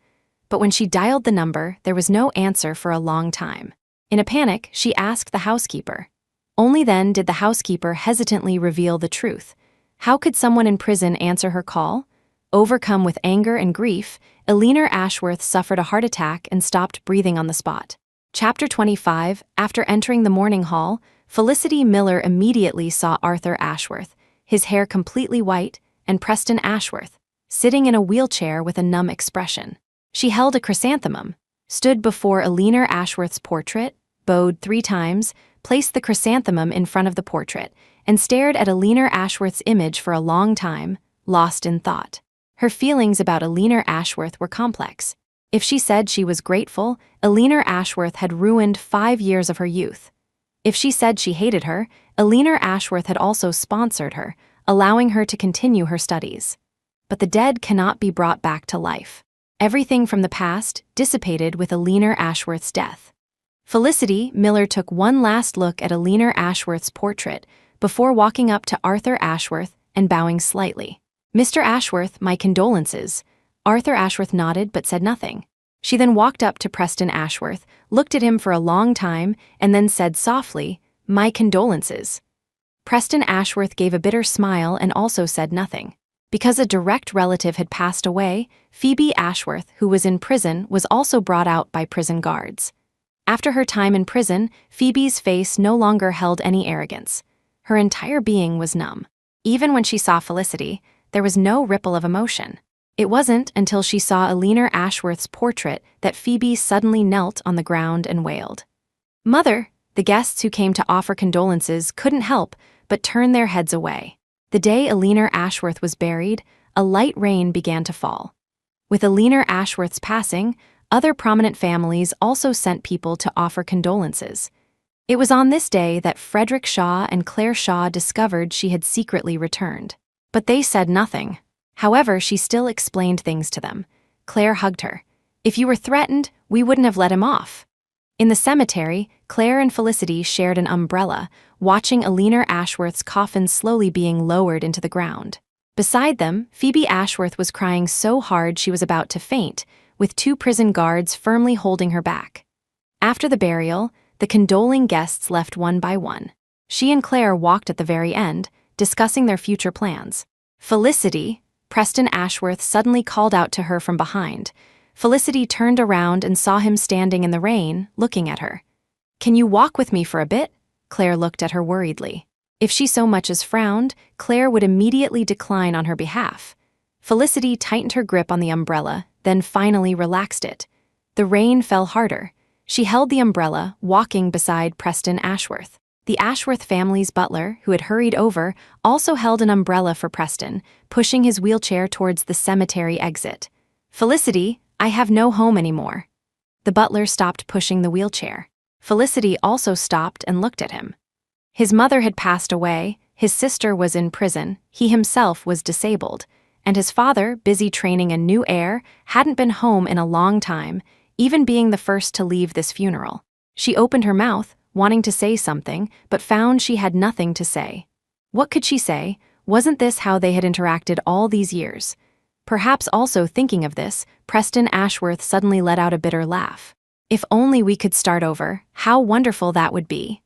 But when she dialed the number, there was no answer for a long time. In a panic, she asked the housekeeper. Only then did the housekeeper hesitantly reveal the truth. How could someone in prison answer her call? Overcome with anger and grief, Alina Ashworth suffered a heart attack and stopped breathing on the spot. Chapter 25. After entering the mourning hall, Felicity Miller immediately saw Arthur Ashworth, his hair completely white, and Preston Ashworth, sitting in a wheelchair with a numb expression. She held a chrysanthemum, stood before Alina Ashworth's portrait, bowed 3 times, placed the chrysanthemum in front of the portrait, and stared at Alina Ashworth's image for a long time, lost in thought. Her feelings about Alina Ashworth were complex. If she said she was grateful, Alina Ashworth had ruined 5 years of her youth. If she said she hated her, Alina Ashworth had also sponsored her, allowing her to continue her studies. But the dead cannot be brought back to life. Everything from the past dissipated with Alina Ashworth's death. Felicity Miller took one last look at Alina Ashworth's portrait before walking up to Arthur Ashworth and bowing slightly. "Mr. Ashworth, my condolences." Arthur Ashworth nodded but said nothing. She then walked up to Preston Ashworth, looked at him for a long time, and then said softly, "My condolences." Preston Ashworth gave a bitter smile and also said nothing. Because a direct relative had passed away, Phoebe Ashworth, who was in prison, was also brought out by prison guards. After her time in prison, Phoebe's face no longer held any arrogance. Her entire being was numb. Even when she saw Felicity, there was no ripple of emotion. It wasn't until she saw Alina Ashworth's portrait that Phoebe suddenly knelt on the ground and wailed. "Mother!" The guests who came to offer condolences couldn't help but turn their heads away. The day Alina Ashworth was buried, a light rain began to fall. With Alina Ashworth's passing, other prominent families also sent people to offer condolences. It was on this day that Frederick Shaw and Claire Shaw discovered she had secretly returned. But they said nothing. However, she still explained things to them. Claire hugged her. "If you were threatened, we wouldn't have let him off." In the cemetery, Claire and Felicity shared an umbrella, watching Alina Ashworth's coffin slowly being lowered into the ground. Beside them, Phoebe Ashworth was crying so hard she was about to faint, with 2 prison guards firmly holding her back. After the burial, the condoling guests left one by one. She and Claire walked at the very end, discussing their future plans. "Felicity," Preston Ashworth suddenly called out to her from behind. Felicity turned around and saw him standing in the rain, looking at her. "Can you walk with me for a bit?" Claire looked at her worriedly. If she so much as frowned, Claire would immediately decline on her behalf. Felicity tightened her grip on the umbrella, then finally relaxed it. The rain fell harder. She held the umbrella, walking beside Preston Ashworth. The Ashworth family's butler, who had hurried over, also held an umbrella for Preston, pushing his wheelchair towards the cemetery exit. "Felicity, I have no home anymore." The butler stopped pushing the wheelchair. Felicity also stopped and looked at him. His mother had passed away, his sister was in prison, he himself was disabled, and his father, busy training a new heir, hadn't been home in a long time, even being the first to leave this funeral. She opened her mouth, wanting to say something, but found she had nothing to say. What could she say? Wasn't this how they had interacted all these years? Perhaps also thinking of this, Preston Ashworth suddenly let out a bitter laugh. If only we could start over, how wonderful that would be.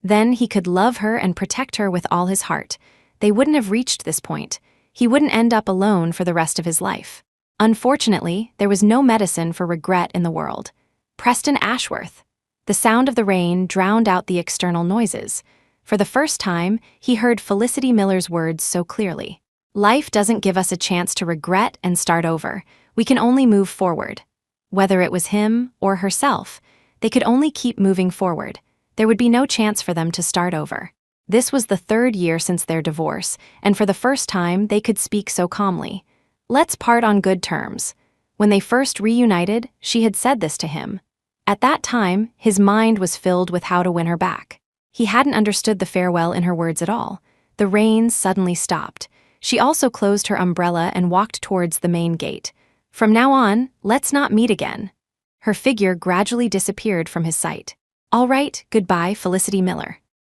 Then he could love her and protect her with all his heart. They wouldn't have reached this point. He wouldn't end up alone for the rest of his life. Unfortunately, there was no medicine for regret in the world. Preston Ashworth. The sound of the rain drowned out the external noises. For the first time, he heard Felicity Miller's words so clearly. Life doesn't give us a chance to regret and start over. We can only move forward. Whether it was him or herself, they could only keep moving forward. There would be no chance for them to start over. This was the 3rd year since their divorce, and for the first time, they could speak so calmly. "Let's part on good terms." When they first reunited, she had said this to him. At that time, his mind was filled with how to win her back. He hadn't understood the farewell in her words at all. The rain suddenly stopped. She also closed her umbrella and walked towards the main gate. "From now on, let's not meet again." Her figure gradually disappeared from his sight. "All right, goodbye, Felicity Miller."